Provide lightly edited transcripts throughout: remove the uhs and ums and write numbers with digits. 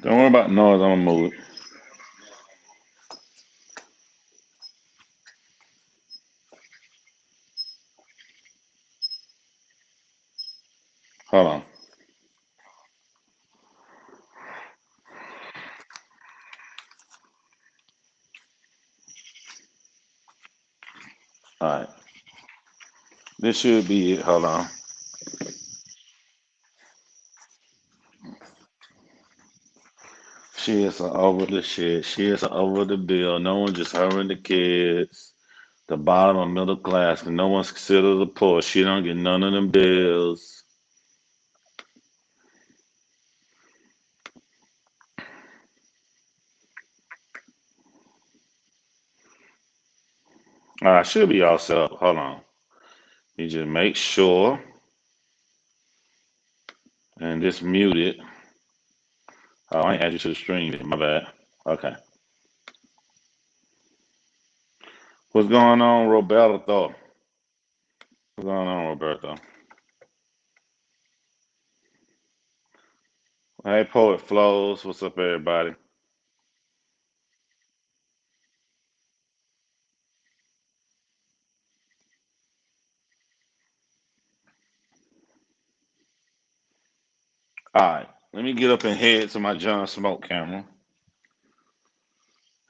Don't worry about noise. I'm gonna move it. Hold on. All right. This should be it. Hold on. She is over the shit. She is over the bill. No one just her and the kids. The bottom of middle class. And no one's considered the poor. She don't get none of them bills. All right, should be all set up. Hold on. You just make sure and just mute it. Oh, I ain't add you to the stream. My bad. Okay. What's going on, Roberto? What's going on, Roberto? Hey, Poet Flows. What's up, everybody? All right. Let me get up and head to my John Smoke camera.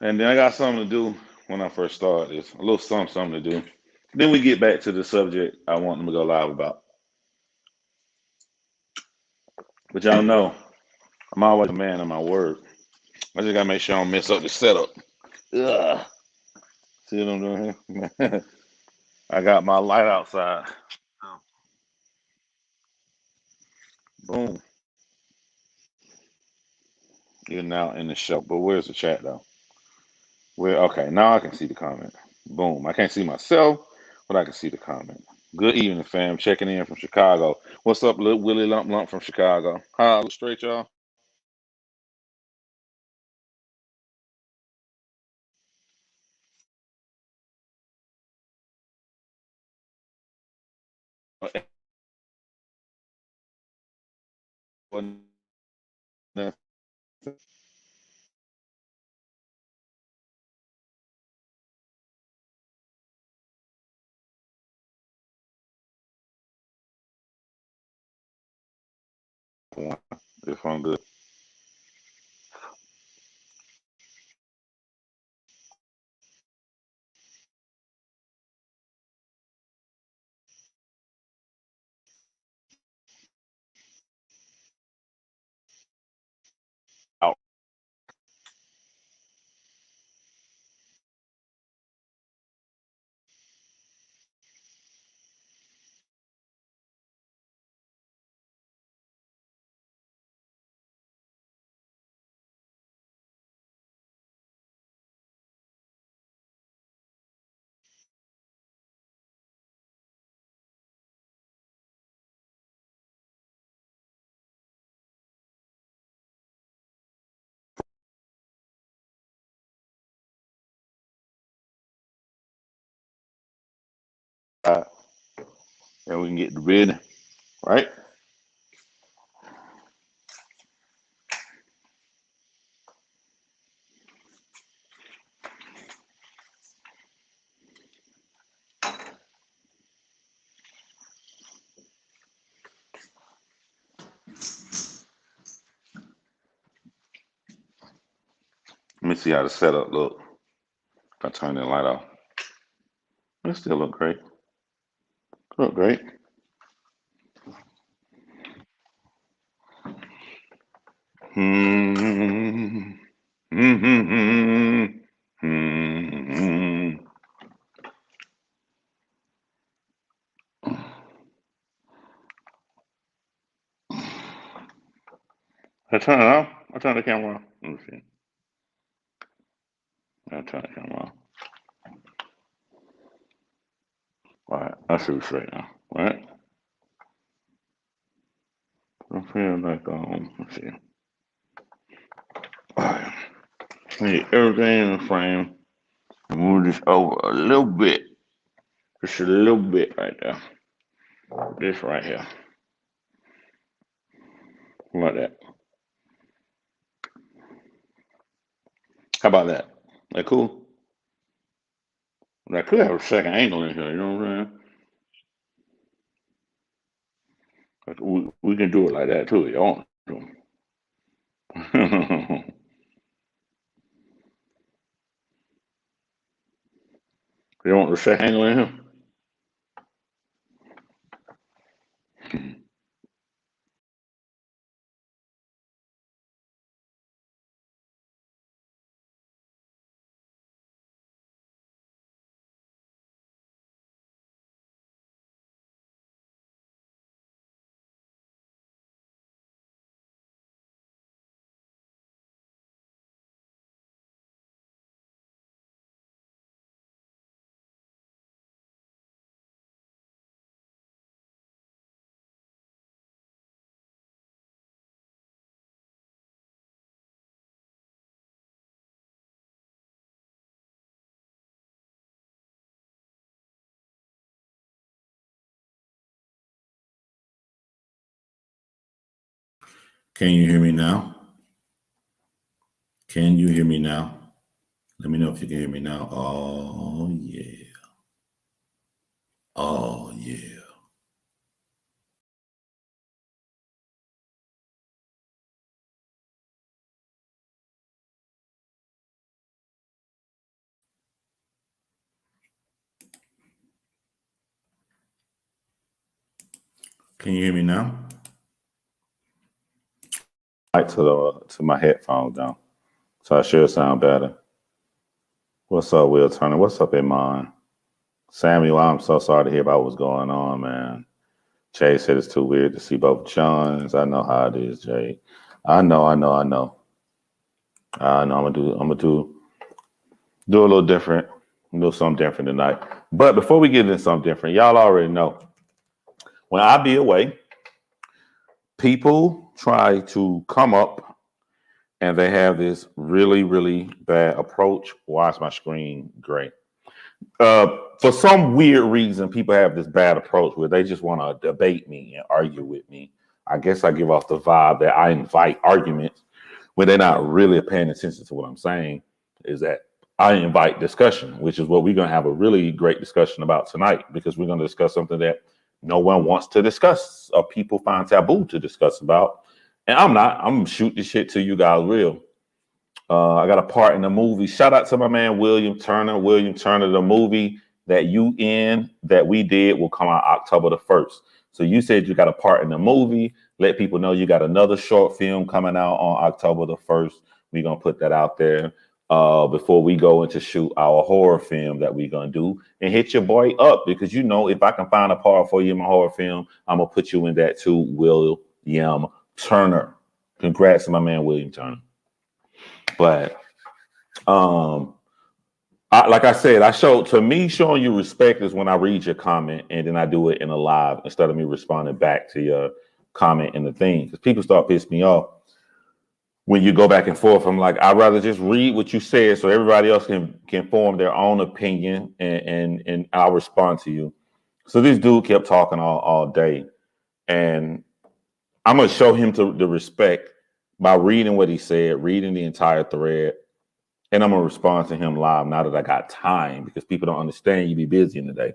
And then I got something to do when I first start this. A little something to do. Then we get back to the subject I want them to go live about. But y'all know, I'm always a man of my word. I just gotta make sure I don't mess up the setup. Ugh. See what I'm doing here? I got my light outside. Boom. You're now in the show. But where's the chat though? Where okay, now I can see the comment. Boom. I can't see myself, but I can see the comment. Good evening, fam. Checking in from Chicago. What's up, little Willie Lump Lump from Chicago? Hi, look straight, y'all. If I'm good. Out. And we can get the rid, right? Let me see how the setup look. If I turn the light off. It still look great. Look great. Hmm. Hmm. Hmm. I turn it off. I turn the camera off. Let me see. I turn the camera off. All right. I see what's right now. All right. I feel like let's see. All right. Need everything in the frame. Move this over a little bit. Just a little bit right there. This right here. Like that. How about that? That cool? That could have a second angle in here. You know what I'm saying? Like, we can do it like that too. You want to? You want the second angle in here? Can you hear me now? Can you hear me now? Let me know if you can hear me now. Oh, yeah. Oh, yeah. Can you hear me now? Right to my headphones down, so I should sound better. What's up, Will Turner? What's up, Iman? Samuel, I'm so sorry to hear about what's going on, man. Jay said it's too weird to see both Johns. I know how it is, Jay. I know. I'm gonna do a little different, do something different tonight. But before we get into something different, y'all already know when I be away, people try to come up and they have this really, really bad approach. Why is my screen gray? For some weird reason, people have this bad approach where they just want to debate me and argue with me. I guess I give off the vibe that I invite arguments when they're not really paying attention to what I'm saying. Is that I invite discussion, which is what we're going to have a really great discussion about tonight, because we're going to discuss something that no one wants to discuss or people find taboo to discuss about. And I'm going to shoot this shit to you guys real. I got a part in the movie. Shout out to my man, William Turner. William Turner, the movie that we did will come out October the 1st. So you said you got a part in the movie. Let people know you got another short film coming out on October the 1st. We're going to put that out there before we go into shoot our horror film that we're going to do, and hit your boy up, because, you know, if I can find a part for you in my horror film, I'm going to put you in that too, William Turner. Congrats to my man, William Turner. But like I said, showing you respect is when I read your comment and then I do it in a live instead of me responding back to your comment in the thing. Because people start pissing me off when you go back and forth. I'm like, I'd rather just read what you said so everybody else can form their own opinion, and I'll respond to you. So this dude kept talking all day, and I'm gonna show him the respect by reading what he said, reading the entire thread. And I'm going to respond to him live now that I got time, because people don't understand you be busy in the day.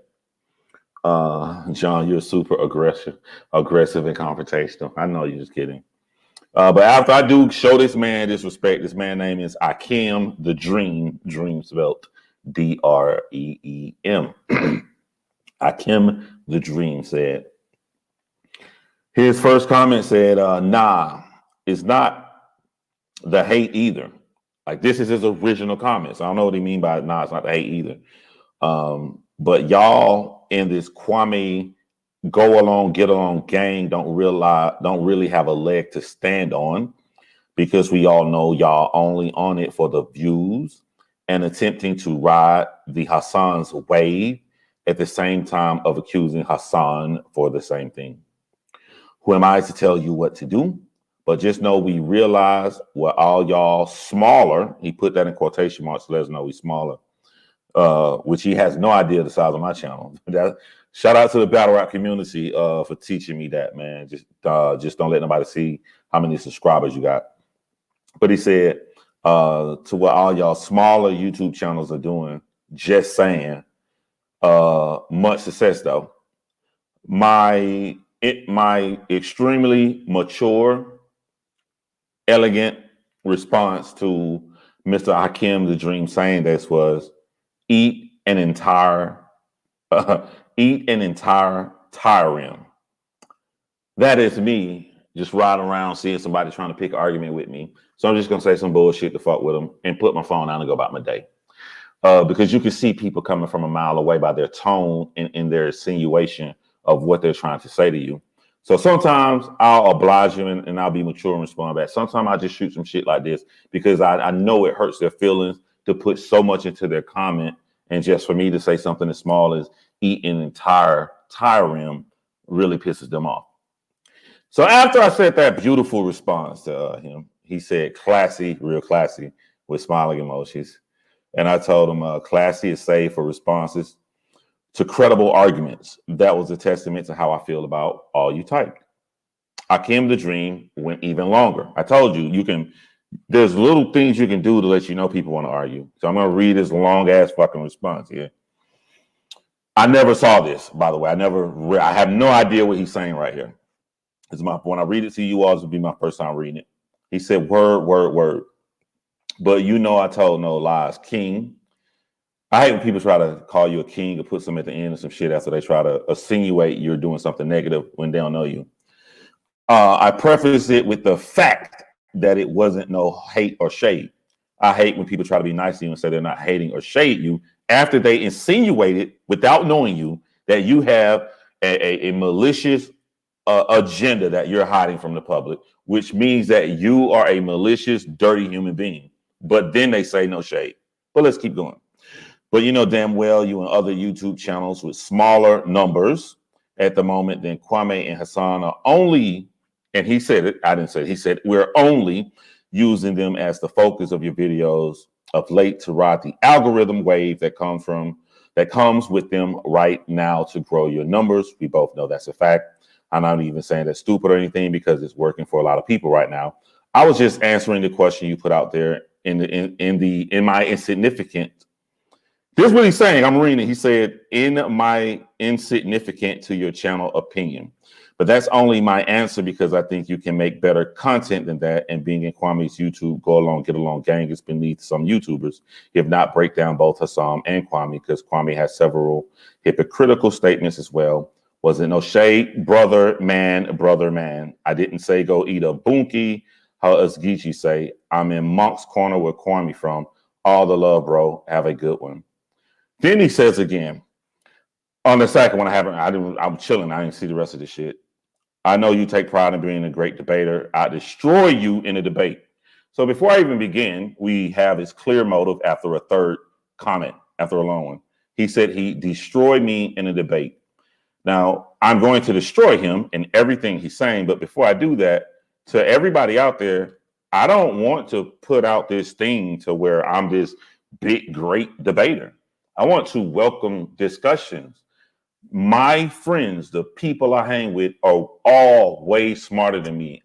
John, you're super aggressive and confrontational. I know you're just kidding. But after I do show this man this respect, this man's name is Akim the Dream spelled Dreem. Akim the Dream said, his first comment said, nah, it's not the hate either. Like, this is his original comments. I don't know what he mean by nah, it's not the hate either. But y'all in this Kwame go along, get along gang don't really have a leg to stand on, because we all know y'all only on it for the views and attempting to ride the Hassan's wave at the same time of accusing Hassan for the same thing. Who am I to tell you what to do? But just know we realize what all y'all smaller, he put that in quotation marks to let us know he's smaller, which he has no idea the size of my channel. Shout out to the Battle Rap community for teaching me that, man. Just don't let nobody see how many subscribers you got. But he said, to what all y'all smaller YouTube channels are doing. Just saying. Much success though. My extremely mature, elegant response to Mr. Hakim the Dream saying this was eat an entire tire rim. That is me just riding around seeing somebody trying to pick an argument with me. So I'm just gonna say some bullshit to fuck with them and put my phone down and go about my day. Because you can see people coming from a mile away by their tone and their insinuation of what they're trying to say to you. So sometimes I'll oblige you and I'll be mature and respond back. Sometimes I just shoot some shit like this because I know it hurts their feelings to put so much into their comment. And just for me to say something as small as eat an entire tire rim really pisses them off. So after I said that beautiful response to him, he said classy, real classy, with smiling emojis. And I told him classy is saved for responses to credible arguments. That was a testament to how I feel about all you typed. Hakim the Dream went even longer. I told you, there's little things you can do to let you know people want to argue. So I'm going to read this long ass fucking response here. I never saw this, by the way. I have no idea what he's saying right here. When I read it to you all, this will be my first time reading it. He said, word. But I told no lies. King. I hate when people try to call you a king or put some at the end of some shit after they try to insinuate you're doing something negative when they don't know you. I preface it with the fact that it wasn't no hate or shade. I hate when people try to be nice to you and say they're not hating or shade you after they insinuated without knowing you that you have a malicious agenda that you're hiding from the public, which means that you are a malicious, dirty human being. But then they say no shade. But let's keep going. But you know damn well you and other YouTube channels with smaller numbers at the moment than Kwame and Hassan are only, and he said it, I didn't say it, he said we're only using them as the focus of your videos of late to ride the algorithm wave that comes with them right now to grow your numbers. We both know that's a fact. I'm not even saying that's stupid or anything because it's working for a lot of people right now. I was just answering the question you put out there in my insignificant. This is what he's saying. I'm reading it. He said, in my insignificant to your channel opinion. But that's only my answer because I think you can make better content than that. And being in Kwame's YouTube, go along, get along gang is beneath some YouTubers, if not break down both Hassan and Kwame, because Kwame has several hypocritical statements as well. Wasn't no shade, brother, man. I didn't say go eat a bunkie. How us Geechee say, I'm in Monk's Corner where Kwame from. All the love, bro. Have a good one. Then he says again, on the second one, I'm chilling. I didn't see the rest of the shit. I know you take pride in being a great debater. I destroy you in a debate. So before I even begin, we have his clear motive after a third comment, after a long one. He said he destroyed me in a debate. Now, I'm going to destroy him in everything he's saying. But before I do that, to everybody out there, I don't want to put out this thing to where I'm this big, great debater. I want to welcome discussions. My friends, the people I hang with, are all way smarter than me.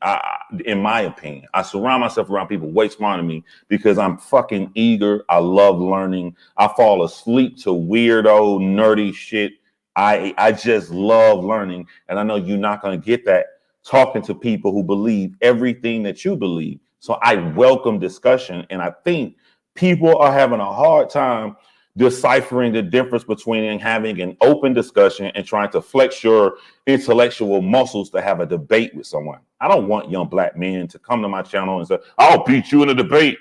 In my opinion, I surround myself around people way smarter than me because I'm fucking eager. I love learning. I fall asleep to weirdo, nerdy shit. I just love learning. And I know you're not going to get that talking to people who believe everything that you believe. So I welcome discussion. And I think people are having a hard time deciphering the difference between having an open discussion and trying to flex your intellectual muscles to have a debate with someone. I don't want young black men to come to my channel and say, I'll beat you in a debate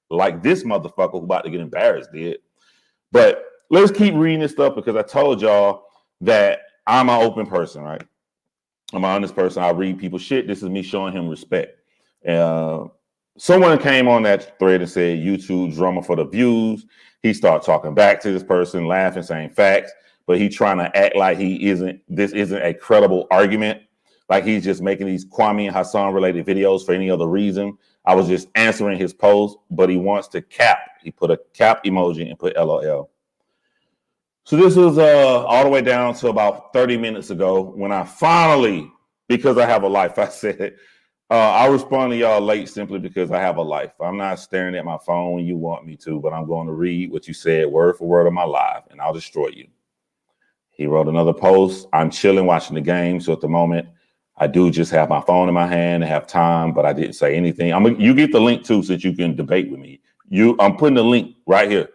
like this motherfucker who about to get embarrassed did. But let's keep reading this stuff because I told y'all that I'm an open person, right? I'm an honest person. I read people's shit. This is me showing him respect. Someone came on that thread and said, YouTube drama for the views. He started talking back to this person, laughing, saying facts, but he trying to act like this isn't a credible argument. Like he's just making these Kwame and Hassan related videos for any other reason. I was just answering his post, but he wants to cap. He put a cap emoji and put LOL. So this was all the way down to about 30 minutes ago when I finally, because I have a life, I said, I'll respond to y'all late simply because I have a life. I'm not staring at my phone when you want me to, but I'm going to read what you said word for word on my live, and I'll destroy you. He wrote another post. I'm chilling watching the game. So at the moment, I do just have my phone in my hand and have time, but I didn't say anything. You get the link too so that you can debate with me. I'm putting the link right here.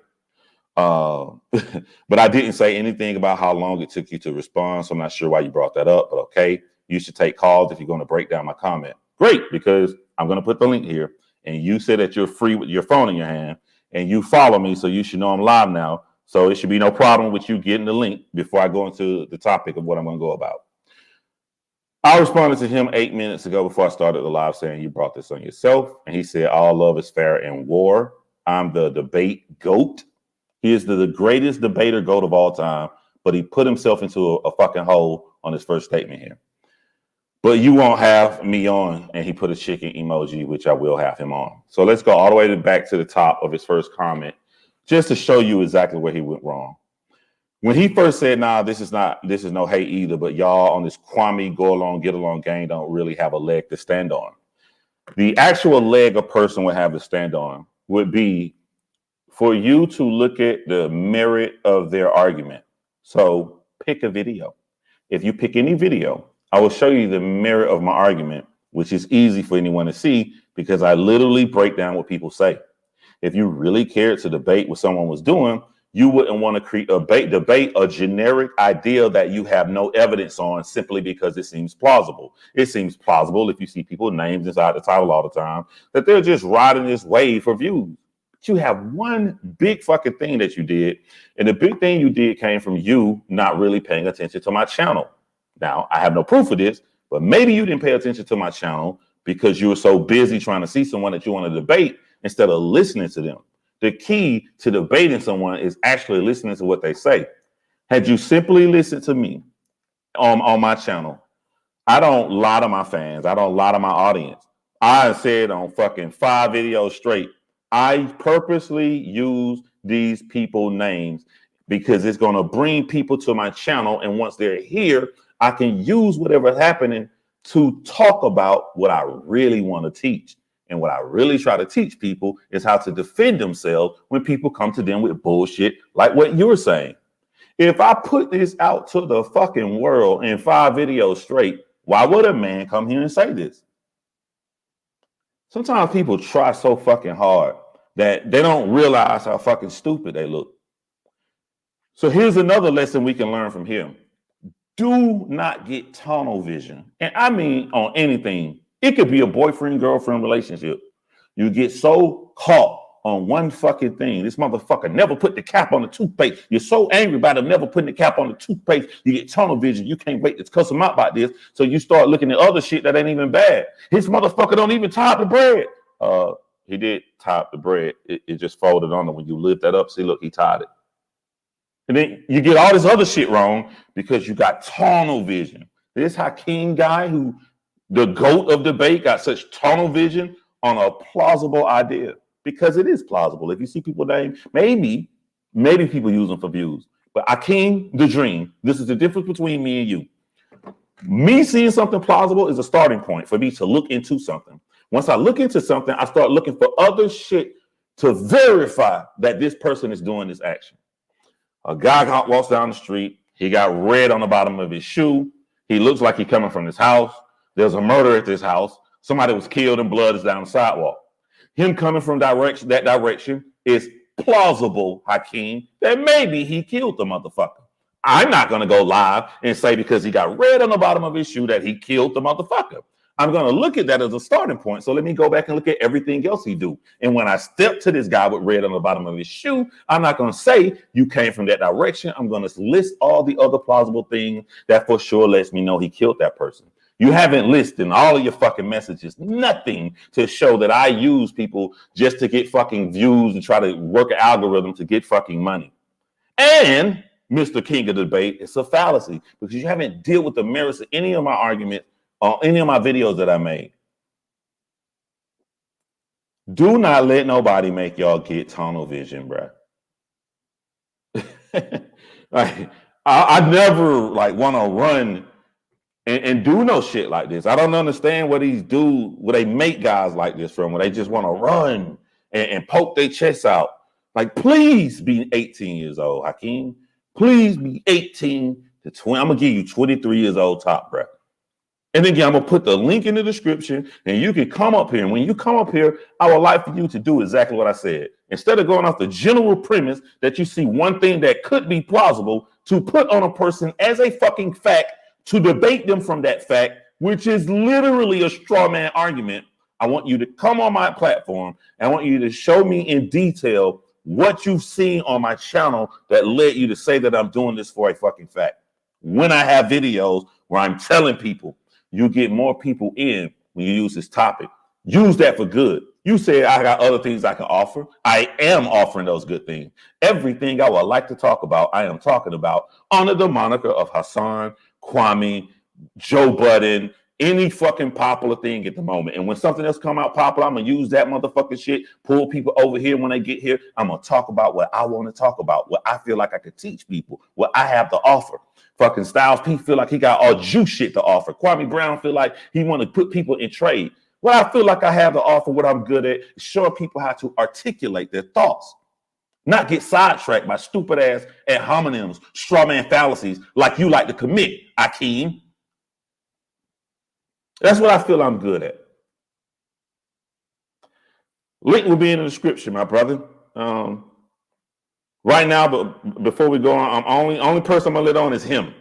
But I didn't say anything about how long it took you to respond. So I'm not sure why you brought that up, but okay. You should take calls if you're going to break down my comment. Great, because I'm going to put the link here. And you said that you're free with your phone in your hand and you follow me. So you should know I'm live now. So it should be no problem with you getting the link before I go into the topic of what I'm going to go about. I responded to him 8 minutes ago before I started the live saying you brought this on yourself. And he said, all love is fair in war. I'm the debate GOAT. He is the greatest debater GOAT of all time, but he put himself into a fucking hole on his first statement here. But you won't have me on, and he put a chicken emoji, which I will have him on. So let's go all the way back to the top of his first comment, just to show you exactly where he went wrong. When he first said, nah, this is no hate either, but y'all on this Kwame go along, get along gang don't really have a leg to stand on. The actual leg a person would have to stand on would be for you to look at the merit of their argument. So pick a video. If you pick any video, I will show you the merit of my argument, which is easy for anyone to see because I literally break down what people say. If you really cared to debate what someone was doing, you wouldn't want to create debate a generic idea that you have no evidence on simply because it seems plausible. It seems plausible if you see people's names inside the title all the time that they're just riding this wave for views. But you have one big fucking thing that you did, and the big thing you did came from you not really paying attention to my channel. Now, I have no proof of this, but maybe you didn't pay attention to my channel because you were so busy trying to see someone that you want to debate instead of listening to them. The key to debating someone is actually listening to what they say. Had you simply listened to me on my channel, I don't lie to my fans. I don't lie to my audience. I said on fucking 5 videos straight, I purposely use these people's names because it's going to bring people to my channel. And once they're here, I can use whatever's happening to talk about what I really want to teach. And what I really try to teach people is how to defend themselves when people come to them with bullshit like what you're saying. If I put this out to the fucking world in 5 videos straight, why would a man come here and say this? Sometimes people try so fucking hard that they don't realize how fucking stupid they look. So here's another lesson we can learn from him. Do not get tunnel vision. And I mean on anything. It could be a boyfriend-girlfriend relationship. You get so caught on one fucking thing. This motherfucker never put the cap on the toothpaste. You're so angry about him never putting the cap on the toothpaste. You get tunnel vision. You can't wait to cuss him out about this. So you start looking at other shit that ain't even bad. His motherfucker don't even tie up the bread. He did tie up the bread. It just folded on him. When you lift that up, see, look, he tied it. And then you get all this other shit wrong because you got tunnel vision. This Hakeem guy who the GOAT of debate got such tunnel vision on a plausible idea because it is plausible. If you see people name, maybe people use them for views. But Hakeem, the dream, this is the difference between me and you. Me seeing something plausible is a starting point for me to look into something. Once I look into something, I start looking for other shit to verify that this person is doing this action. A guy walks down the street. He got red on the bottom of his shoe. He looks like he's coming from his house. There's a murder at this house. Somebody was killed and blood is down the sidewalk. Him coming from that direction is plausible, Hakeem, that maybe he killed the motherfucker. I'm not going to go live and say because he got red on the bottom of his shoe that he killed the motherfucker. I'm going to look at that as a starting point. So let me go back and look at everything else he do. And when I step to this guy with red on the bottom of his shoe, I'm not going to say you came from that direction. I'm going to list all the other plausible things that for sure lets me know he killed that person. You haven't listed in all of your fucking messages nothing to show that I use people just to get fucking views and try to work an algorithm to get fucking money. And Mr. King of Debate, it's a fallacy because you haven't dealt with the merits of any of my arguments on any of my videos that I made. Do not let nobody make y'all get tunnel vision, bro. I never want to run and do no shit like this. I don't understand what these do, where they make guys like this from, where they just want to run and poke their chests out. Like, please be 18 years old, Hakeem. Please be 18 to 20. I'm gonna give you 23 years old top, bro. And again, I'm gonna put the link in the description, and you can come up here. And when you come up here, I would like for you to do exactly what I said. Instead of going off the general premise that you see one thing that could be plausible to put on a person as a fucking fact, to debate them from that fact, which is literally a straw man argument. I want you to come on my platform, and I want you to show me in detail what you've seen on my channel that led you to say that I'm doing this for a fucking fact. When I have videos where I'm telling people, you get more people in when you use this topic. Use that for good. You said I got other things I can offer. I am offering those good things. Everything I would like to talk about, I am talking about under the moniker of Hassan, Kwame, Joe Budden, any fucking popular thing at the moment. And when something else come out popular, I'm going to use that motherfucking shit, pull people over here when they get here. I'm going to talk about what I want to talk about, what I feel like I could teach people, what I have to offer. Fucking Styles P feel like he got all juice shit to offer. Kwame Brown feel like he want to put people in trade. What I feel like I have to offer, what I'm good at, is showing people how to articulate their thoughts, not get sidetracked by stupid ass ad hominems, straw man fallacies like you like to commit, Akeem. That's what I feel I'm good at. Link will be in the description, my brother. Right now, but before we go on, I'm only person I'm gonna let on is him.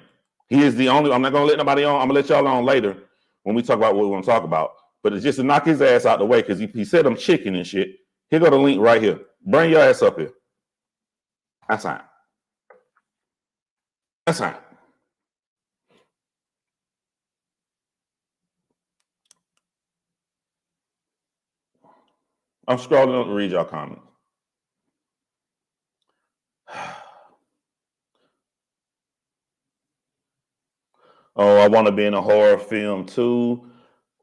He is the only. I'm not gonna let nobody on. I'm gonna let y'all on later when we talk about what we want to talk about. But it's just to knock his ass out the way because he said I'm chicken and shit. Here go the link right here. Bring your ass up here. That's fine. That's fine. I'm scrolling up to read y'all comments. Oh, I want to be in a horror film too.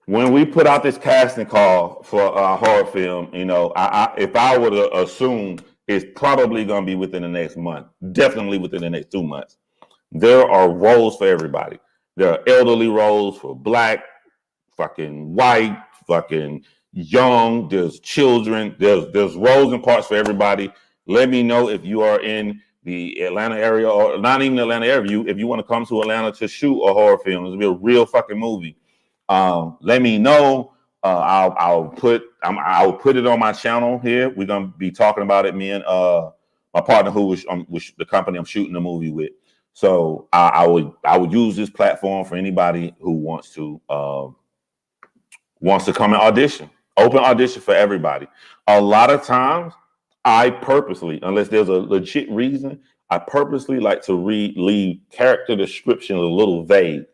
When we put out this casting call for a horror film, you know, if I were to assume, it's probably going to be within the next month, definitely within the next 2 months. There are roles for everybody. There are elderly roles for Black, fucking white, fucking young. There's children. There's roles and parts for everybody. Let me know if you are in the Atlanta area, or not even the Atlanta area. If you want to come to Atlanta to shoot a horror film, it's gonna be a real fucking movie. Let me know. I'll put it on my channel here. We're gonna be talking about it. Me and my partner, who was the company I'm shooting the movie with. So I would use this platform for anybody who wants to come and audition. Open audition for everybody. A lot of times, I purposely, unless there's a legit reason, I purposely like to leave character description a little vague.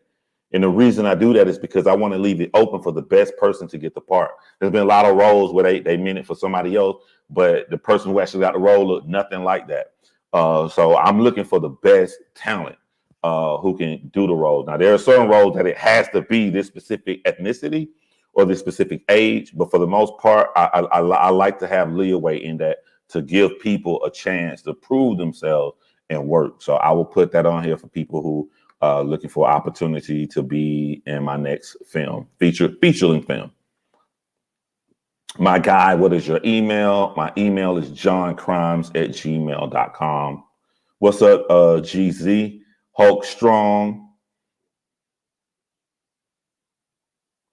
And the reason I do that is because I want to leave it open for the best person to get the part. There's been a lot of roles where they meant it for somebody else, but the person who actually got the role looked nothing like that. So I'm looking for the best talent who can do the role. Now, there are certain roles that it has to be this specific ethnicity or this specific age, but for the most part, I like to have leeway in that to give people a chance to prove themselves and work. So I will put that on here for people who looking for opportunity to be in my next film, feature-length film. My guy, what is your email? My email is johncrimes@gmail.com. What's up, GZ? Hulk Strong.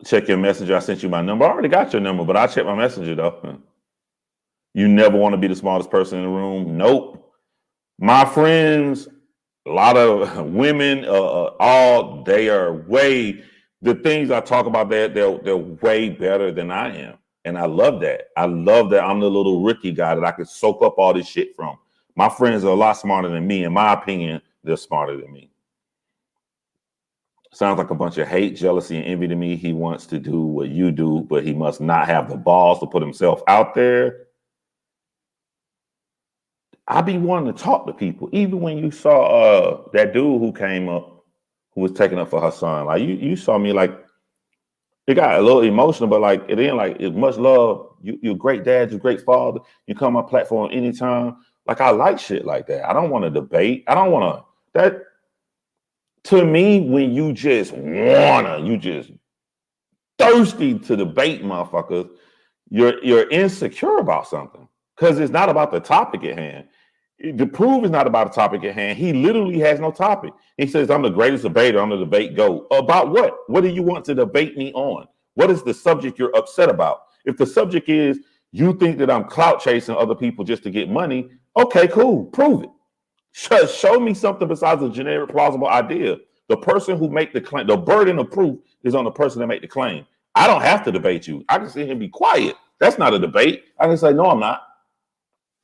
Check your messenger. I sent you my number. I already got your number, but I check my messenger though. You never want to be the smartest person in the room. Nope. My friends, a lot of women, they are way, the things I talk about, they're way better than I am. And I love that. I love that I'm the little rookie guy that I could soak up all this shit from. My friends are a lot smarter than me. In my opinion, they're smarter than me. Sounds like a bunch of hate, jealousy, and envy to me. He wants to do what you do, but he must not have the balls to put himself out there. I be wanting to talk to people. Even when you saw that dude who came up, who was taking up for Hassan, like you saw me, like it got a little emotional, but like it ain't like it's much love. You're a great dad, you're a great father. You come on my platform anytime. Like I like shit like that. I don't want to debate. I don't want to that. To me, when you just you just thirsty to debate motherfuckers, you're insecure about something because it's not about the topic at hand. The proof is not about a topic at hand. He literally has no topic. He says, I'm the greatest debater. I'm the debate GOAT. About what? What do you want to debate me on? What is the subject you're upset about? If the subject is you think that I'm clout chasing other people just to get money, okay, cool. Prove it. Show me something besides a generic plausible idea. The person who make the claim, the burden of proof is on the person that make the claim. I don't have to debate you. I can sit here and be quiet. That's not a debate. I can say, no, I'm not.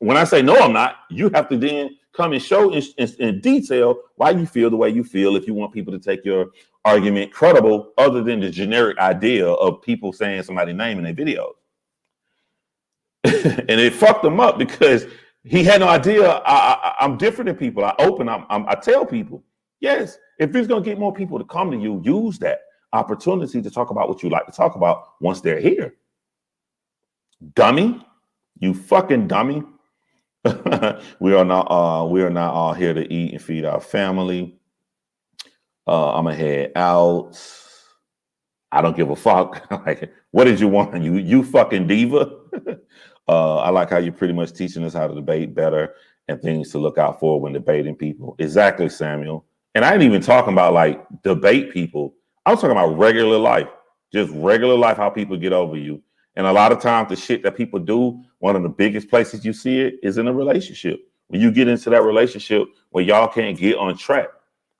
When I say no, I'm not, you have to then come and show in detail why you feel the way you feel if you want people to take your argument credible, other than the generic idea of people saying somebody's name in their videos. And it fucked him up because he had no idea. I'm different than people. I tell people, yes, if it's going to get more people to come to you, use that opportunity to talk about what you like to talk about once they're here. Dummy, you fucking dummy. we are not all here to eat and feed our family. I'm gonna head out. I don't give a fuck. Like, what did you want? You fucking diva. I like how you're pretty much teaching us how to debate better and things to look out for when debating people. Exactly, Samuel. And I ain't even talking about like debate people. I'm talking about regular life, just regular life, how people get over you. And a lot of times the shit that people do, one of the biggest places you see it is in a relationship. When you get into that relationship where y'all can't get on track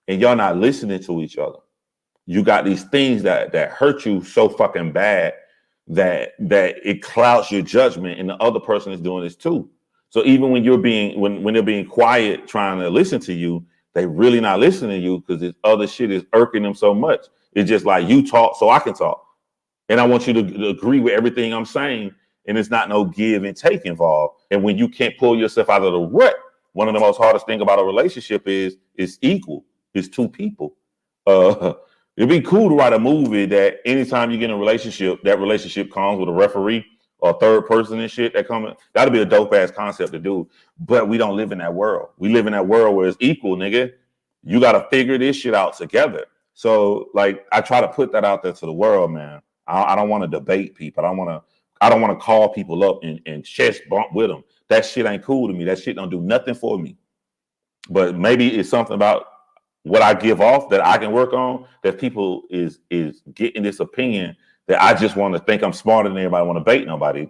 and y'all not listening to each other, you got these things that hurt you so fucking bad that it clouds your judgment, and the other person is doing this too. So even when when they're being quiet trying to listen to you, they really not listening to you because this other shit is irking them so much. It's just like, you talk so I can talk. And I want you to agree with everything I'm saying. And it's not no give and take involved. And when you can't pull yourself out of the rut, one of the most hardest thing about a relationship is it's equal. It's two people. It'd be cool to write a movie that anytime you get in a relationship, that relationship comes with a referee or a third person and shit that coming. That'd be a dope ass concept to do. But we don't live in that world. We live in that world where it's equal, nigga. You got to figure this shit out together. So like, I try to put that out there to the world, man. I don't want to debate people. I don't want to call people up and chest bump with them. That shit ain't cool to me. That shit don't do nothing for me. But maybe it's something about what I give off that I can work on, that people is getting this opinion that I just want to think I'm smarter than everybody. I want to debate nobody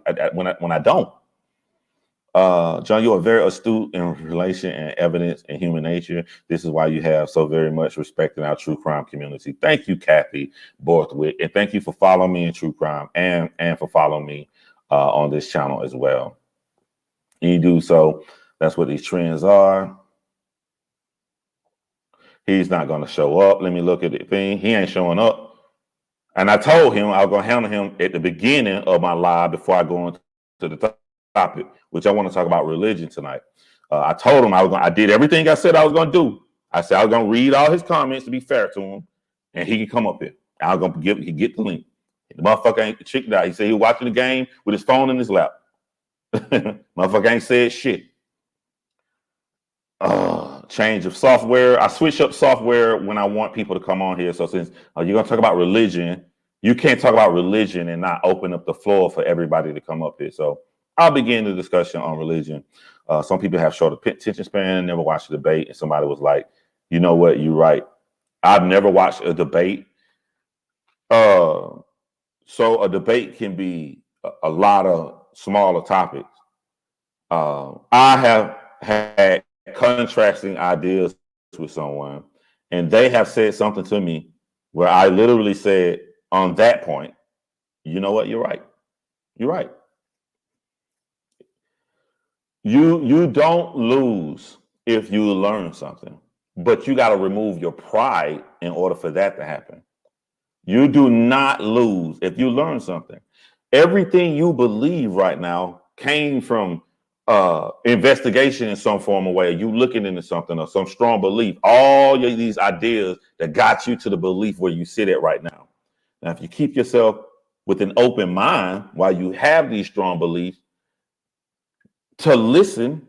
when I don't. John, you are very astute in relation and evidence and human nature. This is why you have so very much respect in our true crime community. Thank you, Kathy Borthwick, and thank you for following me in true crime and for following me on this channel as well. And you do so. That's what these trends are. He's not going to show up. Let me look at the thing. He ain't showing up. And I told him I was going to handle him at the beginning of my live before I go into the topic, which I want to talk about religion tonight. I told him I did everything I said I was going to do. I said I was going to read all his comments to be fair to him, and he can come up here. I was going to get the link. The motherfucker ain't chicked out. He said he was watching the game with his phone in his lap. Motherfucker ain't said shit. Change of software. I switch up software when I want people to come on here. So since you're going to talk about religion, you can't talk about religion and not open up the floor for everybody to come up here. So I'll begin the discussion on religion. Some people have short attention span, never watched a debate, and somebody was like, you know what, you're right. I've never watched a debate. So a debate can be a lot of smaller topics. I have had contrasting ideas with someone, and they have said something to me where I literally said on that point, you know what, you're right. You're right. You don't lose if you learn something, but you got to remove your pride in order for that to happen. You do not lose if you learn something. Everything you believe right now came from investigation in some form of way. You looking into something or some strong belief. All these ideas that got you to the belief where you sit at right now. Now, if you keep yourself with an open mind while you have these strong beliefs, to listen,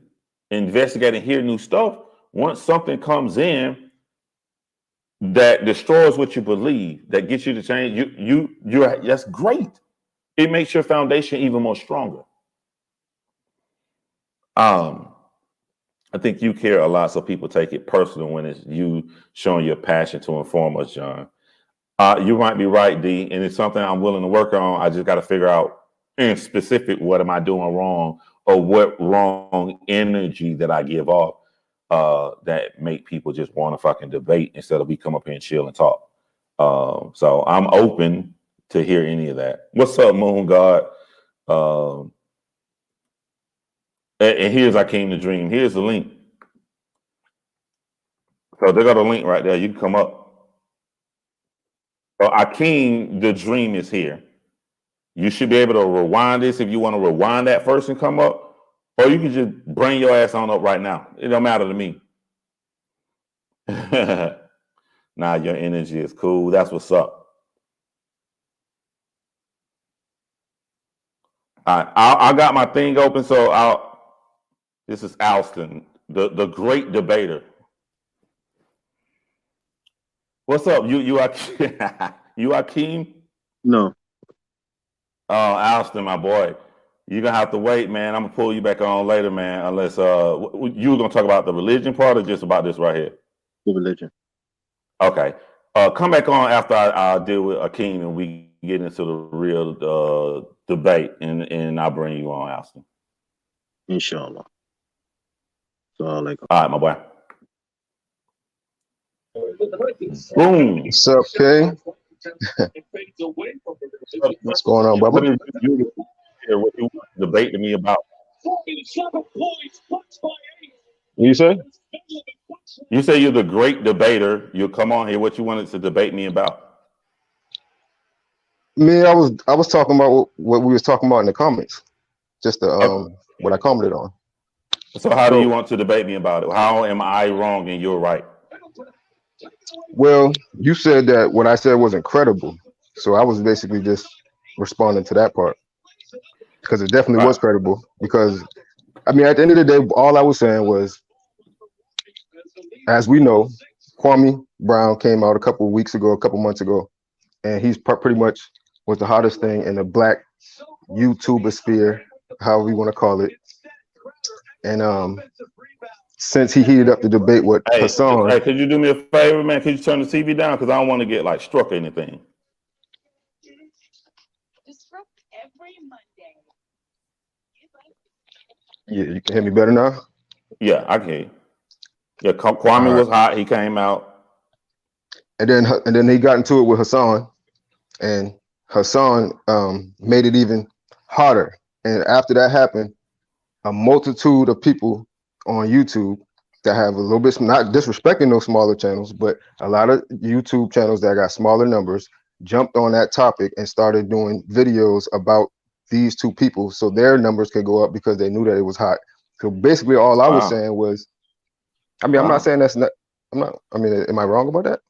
investigate, and hear new stuff, once something comes in, that destroys what you believe, that gets you to change, you're that's great. It makes your foundation even more stronger. I think you care a lot, so people take it personal when it's you showing your passion to inform us, John. You might be right, D, and it's something I'm willing to work on. I just got to figure out in specific what am I doing wrong, or what wrong energy that I give off that make people just want to fucking debate instead of we come up here and chill and talk. So I'm open to hear any of that. What's up, Moon God? And here's I Came to Dream. Here's the link. So they got a link right there. You can come up. So Akeem, the dream is here. You should be able to rewind this if you want to rewind that first and come up, or you can just bring your ass on up right now. It don't matter to me. Nah, your energy is cool. That's what's up. All right, I got my thing open, so this is Alston, the great debater. What's up? You you Akeem? No. Oh, Alston, my boy. You're gonna have to wait, man. I'm gonna pull you back on later, man. Unless you were gonna talk about the religion part or just about this right here? The religion. Okay. Come back on after I deal with Akeem and we get into the real debate, and I'll bring you on, Alston. Inshallah. All right, my boy. Boom. What's up, Kay? What's going on, What Bubba? is you what you want to debate to me about? What you say? You say you're the great debater. You'll come on here. What you wanted to debate me about? Me, I was talking about what we was talking about in the comments. Just what I commented on. So how do you want to debate me about it? How am I wrong and you're right? Well, you said that what I said wasn't credible, so I was basically just responding to that part because it definitely was credible. Because I mean, at the end of the day, all I was saying was, as we know, Kwame Brown came out a couple months ago, and he's pretty much was the hottest thing in the black YouTuber sphere, however you want to call it. And since he heated up the debate with Hassan, hey, could you do me a favor, man? Could you turn the TV down? Because I don't want to get like struck or anything. Yeah, you can hear me better now? Yeah, I can hear you. Yeah, Kwame was hot. He came out. And then he got into it with Hassan, and Hassan made it even hotter. And after that happened, a multitude of people on YouTube that have a little bit, not disrespecting those smaller channels, but a lot of YouTube channels that got smaller numbers jumped on that topic and started doing videos about these two people so their numbers could go up because they knew that it was hot. So basically all I was saying was, I mean, I'm not saying that's not, I mean, am I wrong about that?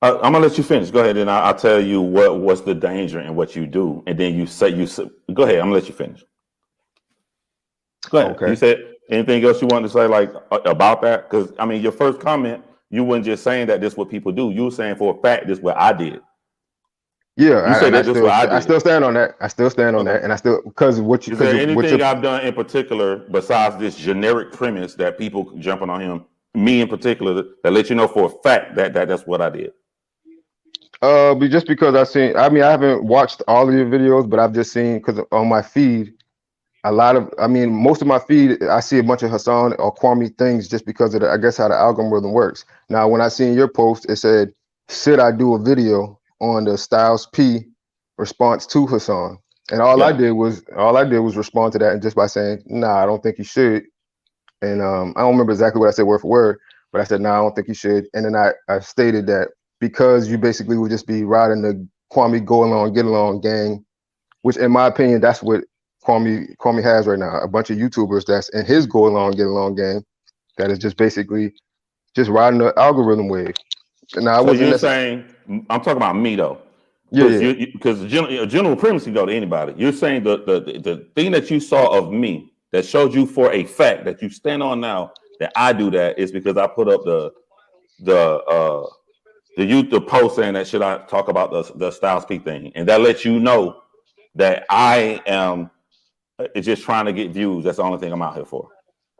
I'm gonna let you finish. Go ahead, and I'll tell you what's the danger in what you do, and then you say go ahead. I'm gonna let you finish. Go ahead. Okay. You said anything else you wanted to say like about that? Because I mean, your first comment, you weren't just saying that this is what people do. You were saying for a fact this is what I did. Yeah, you said that this is what I did. I still stand on that. I still stand on that, and I still because what you. Is there anything I've done in particular besides this generic premise that people jumping on him, me in particular, that let you know for a fact that that's what I did? But just because I haven't watched all of your videos, but I've just seen, because on my feed, most of my feed, I see a bunch of Hassan or Kwame things just because of I guess how the algorithm works. Now, when I seen your post, it said, should I do a video on the Styles P response to Hassan? And all I did was respond to that, and just by saying, nah, I don't think you should. And I don't remember exactly what I said word for word, but I said, nah, I don't think you should. And then I stated that because you basically would just be riding the Kwame go along, get along gang, which in my opinion, that's what Kwame has right now. A bunch of YouTubers that's in his go along, get along gang that is just basically just riding the algorithm wave. Now, so you're saying, I'm talking about me though. Yeah. Because general premise can go to anybody. You're saying the thing that you saw of me that showed you for a fact that you stand on now that I do that is because I put up the post saying that should I talk about the Styles P thing, and that lets you know that I am just trying to get views. That's the only thing I'm out here for.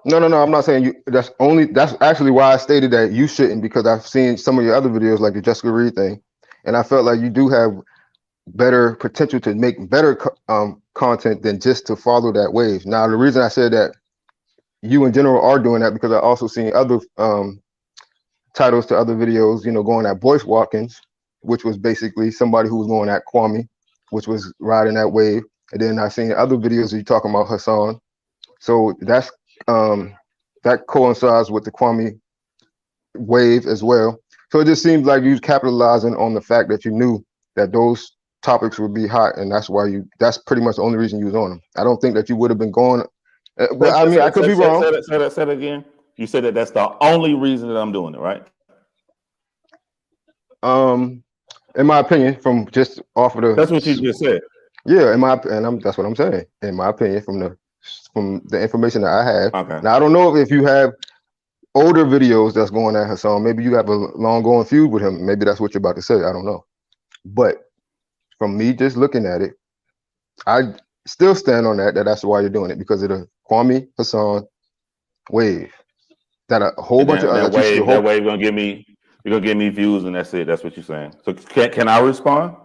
No, I'm not saying you. That's actually why I stated that you shouldn't, because I've seen some of your other videos, like the Jessica Reed thing, and I felt like you do have better potential to make better content than just to follow that wave. Now, the reason I said that you in general are doing that, because I also seen other titles to other videos, going at Voice Walkins, which was basically somebody who was going at Kwame, which was riding that wave. And then I seen other videos of you talking about Hassan. So that's that coincides with the Kwame wave as well. So it just seems like you was capitalizing on the fact that you knew that those topics would be hot, and that's why that's pretty much the only reason you was on them. I don't think that you would have been going. But I mean, I could be wrong. Say that again. You said that's the only reason that I'm doing it, right? In my opinion, from just off of the. That's what you just said. Yeah, that's what I'm saying. In my opinion, from the information that I have. Okay. Now I don't know if you have older videos that's going at Hassan. Maybe you have a long going feud with him. Maybe that's what you're about to say. I don't know. But from me just looking at it, I still stand on that's why you're doing it, because of the Kwame Hassan wave. That a whole bunch of other that wave gonna give me, you're gonna give me views, and that's it. That's what you're saying. So can I respond?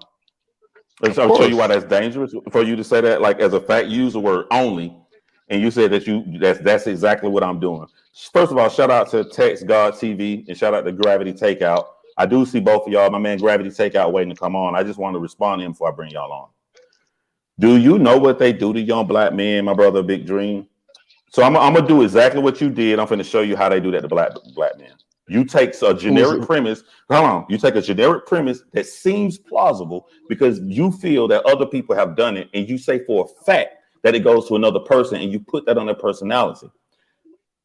I'll show you why that's dangerous for you to say that. Like, as a fact, you use the word only, and you said that's exactly what I'm doing. First of all, shout out to Text God TV and shout out to Gravity Takeout. I do see both of y'all. My man Gravity Takeout waiting to come on. I just want to respond to him before I bring y'all on. Do you know what they do to young black men, my brother Big Dream? So I'm gonna do exactly what you did. I'm gonna show you how they do that to black men. You take a generic premise. Hold on. You take a generic premise that seems plausible because you feel that other people have done it, and you say for a fact that it goes to another person, and you put that on their personality.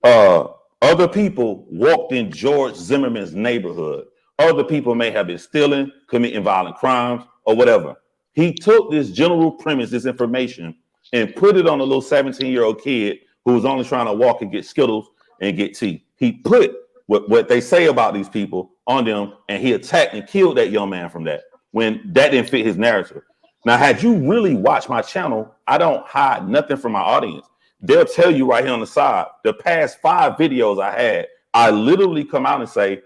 Other people walked in George Zimmerman's neighborhood. Other people may have been stealing, committing violent crimes, or whatever. He took this general premise, this information, and put it on a little 17-year-old kid who was only trying to walk and get Skittles and get tea. He put what they say about these people on them, and he attacked and killed that young man from that, when that didn't fit his narrative. Now, had you really watched my channel, I don't hide nothing from my audience. They'll tell you right here on the side, the past 5 videos I had, I literally come out and say,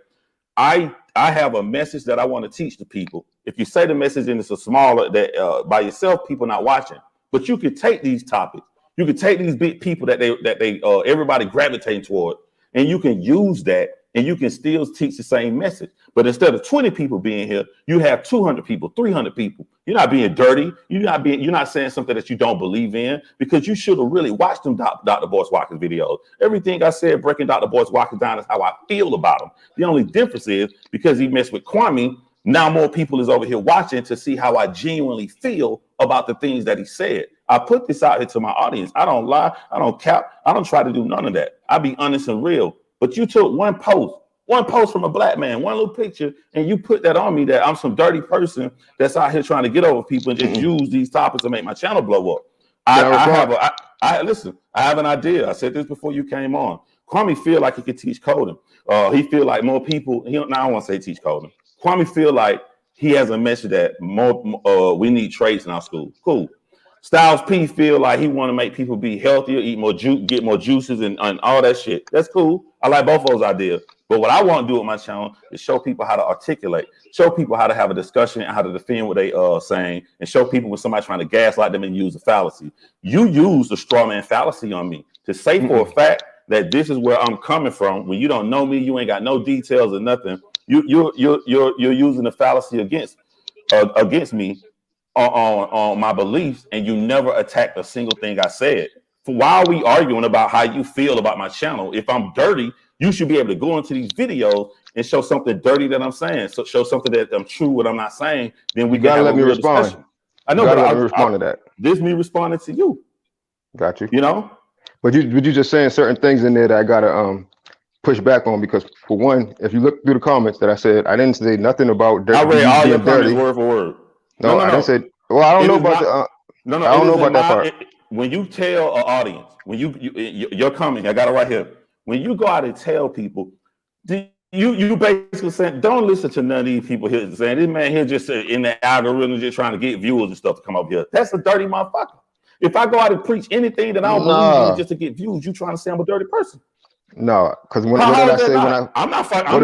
I have a message that I want to teach the people. If you say the message and it's a smaller that by yourself, people not watching, but you could take these topics, you could take these big people that they everybody gravitating toward, and you can use that, and you can still teach the same message. But instead of 20 people being here, you have 200 people, 300 people. You're not being dirty. You're not saying something that you don't believe in, because you should have really watched them Dr. Boyce Watkins videos. Everything I said breaking Dr. Boyce Watkins down is how I feel about him. The only difference is because he messed with Kwame, now more people is over here watching to see how I genuinely feel about the things that he said. I put this out here to my audience. I don't lie. I don't cap. I don't try to do none of that. I be honest and real. But you took one post from a black man, one little picture, and you put that on me that I'm some dirty person that's out here trying to get over people and just use these topics to make my channel blow up. Listen, I have an idea. I said this before you came on. Kwame feel like he could teach coding. He feel like more people, I don't want to say teach coding. Kwame feel like he has a message that we need trades in our school. Cool. Styles P feel like he want to make people be healthier, eat more juice, get more juices, and all that shit. That's cool. I like both of those ideas. But what I want to do with my channel is show people how to articulate, show people how to have a discussion and how to defend what they are saying, and show people when somebody's trying to gaslight them and use a fallacy. You use the straw man fallacy on me to say for a fact that this is where I'm coming from. When you don't know me, you ain't got no details or nothing. You're using the fallacy against me on my beliefs, and you never attacked a single thing I said. Why are we arguing about how you feel about my channel? If I'm dirty, you should be able to go into these videos and show something dirty that I'm saying. So show something that I'm true what I'm not saying. Then we gotta let me respond. Discussion. I know, but I respond to that. This me responding to you. Got you. You know. But you just saying certain things in there that I gotta push back on, because for one, if you look through the comments that I said, I didn't say nothing about dirty. I read all your comments word for word. No, I didn't say. Well, I don't know about I don't know about that part. When you tell an audience, when you're coming, I got it right here. When you go out and tell people, You basically saying, don't listen to none of these people here saying this man here just in the algorithm just trying to get viewers and stuff to come up here. That's a dirty motherfucker. If I go out and preach anything that I don't believe in just to get views, you trying to say I'm a dirty person. No, because what did I say when I'm not fucking. I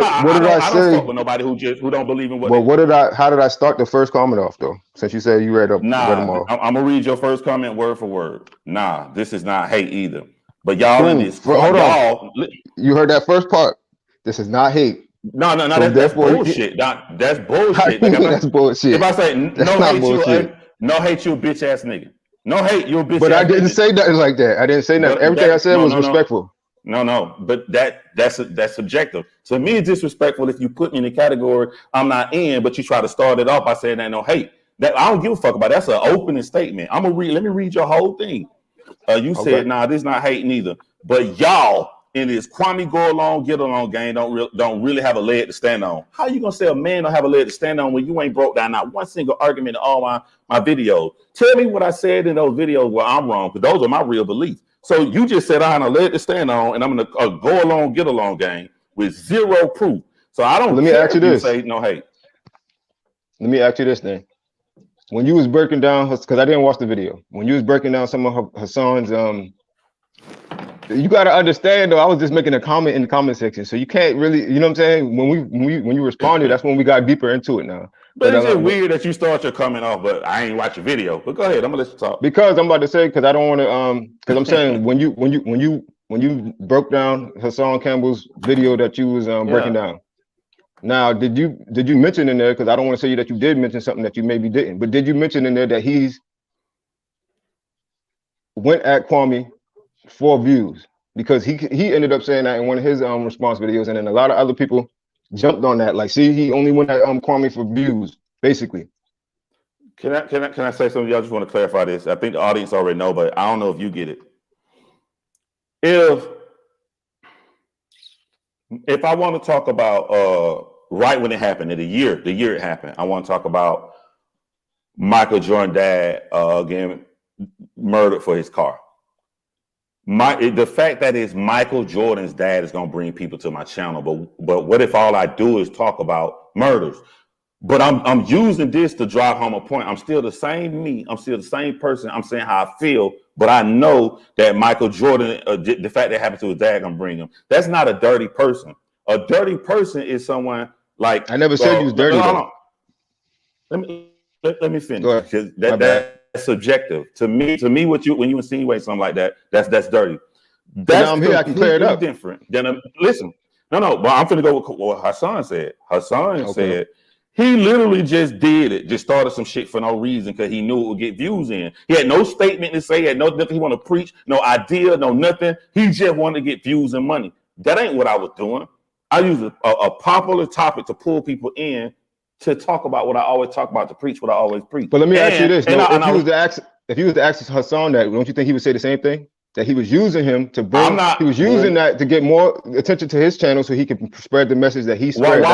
don't fuck with nobody who don't believe in what. Well, how did I start the first comment off though? Since you said you read them all. I'm gonna read your first comment word for word. Nah, this is not hate either. But y'all in this, hold on. You heard that first part. This is not hate. No, so that's bullshit. That's bullshit. That's bullshit. If I say no hate you, bitch ass nigga. No hate, you a bitch. But I didn't say nothing like that. I didn't say nothing. Everything I said was respectful. No, but that's subjective. To me, it's disrespectful if you put me in a category I'm not in, but you try to start it off by saying that no hate. That I don't give a fuck about. That's an opening statement. I'm gonna read. Let me read your whole thing. You said, nah, this is not hate neither. But y'all in this Kwame go along, get along game don't really have a leg to stand on. How you gonna say a man don't have a leg to stand on when you ain't broke down not one single argument in all my videos? Tell me what I said in those videos where I'm wrong, because those are my real beliefs. So you just said I have a leg to stand on, and I'm gonna go along, get along game with zero proof. So I don't. Let me ask you this. Say no hate. Let me ask you this thing. When you was breaking down, because I didn't watch the video, when you was breaking down some of Hassan's, you got to understand though, I was just making a comment in the comment section, so you can't really, you know what I'm saying? When you responded, that's when we got deeper into it now. But it's just weird that you start your comment off, but I ain't watch your video. But go ahead, I'm gonna let you talk. Because I'm about to say, because I don't want to, because I'm saying when you broke down Hassan Campbell's video that you was breaking down. Now, did you mention in there, because I don't want to say that you did mention something that you maybe didn't, but did you mention in there that he's went at Kwame for views? Because he ended up saying that in one of his response videos, and then a lot of other people jumped on that. Like, see, he only went at Kwame for views, basically. Can I say something? Y'all just want to clarify this. I think the audience already know, but I don't know if you get it. If I want to talk about right when it happened, the year it happened, I want to talk about Michael Jordan's dad getting murdered for his car. The fact that it's Michael Jordan's dad is gonna bring people to my channel, but what if all I do is talk about murders? But I'm using this to drive home a point. I'm still the same me. I'm still the same person. I'm saying how I feel, but I know that Michael Jordan, the fact that happened to his dad, gonna bring him. That's not a dirty person. A dirty person is someone like. I never said you was dirty. Let me finish, because that's subjective. To me, when you insinuate something like that, that's dirty. That's I'm here. I can clear it up. Different. Then listen, no. But I'm finna go with what Hassan said. Hassan said. He literally just did it, just started some shit for no reason because he knew it would get views in. He had no statement to say, he had no nothing he wanted to preach, no idea, no nothing. He just wanted to get views and money. That ain't what I was doing. I used a popular topic to pull people in to talk about what I always talk about, to preach what I always preach. But let me ask you this: if you was to ask Hassan that, don't you think he would say the same thing? That he was using him to bring, he was using that to get more attention to his channel so he could spread the message that he spread.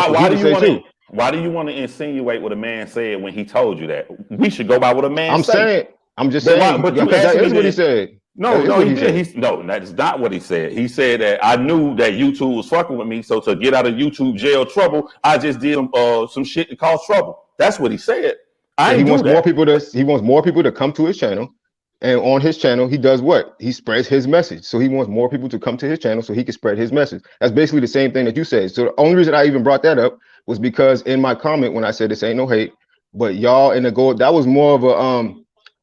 Why do you want to insinuate what a man said when he told you that? We should go by what a man said. I'm just saying, but that is what he said. No, he did. No, that is not what he said. He said that I knew that YouTube was fucking with me, so to get out of YouTube jail trouble, I just did some shit to cause trouble. That's what he said. He wants more people to come to his channel, and on his channel, he does what? He spreads his message. So he wants more people to come to his channel so he can spread his message. That's basically the same thing that you said. So the only reason I even brought that up was because in my comment when I said this ain't no hate, but y'all in the goal, that was more of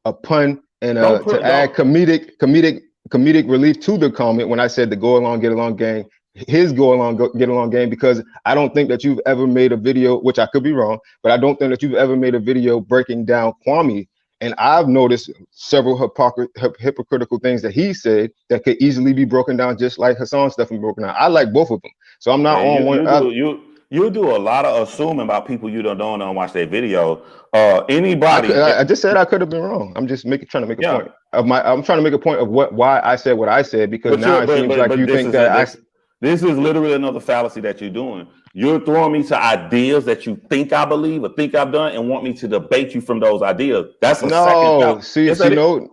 a pun and to add comedic relief to the comment when I said the go along get along gang, his go along get along game, because I don't think that you've ever made a video, which I could be wrong, but I don't think that you've ever made a video breaking down Kwame. And I've noticed several hypocritical things that he said that could easily be broken down, just like Hassan's stuff and broken down. I like both of them, so I'm not on one. You do a lot of assuming about people you don't know and watch their video. Anybody, I just said I could have been wrong. I'm just trying to make a point of I'm trying to make a point of why I said what I said, because now it seems like you think that this is literally another fallacy that you're doing. You're throwing me to ideas that you think I believe or think I've done and want me to debate you from those ideas. That's a second fallacy.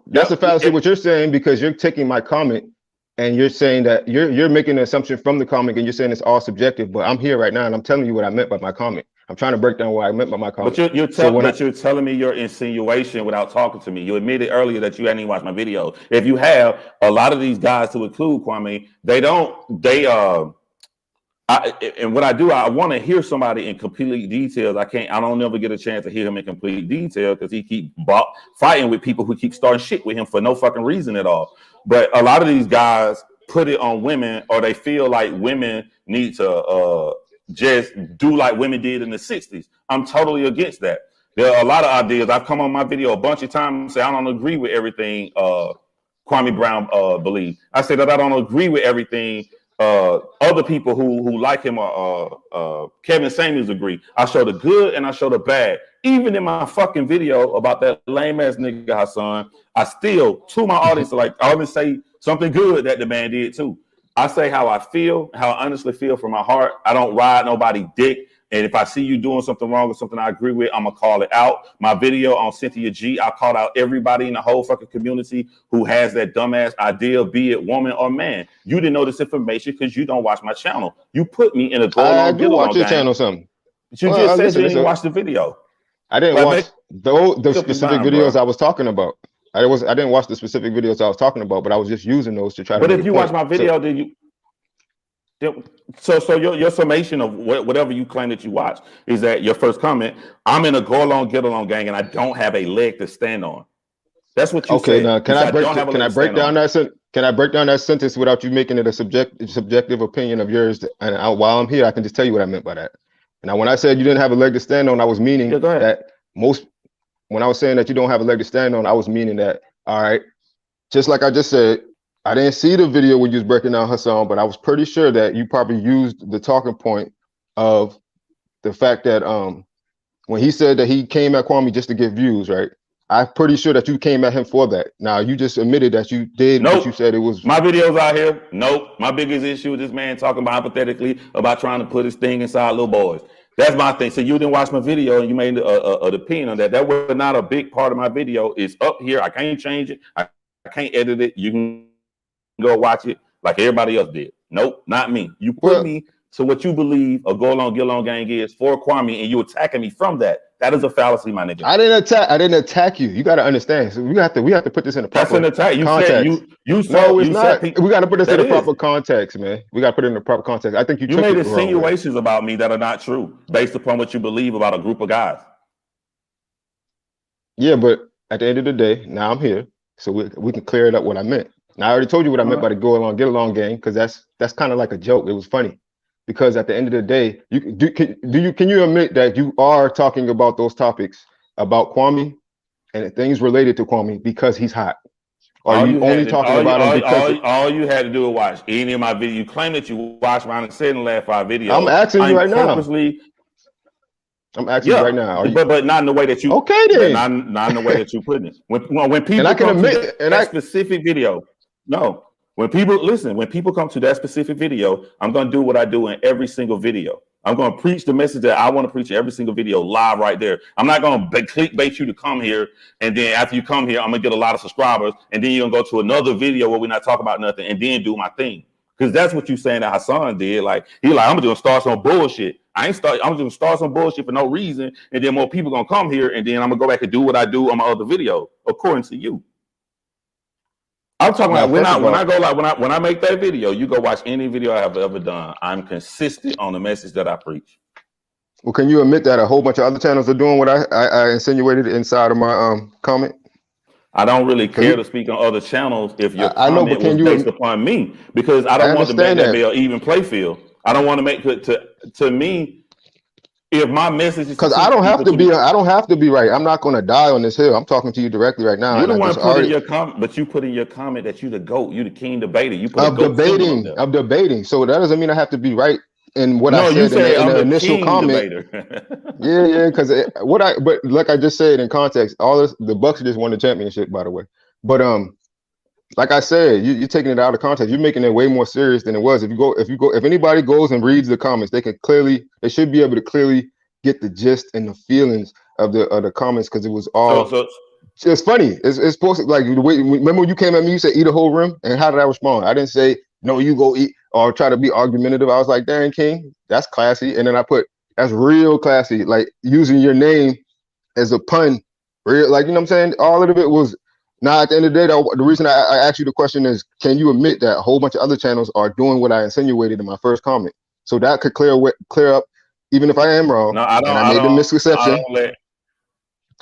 That's a fallacy what you're saying, because you're taking my comment and you're saying that you're making an assumption from the comment, and you're saying it's all subjective. But I'm here right now, and I'm telling you what I meant by my comment. I'm trying to break down what I meant by my comment. But you're telling me your insinuation without talking to me. You admitted earlier that you hadn't even watched my video. If you have, a lot of these guys, to include Kwame, and what I do, I want to hear somebody in complete details. I don't never get a chance to hear him in complete detail because he keep fighting with people who keep starting shit with him for no fucking reason at all. But a lot of these guys put it on women, or they feel like women need to just do like women did in the 60s. I'm totally against that. There are a lot of ideas. I've come on my video a bunch of times and say I don't agree with everything Kwame Brown believes. I say that I don't agree with everything other people who like him Kevin Samuels agree. I show the good and I show the bad. Even in my fucking video about that lame ass nigga Hassan, I still, to my audience, like I always say something good that the man did too. I say how I feel, how I honestly feel from my heart. I don't ride nobody's dick. And if I see you doing something wrong or something I agree with, I'm going to call it out. My video on Cynthia G, I called out everybody in the whole fucking community who has that dumbass idea, be it woman or man. You didn't know this information because you don't watch my channel. You put me in a go I along, do watch your channel something. But you just said you didn't watch the video. I didn't watch the specific videos I was talking about. I didn't watch the specific videos I was talking about, but I was just using those to try to. But if you watch my video, then you. So your summation of whatever you claim that you watch is that your first comment, I'm in a go along, get along gang, and I don't have a leg to stand on. That's what you said. Okay, now can I break down that sentence without you making it a subjective opinion of yours? And while I'm here, I can just tell you what I meant by that. Now, when I said you didn't have a leg to stand on, I was meaning that when I was saying that you don't have a leg to stand on, I was meaning that, all right, just like I just said, I didn't see the video when you was breaking down Hassan, but I was pretty sure that you probably used the talking point of the fact that when he said that he came at Kwame just to get views, right? I'm pretty sure that you came at him for that. Now you just admitted that you did, but you said it was my videos out here. Nope. My biggest issue with this man talking about hypothetically about trying to put his thing inside little boys. That's my thing. So you didn't watch my video and you made an opinion on that. That was not a big part of my video. It's up here. I can't change it. I can't edit it. You can go watch it like everybody else did. Nope, not me. You put me to what you believe a go along, get along gang is for Kwame, and you attacking me from that. That is a fallacy, my nigga. I didn't attack you. You got to understand. So we have to put this in a proper context. That's an attack. You said no, it's not. We got to put this in a proper context, man. We got to put it in a proper context. I think you made insinuations about me that are not true based upon what you believe about a group of guys. Yeah, but at the end of the day, now I'm here, so we can clear it up what I meant. Now I already told you what I meant by the go along, get along gang, because that's kind of like a joke. It was funny. Because at the end of the day, can you admit that you are talking about those topics about Kwame and things related to Kwame because he's hot? Or are you only talking about him because all you had to do was watch any of my videos? You claim that you watched mine and said in the last 5 videos. I'm asking you right now. I'm asking you right now. But not in the way that you. Okay, then. Not in the way that you put it. When people and I can admit that specific video, no. When people come to that specific video, I'm going to do what I do in every single video. I'm going to preach the message that I want to preach in every single video live right there. I'm not going to clickbait you to come here. And then after you come here, I'm going to get a lot of subscribers. And then you're going to go to another video where we're not talking about nothing and then do my thing. Because that's what you're saying that Hassan did. Like, I'm going to start some bullshit. I'm going to start some bullshit for no reason. And then more people going to come here. And then I'm going to go back and do what I do on my other video, according to you. I'm talking about when I make that video, you go watch any video I have ever done. I'm consistent on the message that I preach. Well, can you admit that a whole bunch of other channels are doing what I insinuated inside of my comment? I don't really care to speak on other channels if your comment was based upon me, because I don't want to make that be an even play field. I don't want to make it to me. If my message is because I don't have to be right. I'm not going to die on this hill. I'm talking to you directly right now. You don't want to put in your comment, but you put in your comment that you the GOAT, you the king debater. You put of debating. So that doesn't mean I have to be right in what I said in the initial comment. yeah, because but like I just said in context, the Bucks just won the championship, by the way. But like I said, you're taking it out of context. You're making it way more serious than it was. If anybody goes and reads the comments, they should be able to clearly get the gist and the feelings of the comments, because it was all It's funny. It's supposed to, like, the way, remember when you came at me, you said eat a whole rim, and how did I respond? I didn't say no, you go eat, or try to be argumentative. I was like, dang, King, that's classy. And then I put, that's real classy, like using your name as a pun, real, like, you know what I'm saying? All of it was. Now, at the end of the day, though, the reason I asked you the question is, can you admit that a whole bunch of other channels are doing what I insinuated in my first comment? So that could clear up, even if I am wrong, No, I don't. and I made the I misconception. don't let.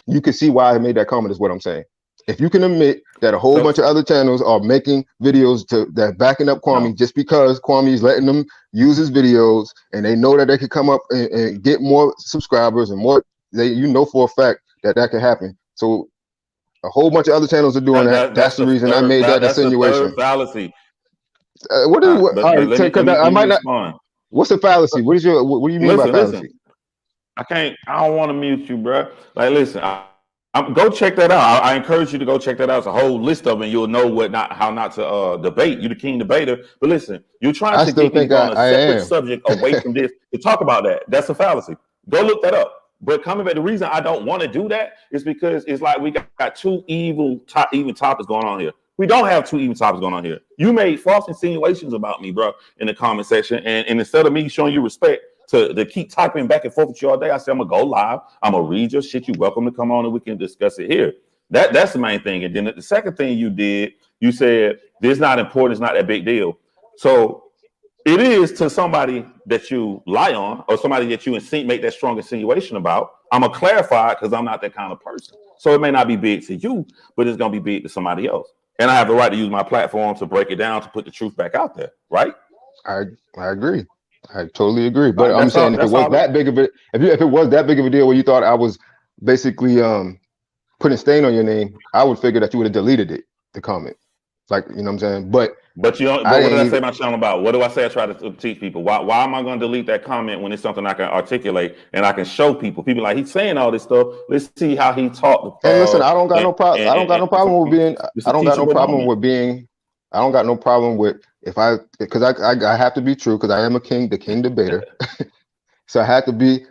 You can see why I made that comment, is what I'm saying. If you can admit that a whole So, bunch of other channels are making videos that backing up Kwame no. just because Kwame is letting them use his videos, and they know that they could come up and get more subscribers and more, you know for a fact that can happen. So a whole bunch of other channels are doing that. That's That's the the reason I third. made that That's the third insinuation. fallacy. What is what? All But right, because let I me might not. respond. What's a fallacy? What do you mean by fallacy? Listen. I don't want to mute you, bro. Like, listen, go check that out. I encourage you to go check that out. It's a whole list of them, and you'll know how not to debate. You're the king debater. But listen, you're trying I to still get me to think go on a I separate am. subject away from this to talk about that. That's a fallacy. Go look that up. But coming back, the reason I don't want to do that is because it's like we got two even topics going on here. We don't have two even topics going on here. You made false insinuations about me, bro, in the comment section. And instead of me showing you respect to keep typing back and forth with you all day, I said, I'm going to go live. I'm going to read your shit. You're welcome to come on and we can discuss it here. That's the main thing. And then the second thing you did, you said, this is not important. It's not that big deal. So it is to somebody that you lie on or somebody that you make that strong insinuation about. I'm going to clarify it because I'm not that kind of person. So it may not be big to you, but it's going to be big to somebody else. And I have the right to use my platform to break it down, to put the truth back out there, right? I agree. I totally agree. But I'm That's saying, all. if it was that big of it, if it was that big of a deal where you thought I was basically putting stain on your name, I would figure that you would have deleted it, the comment. Like, you know what I'm saying? But you don't. I But what did I didn't say even. my channel about? What do I say? I try to teach people. Why am I going to delete that comment when it's something I can articulate and I can show people? People like, he's saying all this stuff. Let's see how he talked. And listen, I don't got no problem. I don't got no problem with being. It's I a don't got no teachable problem moment. with being. I don't got no problem with because I have to be true, because I am the king debater. So I have to be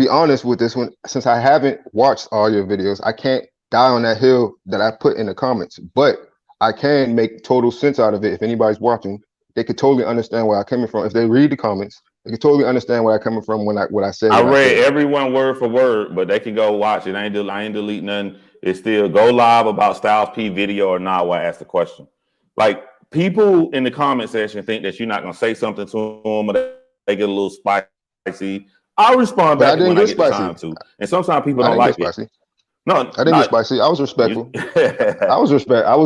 honest with this one. Since I haven't watched all your videos, I can't die on that hill that I put in the comments, but I can make total sense out of it. If anybody's watching, they could totally understand where I'm coming from. If they read the comments, they could totally understand where I'm coming from when I said. I read everyone word for word, but they can go watch it. I ain't delete nothing. It's still go live about Styles P video or not while I ask the question. Like, people in the comment section think that you're not gonna say something to them or they get a little spicy. I'll respond back when I get the time to. And sometimes people don't like it. No, I didn't get spicy. I was respectful. I was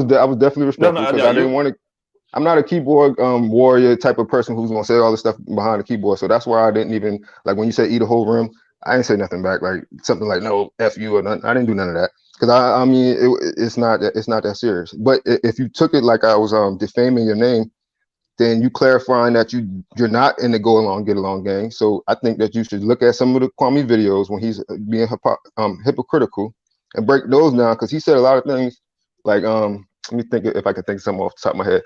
definitely respectful because I didn't want to. I'm not a keyboard warrior type of person who's gonna say all the stuff behind the keyboard. So that's why I didn't even, like, when you say eat a whole rim, I didn't say nothing back, like something like no F you or nothing. I didn't do none of that because I mean it's not that serious. But if you took it like I was defaming your name, then you clarifying that you're not in the go along get along gang. So I think that you should look at some of the Kwame videos when he's being hypocritical and break those down, because he said a lot of things like let me think if I can think of something off the top of my head.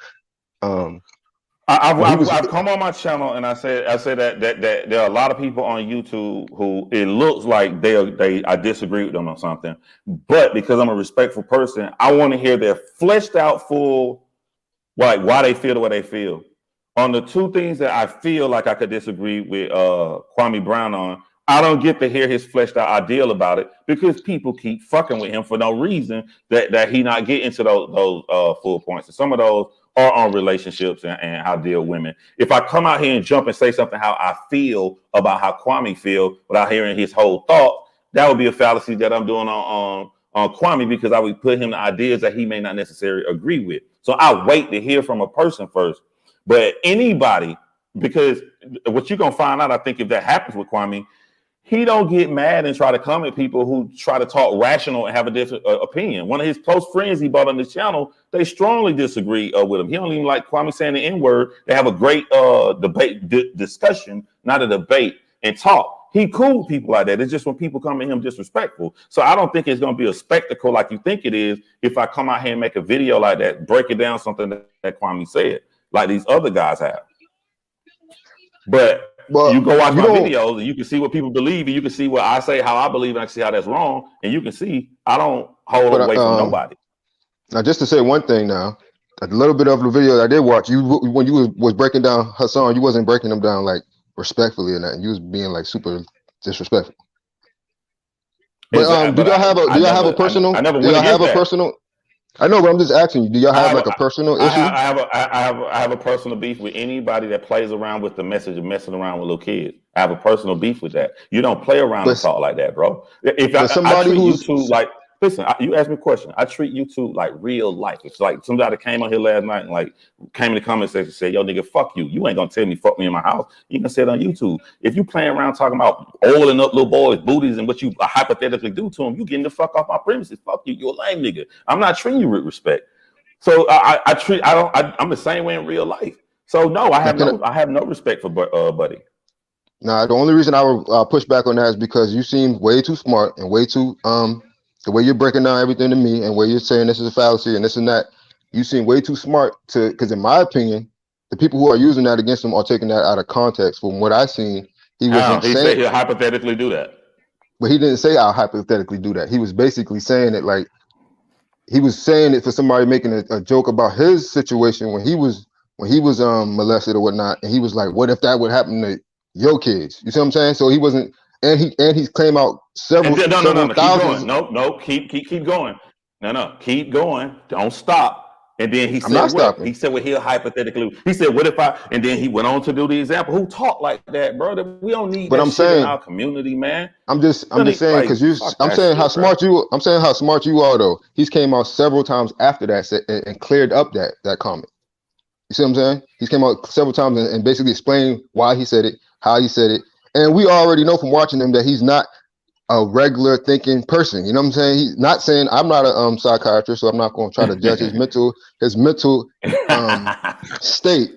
I've come on my channel and I said that there are a lot of people on YouTube who it looks like I disagree with them on something, but because I'm a respectful person, I want to hear their fleshed out full, like, why they feel the way they feel. On the two things that I feel like I could disagree with Kwame Brown on, I don't get to hear his fleshed out ideal about it because people keep fucking with him for no reason that he not get into those full points. And some of those are on relationships and how to deal with women. If I come out here and jump and say something how I feel about how Kwame feel without hearing his whole thought, that would be a fallacy that I'm doing on Kwame, because I would put him the ideas that he may not necessarily agree with. So I wait to hear from a person first. But anybody, because what you're going to find out, I think, if that happens with Kwame, he don't get mad and try to come at people who try to talk rational and have a different opinion. One of his close friends he brought on the channel, they strongly disagree with him. He don't even like Kwame saying the N-word. They have a great debate discussion, not a debate, and talk. He cool with people like that. It's just when people come at him disrespectful. So I don't think it's going to be a spectacle like you think it is if I come out here and make a video like that, breaking down something that Kwame said, like these other guys have. But But You go watch you my don't. videos and you can see what people believe, and you can see what I say, how I believe, and I can see how that's wrong. And you can see I don't hold But away from nobody. now, just to say one thing, now a little bit of the video that I did watch, you when you was breaking down Hassan, you wasn't breaking them down like respectfully or nothing. You was being like super disrespectful. But do y'all have a I personal? never Do went y'all have against a that. personal? I know, but I'm just asking you. Do y'all I have have like a personal issue? I have a personal beef with anybody that plays around with the message of messing around with little kids. I have a personal beef with that. You don't play around and But talk like that, bro. If but I somebody treat who's YouTube like, listen, you asked me a question. I treat YouTube like real life. It's like somebody came on here last night and like came in the comment section and said, "Yo, nigga, fuck you. You ain't gonna tell me fuck me in my house. You can say it on YouTube. If you playing around talking about oiling up little boys' booties and what you hypothetically do to them, you getting the fuck off my premises. Fuck you. You a lame nigga. I'm not treating you with respect." So I'm the same way in real life. So no, I now, have no respect for Buddy. now the only reason I would push back on that is because you seem way too smart and way too the way you're breaking down everything to me and where you're saying this is a fallacy and this and that. You seem way too smart to, because in my opinion, the people who are using that against him are taking that out of context. From what I seen, he How? wasn't He saying, said he'll hypothetically do that. but he didn't say I'll hypothetically do that. He was basically saying it like he was saying it for somebody making a joke about his situation when he was molested or whatnot, and he was like, "What if that would happen to your kids?" You see what I'm saying? So he wasn't, and he's claimed out And then, no, several keep thousands. going. No, keep going. No, keep going. Don't stop. And then he I'm said not what? stopping, He said what he'll hypothetically. He said, what if I? And then he went on to do the example. Who talk like that, brother? We don't need but that I'm shit in saying our community, man. I'm just Really, saying like, because fuck I'm that saying how shit, bro. smart you. I'm saying how smart you are though. He's came out several times after that and cleared up that comment. You see what I'm saying? He's came out several times and basically explained why he said it, how he said it, and we already know from watching him that he's not a regular thinking person. You know what I'm saying? He's not saying I'm not a psychiatrist, so I'm not going to try to judge his mental state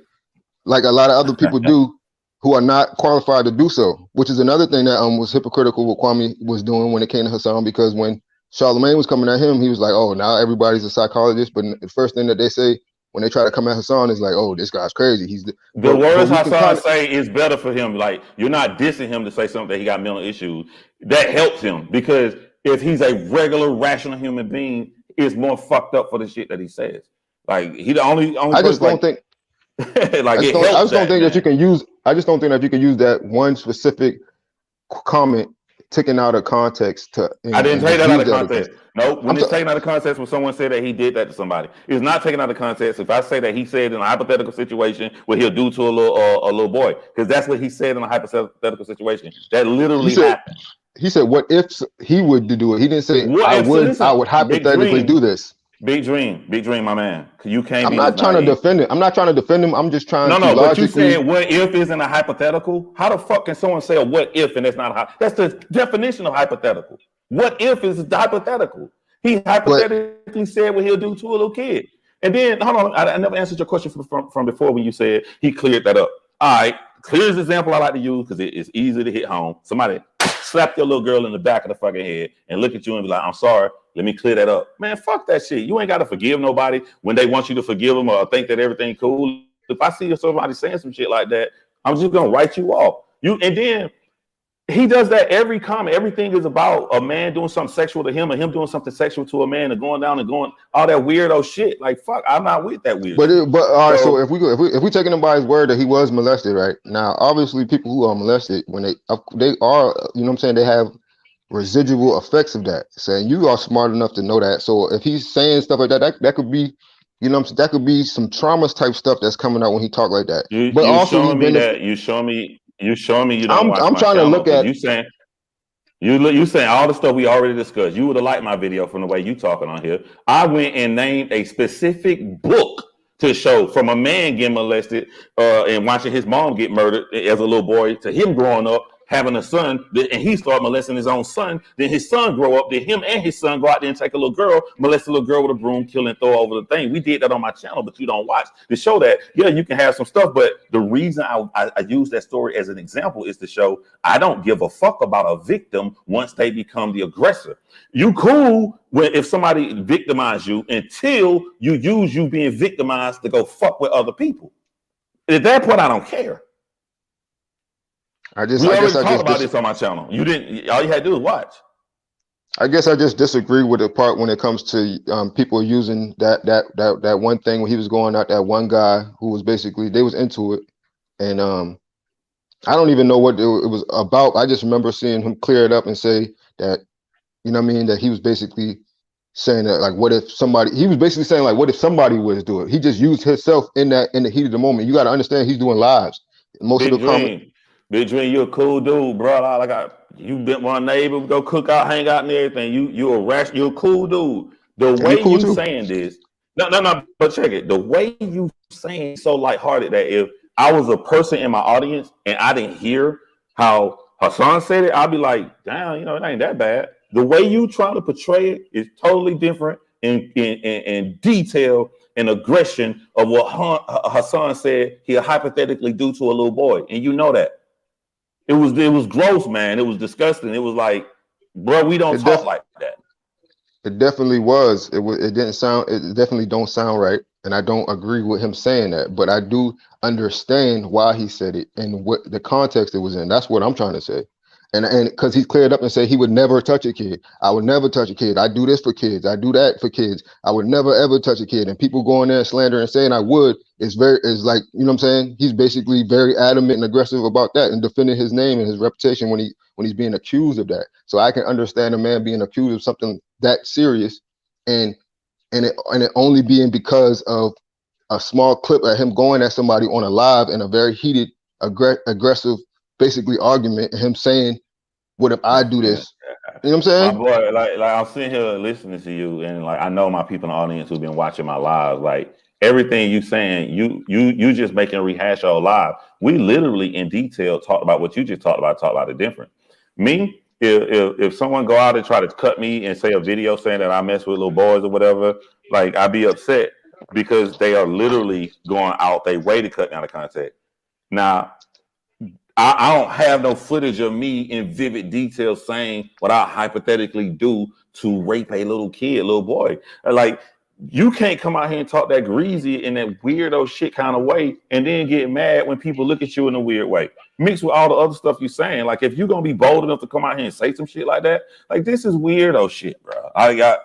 like a lot of other people do who are not qualified to do so, which is another thing that was hypocritical what Kwame was doing when it came to Hassan, because when Charlemagne was coming at him, he was like, "Oh, now everybody's a psychologist," but the first thing that they say when they try to come at Hassan is like, "Oh, this guy's crazy." The But words we can Hassan kind of, say is better for him. Like, you're not dissing him to say something that he got mental issues. That helps him, because if he's a regular, rational human being, it's more fucked up for the shit that he says. Like, he the only I person, just don't like, think like, it I helps just don't that, think that you man. can use. I just don't think that you can use that one specific comment taken out of context to I didn't and take just that out use of that against. context. No, when I'm it's t- taken out of context, when someone said that he did that to somebody, it's not taken out of context. If I say that he said in a hypothetical situation what he'll do to a little boy, because that's what he said in a hypothetical situation that he literally said happened. what if he would do it? He didn't say What if? So I listen, would big hypothetically do dream, this. big dream, my man. You can't I'm be this not trying to naive. defend it. I'm not trying to defend him. I'm just trying No, to no, but you logically. said what if isn't a hypothetical? How the fuck can someone say a what if and that's not that's the definition of hypothetical. What if is the hypothetical? He But hypothetically said what he'll do to a little kid. And then hold on, I never answered your question from before when you said he cleared that up. All right, clearest example I like to use because it's easy to hit home. Somebody slap your little girl in the back of the fucking head and look at you and be like, "I'm sorry, let me clear that up." Man, fuck that shit. You ain't got to forgive nobody when they want you to forgive them or think that everything cool. If I see somebody saying some shit like that, I'm just gonna write you off. And then he does that every comment. Everything is about a man doing something sexual to him, or him doing something sexual to a man, and going down and going all that weirdo shit. Like, fuck, I'm not with that weird shit. all right. So So if we taking him by his word that he was molested, right now, obviously people who are molested when they are, you know what I'm saying, they have residual effects of that. Saying you are smart enough to know that. So if he's saying stuff like that could be, you know what I'm saying, that could be some trauma type stuff that's coming out when he talk like that. But you also he showing me benefit. that you showing me you don't watch I'm my trying to channel look because at. you saying all the stuff we already discussed. You would have liked my video from the way you talking on here. I went and named a specific book to show from a man getting molested and watching his mom get murdered as a little boy to him growing up having a son, and he started molesting his own son. Then his son grow up. Then him and his son go out there and take a little girl, molest a little girl with a broom, kill and throw over the thing. We did that on my channel, but you don't watch to show that. Yeah, you can have some stuff, but the reason I use that story as an example is to show I don't give a fuck about a victim once they become the aggressor. You cool if somebody victimizes you until you use you being victimized to go fuck with other people. At that point, I don't care. We already talked about this on my channel. You didn't. All you had to do was watch. I guess I just disagree with the part when it comes to people using that one thing when he was going out, that one guy who was basically, they was into it, and I don't even know what it was about. I just remember seeing him clear it up and say that, you know what I mean, that he was basically saying that, like, what if somebody, he was basically saying, like, what if somebody was to do it? He just used himself in the heat of the moment. You got to understand, he's doing lives. Most of the comments. Big Dream, you're a cool dude, bro. You been one neighbor, we go cook out, hang out and everything. You're a cool dude. The way cool you too. saying this, no, but check it. The way you saying so lighthearted that if I was a person in my audience and I didn't hear how Hassan said it, I'd be like, damn, you know, it ain't that bad. The way you trying to portray it is totally different in detail and aggression of what Hassan said he'll hypothetically do to a little boy, and you know that. It was gross, man. It was disgusting. It was like, bro, we don't talk like that. It definitely was. It didn't sound. It definitely don't sound right, and I don't agree with him saying that. But I do understand why he said it and what the context it was in. That's what I'm trying to say. And because he cleared up and said he would never touch a kid. I would never touch a kid. I do this for kids. I do that for kids. I would never ever touch a kid. And people going there and slandering and saying I would is like, you know what I'm saying? He's basically very adamant and aggressive about that and defending his name and his reputation when he's being accused of that. So I can understand a man being accused of something that serious and it only being because of a small clip of him going at somebody on a live in a very heated, aggressive, basically argument, and him saying, what if I do this? You know what I'm saying? My boy, like I'm sitting here listening to you, and like I know my people in the audience who've been watching my lives, like everything you saying, you just making a rehash of live. We literally in detail talked about what you just talked about it different. Me, if someone go out and try to cut me and say a video saying that I mess with little boys or whatever, like I'd be upset because they are literally going out their way to cut down the contact. Now, I don't have no footage of me in vivid detail saying what I hypothetically do to rape a little kid, little boy. Like, you can't come out here and talk that greasy in that weirdo shit kind of way and then get mad when people look at you in a weird way. Mixed with all the other stuff you're saying. Like, if you're going to be bold enough to come out here and say some shit like that, like, this is weirdo shit, bro. I got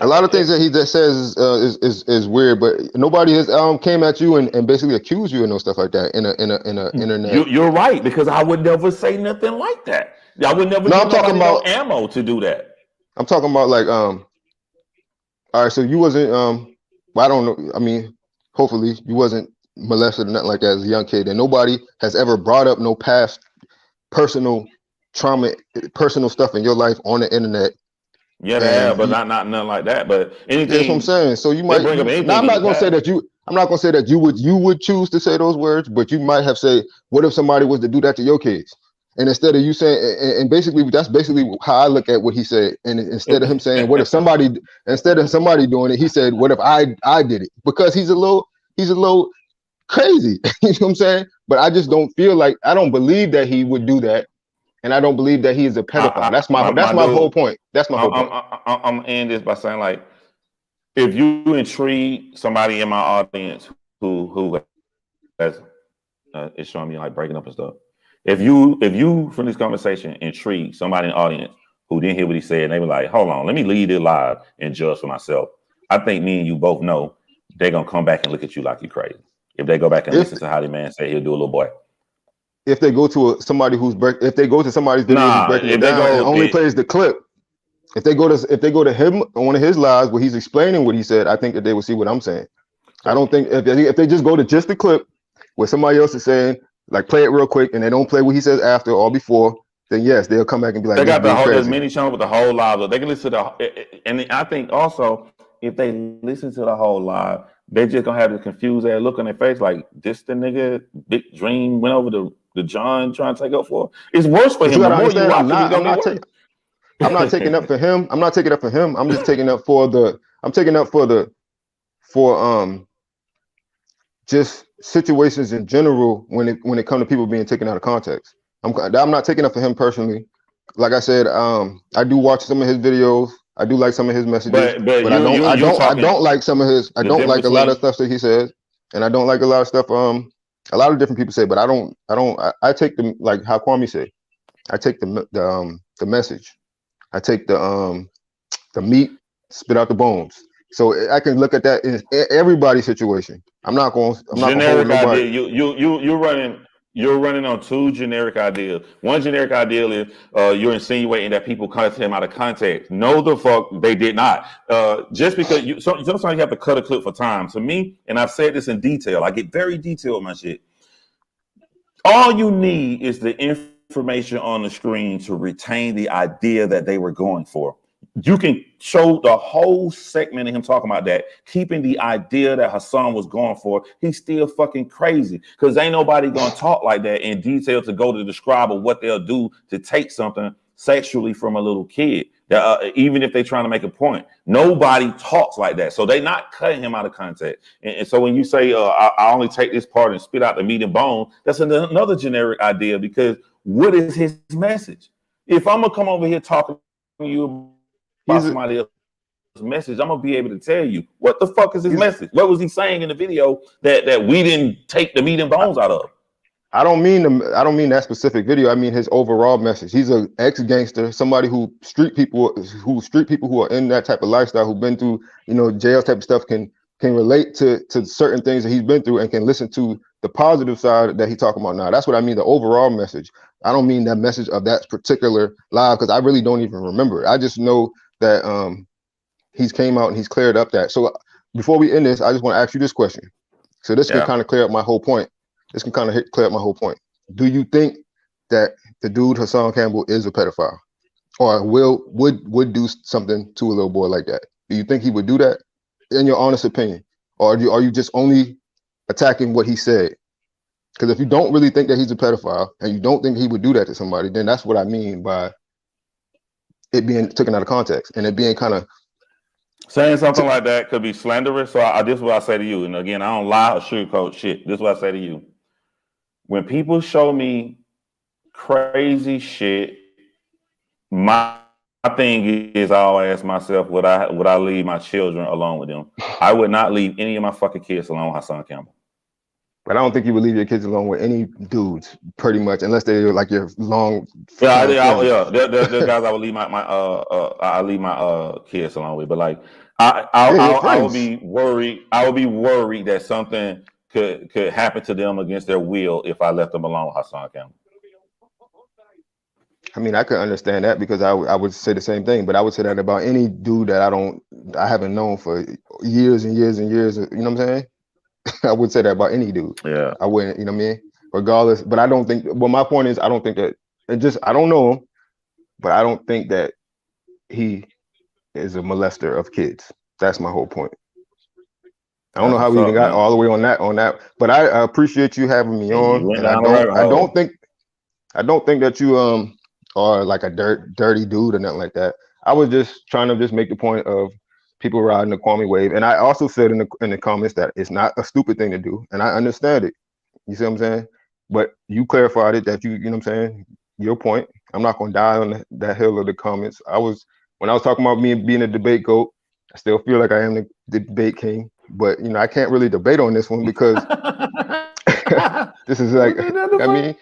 a lot of things that he just says is weird, but nobody has came at you and basically accused you and no stuff like that in a internet. You're right, because I would never say nothing like that. I would never give nobody no ammo to do that. I'm talking about like all right, so you wasn't I don't know. I mean, hopefully you wasn't molested or nothing like that as a young kid, and nobody has ever brought up no past personal trauma, personal stuff in your life on the internet. Yeah, they have, but not nothing like that. But anything. That's what I'm saying. So you might bring up anything. Now, I'm not gonna say that you would choose to say those words, but you might have said, what if somebody was to do that to your kids? And instead of you saying, and basically that's basically how I look at what he said. And instead of him saying, what if somebody, instead of somebody doing it, he said, what if I did it? Because he's a little crazy. You know what I'm saying? But I just don't feel like, I don't believe that he would do that. And I don't believe that he is a pedophile. That's my whole point. That's my whole point. I'm gonna end this by saying, like, if you intrigue somebody in my audience who has it's showing me like breaking up and stuff. If you from this conversation intrigue somebody in the audience who didn't hear what he said, and they were like, hold on, let me leave it live and judge for myself. I think me and you both know they're gonna come back and look at you like you're crazy. If they go back and listen to how the man said he'll do a little boy. If they go to somebody who's if they go to somebody's video who's breaking it down and only plays the clip, if they go to him on one of his lives where he's explaining what he said, I think that they will see what I'm saying. I don't think if they just go to just the clip where somebody else is saying, like, play it real quick, and they don't play what he says after or before, then yes, they'll come back and be like, they got the whole, there's many channels with the whole live. They can listen to and I think also if they listen to the whole live, they just gonna have this confused ass look on their face, like, this the nigga Big Dream went over to John trying to take up for. It's worse for him. The more you watch I'm not taking up for him. I'm not taking up for him. I'm just taking up for just situations in general when it comes to people being taken out of context. I'm not taking up for him personally. Like I said, I do watch some of his videos. I do like some of his messages, but I don't like some of his. I don't like a lot of stuff that he says, and I don't like a lot of stuff A lot of different people say, but I take them like how Kwame said. I take the message. I take the meat, spit out the bones. So I can look at that in everybody's situation. I'm not gonna hold Generic nobody. idea. You're running on two generic ideas. One generic ideal is you're insinuating that people cut him out of context. No, the fuck they did not. Just because sometimes you have to cut a clip for time. To me, and I've said this in detail, I get very detailed with my shit. All you need is the information on the screen to retain the idea that they were going for. You can show the whole segment of him talking about that, keeping the idea that Hassan was going for. He's still fucking crazy because ain't nobody gonna talk like that in detail to go to describe what they'll do to take something sexually from a little kid. Even if they're trying to make a point, nobody talks like that. So they're not cutting him out of context. And so when you say, I only take this part and spit out the meat and bone, that's another generic idea because what is his message? If I'm gonna come over here talking to you about somebody else's message, I'm gonna be able to tell you what the fuck is his message. What was he saying in the video that we didn't take the meat and bones out of? I don't mean that specific video. I mean his overall message. He's an ex-gangster, somebody who street people who are in that type of lifestyle, who've been through, jail type of stuff, can relate to certain things that he's been through and can listen to the positive side that he's talking about now. That's what I mean, the overall message. I don't mean that message of that particular live because I really don't even remember it. I just know that he's came out and he's cleared up that. So before we end this, I just want to ask you this question. So this can kind of clear up my whole point. Clear up my whole point. Do you think that the dude Hassan Campbell is a pedophile, or would do something to a little boy like that? Do you think he would do that, in your honest opinion, or are you just only attacking what he said? Because if you don't really think that he's a pedophile and you don't think he would do that to somebody, then that's what I mean by it being taken out of context and it being kind of saying something like that could be slanderous. So this is what I say to you. And again, I don't lie or sugarcoat shit. This is what I say to you. When people show me crazy shit, my thing is I always ask myself, would I leave my children alone with them? I would not leave any of my fucking kids alone with Hassan Campbell. But I don't think you would leave your kids alone with any dudes, pretty much, unless they're like your long. There's guys I would leave I leave my kids alone with. But like I would be worried. I would be worried that something could happen to them against their will if I left them alone with Hassan Campbell. I mean, I could understand that because I would say the same thing, but I would say that about any dude that I haven't known for years and years and years. You know what I'm saying? I would say that about any dude. Yeah. I wouldn't, you know what I mean? Regardless, but I don't think, well, my point is, I don't think that, I don't know him, but I don't think that he is a molester of kids. That's my whole point. I don't know how we even got all the way on that, but I appreciate you having me on. And I don't think that you are like a dirty dude or nothing like that. I was just trying to just make the point of people riding the Kwame wave. And I also said in the comments that it's not a stupid thing to do. And I understand it. You see what I'm saying? But you clarified it that you know what I'm saying? Your point. I'm not going to die on that hill of the comments. When I was talking about me being a debate goat, I still feel like I am the debate king. But, I can't really debate on this one because this is like, I mean,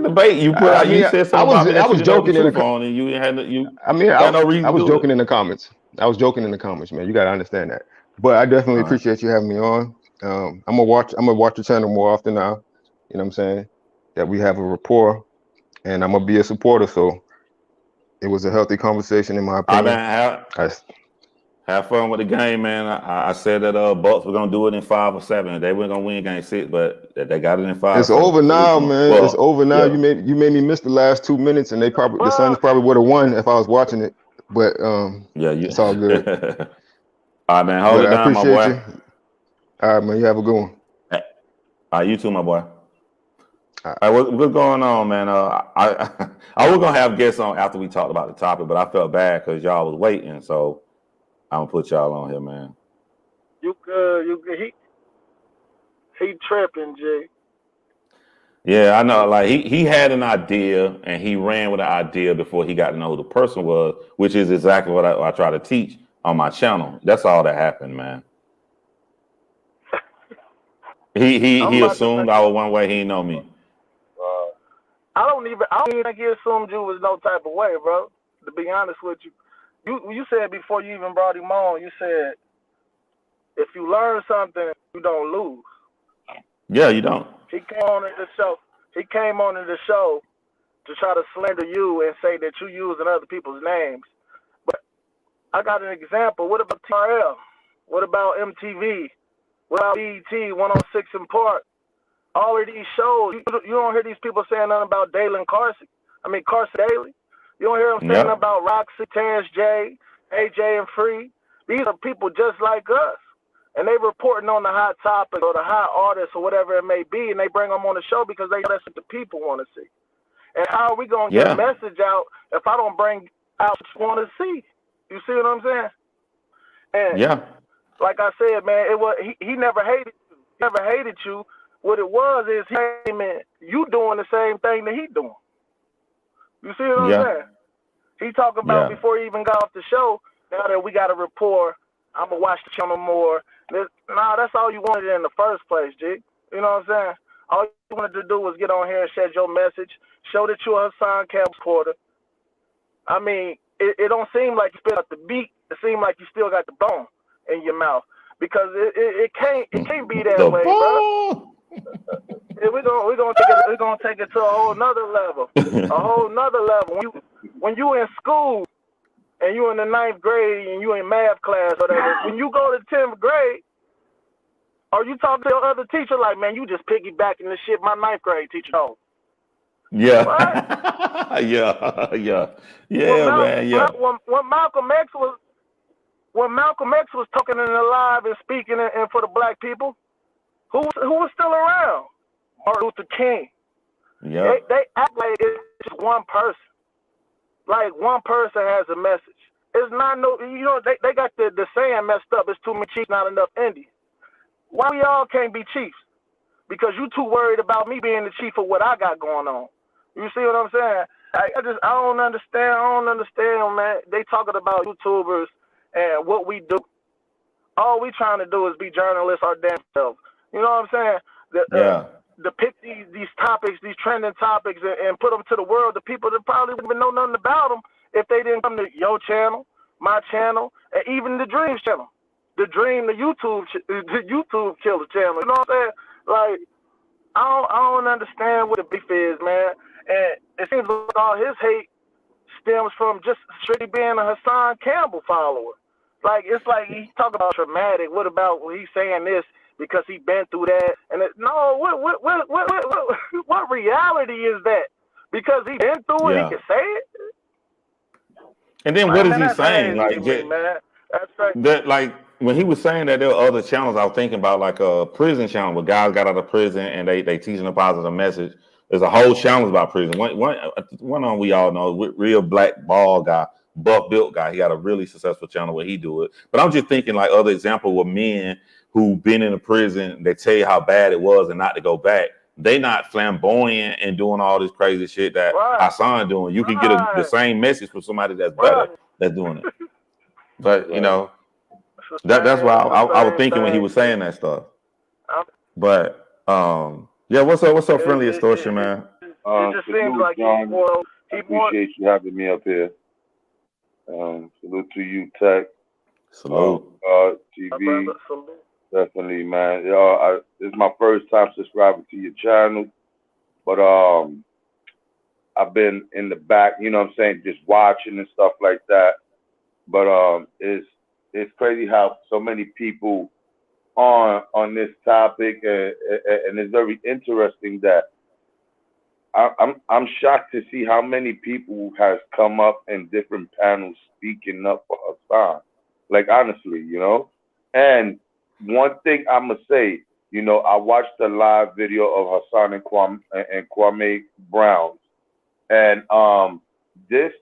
debate you put. You said something about me that I was joking in the phone, and you had you. I mean, I was joking in the comments. I was joking in the comments, man. You gotta understand that. But I definitely appreciate you having me on. I'm gonna watch the channel more often now. You know what I'm saying? That we have a rapport, and I'm gonna be a supporter. So it was a healthy conversation, in my opinion. Have fun with the game, man. I said that Bucks were gonna do it in 5 or 7. They weren't gonna win game 6, but they got it in 5. It's over now, man. Well, it's over now. Yeah. You made me miss the last 2 minutes, and the Suns probably would have won if I was watching it. But it's all good. All right, man. Hold it down, my boy. You. All right, man. You have a good one. All right, you too, my boy. All right, what's going on, man? I was gonna have guests on after we talked about the topic, but I felt bad because y'all was waiting, so I'm gonna put y'all on here, man. He tripping, Jay. Yeah, I know. Like he had an idea and he ran with the idea before he got to know who the person was, which is exactly what I try to teach on my channel. That's all that happened, man. I'm He about to assumed make I was one way. He didn't know me. I don't even think he assumed you was no type of way, bro. To be honest with you. You said before you even brought him on, you said if you learn something, you don't lose. Yeah, you don't. He came on in the show to try to slander you and say that you using other people's names. But I got an example. What about TRL? What about MTV? What about BET 106 in Park? All of these shows, you don't hear these people saying nothing about Carson Daly. You don't hear them saying Yeah. about Roxy, Terrence J, AJ, and Free. These are people just like us. And they reporting on the hot topics or the hot artists or whatever it may be, and they bring them on the show because that's what the people want to see. And how are we going to get a message out if I don't bring out what you want to see? You see what I'm saying? And Yeah. like I said, man, he never hated you. He never hated you. What it was is you doing the same thing that he doing. You see what I'm saying? He talking about before he even got off the show, now that we got a rapport, I'm going to watch the channel more. That's all you wanted in the first place, G. You know what I'm saying? All you wanted to do was get on here and shed your message, show that you're a Hassan Campbell supporter. I mean, it don't seem like you spit out the beat. It seems like you still got the bone in your mouth. Because it can't be that way, bro. We're gonna take it to a whole nother level. A whole nother level. When you in school and you in the 9th grade and you in math class or whatever, when you go to 10th grade, are you talking to your other teacher like, man, you just piggybacking the shit my 9th grade teacher told? Yeah. What? Yeah. When Malcolm X was talking in the live and speaking and for the black people, who was still around? Martin Luther King. Yeah. They act like it's just one person. Like one person has a message. It's not they got the saying messed up. It's too many chiefs, not enough Indians. Why we all can't be chiefs? Because you too worried about me being the chief of what I got going on. You see what I'm saying? I don't understand, man. They talking about YouTubers and what we do. All we trying to do is be journalists our damn selves. You know what I'm saying? To pick these topics, these trending topics, and put them to the world, the people that probably wouldn't even know nothing about them if they didn't come to your channel, my channel, and even the Dreams channel. The YouTube Killer channel. You know what I'm saying? Like, I don't understand what the beef is, man. And it seems like all his hate stems from just strictly being a Hassan Campbell follower. Like, it's like he's talking about traumatic. What about when he's saying this because he been through that? And what reality is that? Because he been through it, he can say it. And then what is he saying? Like, When he was saying that there were other channels, I was thinking about like a prison channel where guys got out of prison and they teaching a positive message. There's a whole channel about prison. One on we all know, real black bald guy, buff built guy. He got a really successful channel where he do it. But I'm just thinking like other example with men who've been in a prison, they tell you how bad it was and not to go back. They not flamboyant and doing all this crazy shit that Hassan doing. You can get the same message from somebody that's better that's doing it. But you know, that's why I was thinking when he was saying that stuff. But what's up, friendly extortion, man? It just seems like John, I appreciate you having me up here. Salute to you, Tech. Salute. TV. Definitely, man. This is my first time subscribing to your channel, but I've been in the back, you know what I'm saying, just watching and stuff like that. But it's crazy how so many people on this topic, and it's very interesting that I'm shocked to see how many people has come up in different panels speaking up for Hassan. Like honestly, you know. And one thing I'm gonna say, you know, I watched the live video of Hassan and Kwame Brown, and this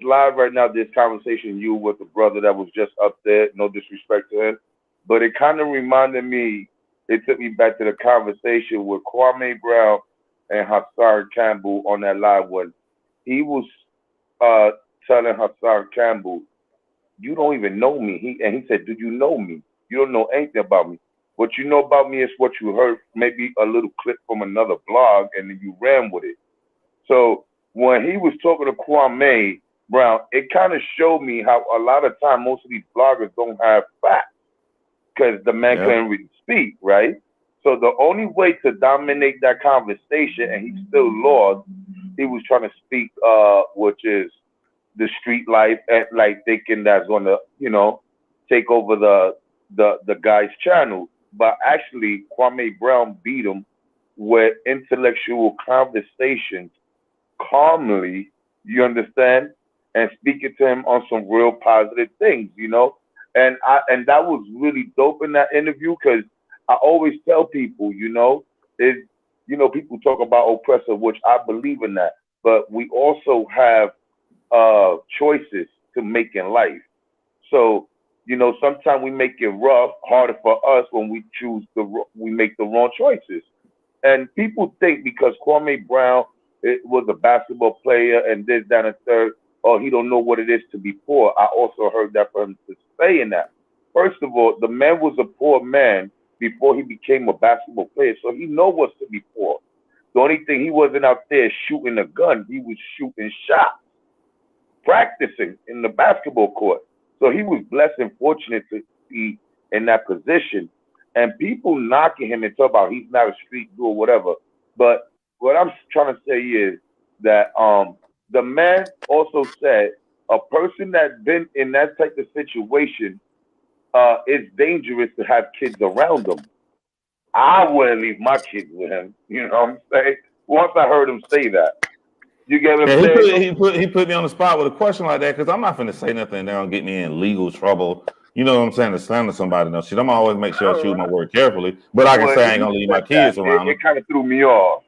live right now, this conversation you with the brother that was just up there, no disrespect to him, but it kind of reminded me. It took me back to the conversation with Kwame Brown and Hassan Campbell on that live when he was telling Hassan Campbell, "You don't even know me." He said, "Do you know me? You don't know anything about me." What you know about me is what you heard, maybe a little clip from another blog, and then you ran with it. So when he was talking to Kwame Brown, it kind of showed me how a lot of time most of these bloggers don't have facts because the man couldn't really speak, right? So the only way to dominate that conversation, and he still lost, he was trying to speak, which is the street life, and like thinking that's going to, take over the guy's channel. But actually, Kwame Brown beat him with intellectual conversations, calmly, you understand, and speaking to him on some real positive things, and that was really dope in that interview, because I always tell people, people talk about oppressor, which I believe in that, but we also have choices to make in life. So, sometimes we make it rough, harder for us when we we make the wrong choices. And people think because Kwame Brown was a basketball player and this, that, and third, he don't know what it is to be poor. I also heard that from him to say in that. First of all, the man was a poor man before he became a basketball player, so he knows what's to be poor. The only thing, he wasn't out there shooting a gun. He was shooting shots, practicing in the basketball court. So he was blessed and fortunate to be in that position. And people knocking him and talk about he's not a street dude or whatever. But what I'm trying to say is that the man also said a person that's been in that type of situation, it's dangerous to have kids around them. I wouldn't leave my kids with him. You know what I'm saying? Once I heard him say that. You get what I'm saying? He put me on the spot with a question like that, because I'm not finna say nothing that'll get me in legal trouble. You know what I'm saying? To slander somebody. No shit. I'm always make sure I choose my word carefully. But I can say I ain't gonna leave my kids around. It kind of threw me off.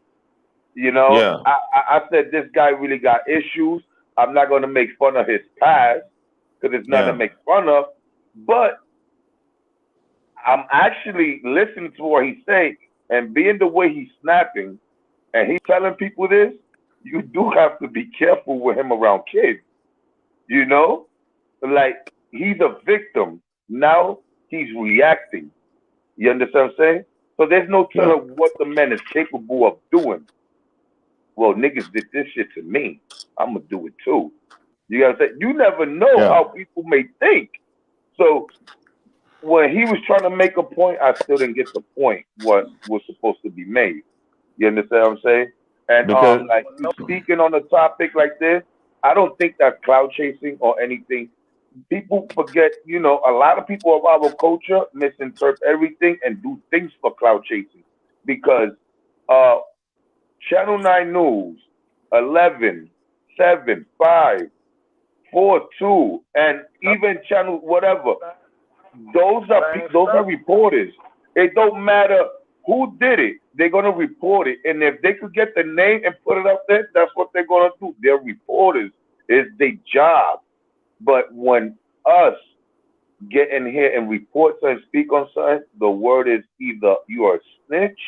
Yeah. I said this guy really got issues. I'm not gonna make fun of his past because it's nothing to make fun of. But I'm actually listening to what he's saying, and being the way he's snapping and he's telling people this, you do have to be careful with him around kids. Like, he's a victim. Now he's reacting. You understand what I'm saying? So there's no telling what the man is capable of doing. Well, niggas did this shit to me. I'm going to do it too. You got to say, you never know how people may think. So when he was trying to make a point, I still didn't get the point what was supposed to be made. You understand what I'm saying? And like, speaking on a topic like this, I don't think that's cloud chasing or anything. People forget, a lot of people of our culture misinterpret everything and do things for cloud chasing. Because Channel 9 News, 11, 7, 5, 4, 2, and even Channel whatever, those are reporters. It don't matter who did it, they're going to report it. And if they could get the name and put it up there, that's what they're going to do. They're reporters. It's their job. But when us get in here and report something, speak on something, the word is either you are a snitch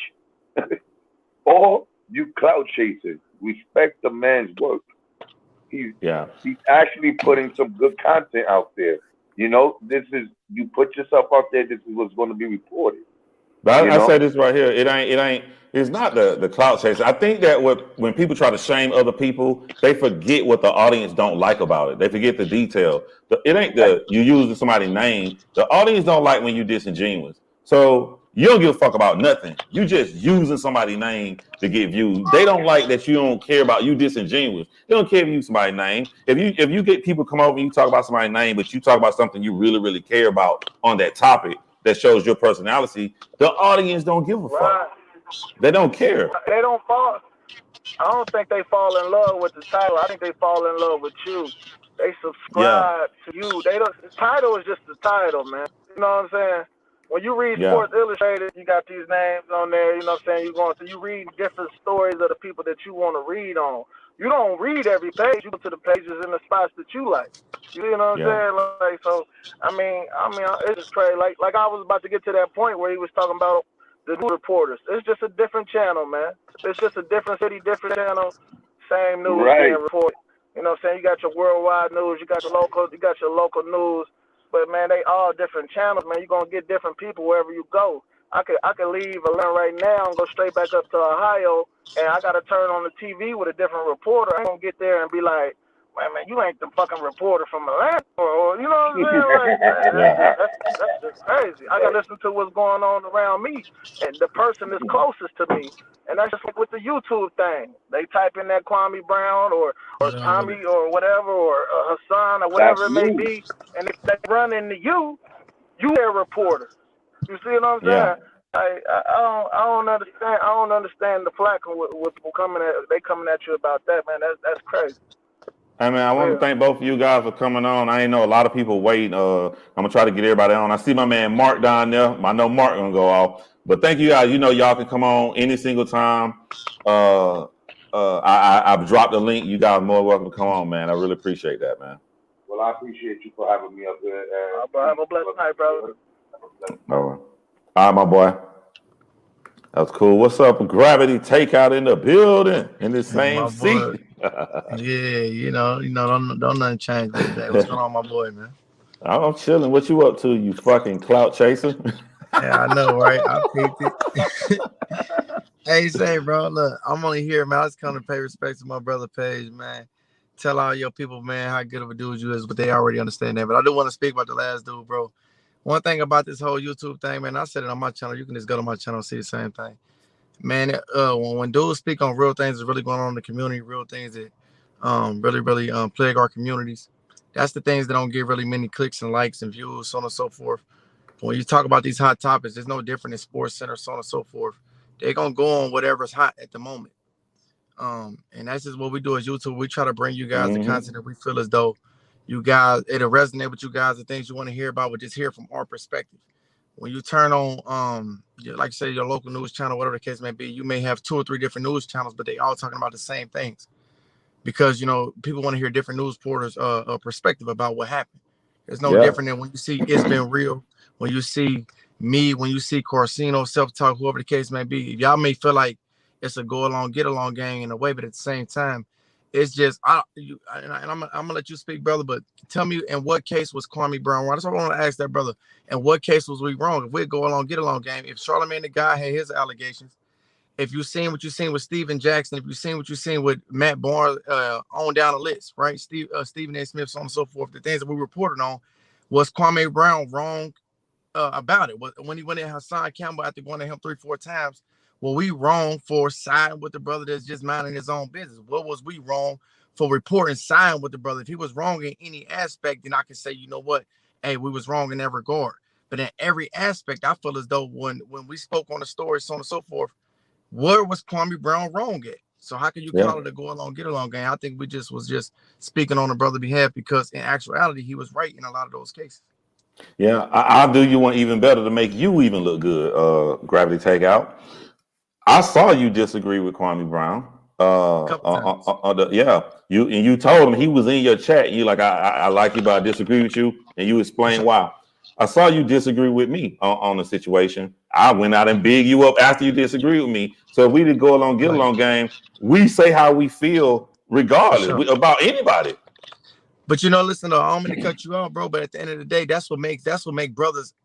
or you clout chasing. Respect the man's work. He's actually putting some good content out there. This is, you put yourself out there, this is what's going to be reported. But I say this right here. It's not the clout chase. I think that when people try to shame other people, they forget what the audience don't like about it. They forget the detail. It ain't you using somebody's name. The audience don't like when you disingenuous. So you don't give a fuck about nothing. You just using somebody's name to get views. They don't like that you don't care about you disingenuous. They don't care if you use somebody's name. If you get people come over and you talk about somebody's name, but you talk about something you really, really care about on that topic that shows your personality, the audience don't give a fuck. They don't care. They don't fall. I don't think they fall in love with the title. I think they fall in love with you. They subscribe to you. The title is just the title, man. You know what I'm saying? When you read Sports Illustrated, you got these names on there. You know what I'm saying? You read different stories of the people that you want to read on. You don't read every page. You go to the pages in the spots that you like. You know what I'm saying? Like, so, I mean, it's just crazy. Like I was about to get to that point where he was talking about the news reporters. It's just a different channel, man. It's just a different city, different channel, same news being reported. You know what I'm saying? You got your worldwide news, you got your local news, but man, they all different channels, man. You're gonna get different people wherever you go. I could leave Atlanta right now and go straight back up to Ohio, and I gotta turn on the TV with a different reporter. I ain't gonna get there and be like, man, you ain't the fucking reporter from Atlanta, or you know what I'm saying? Like, that's just crazy. I gotta listen to what's going on around me and the person that's closest to me. And that's just like with the YouTube thing. They type in that Kwame Brown or Tommy or whatever, or Hassan or whatever it may be, and if they run into you their reporter. You see what I'm saying? I don't understand. I don't understand the flack with people coming at you about that, man. That's crazy. Hey man, I want to thank both of you guys for coming on. I ain't know a lot of people waiting. I'm gonna try to get everybody on. I see my man Mark down there. I know Mark gonna go off, but thank you guys. You know y'all can come on any single time. I've dropped the link. You guys are more welcome to come on, man. I really appreciate that, man. Well, I appreciate you for having me up here. Have a blessed night, brother. All right, my boy. That's cool. What's up, Gravity Takeout in the building in the same seat? Yeah, you know, don't nothing change with that. What's going on, my boy, man? I'm chilling. What you up to, you fucking clout chaser? Yeah, I know, right? I peeped it. Hey, say, bro, look, I'm only here, man. I just come to pay respect to my brother Page, man. Tell all your people, man, how good of a dude you is, but they already understand that. But I do want to speak about the last dude, bro. One thing about this whole YouTube thing, man, I said it on my channel. You can just go to my channel and see the same thing. Man, when dudes speak on real things that's really going on in the community, real things that really plague our communities, that's the things that don't get really many clicks and likes and views, so on and so forth. But when you talk about these hot topics, there's no different in Sports Center, so on and so forth. They're going to go on whatever's hot at the moment. And that's just what we do as YouTube. We try to bring you guys the content that we feel as though you guys, it'll resonate with you guys, the things you want to hear about, but just hear from our perspective. When you turn on, like say your local news channel, whatever the case may be, you may have 2 or 3 different news channels, but they all talking about the same things, because you know people want to hear different news reporters' perspective about what happened. It's no different than when you see It's Been Real, when you see me, when you see Corsino, Self-Talk, whoever the case may be. Y'all may feel like it's a go along, get along gang in a way, but at the same time, it's just I'm gonna let you speak, brother. But tell me, in what case was Kwame Brown wrong? That's what I want to ask that brother. In what case was we wrong? If we go along, get along game. If Charlamagne the guy had his allegations, if you seen what you seen with Steven Jackson, if you seen what you seen with Matt Barnes, on down the list, right? Stephen A. Smith, so on and so forth. The things that we reported on, was Kwame Brown wrong about it? When he went at Hassan Campbell after going to him 3-4 times, were we wrong for siding with the brother that's just minding his own business? What was we wrong for reporting siding with the brother? If he was wrong in any aspect, then I can say, you know what? Hey, we was wrong in that regard. But in every aspect, I feel as though when we spoke on the story, so on and so forth, where was Kwame Brown wrong at? So how can you call it a go along, get along game? I think we was just speaking on the brother's behalf, because in actuality, he was right in a lot of those cases. Yeah, I'll do you one even better to make you even look good, Gravity Takeout. I saw you disagree with Kwame Brown. You told him, he was in your chat. You like, I like you, but I disagree with you, and you explained why. I saw you disagree with me on the situation. I went out and big you up after you disagree with me. So if we did go along, get along game, we say how we feel regardless about anybody. But you know, listen, though, I don't mean to cut you off, bro. But at the end of the day, that's what makes brothers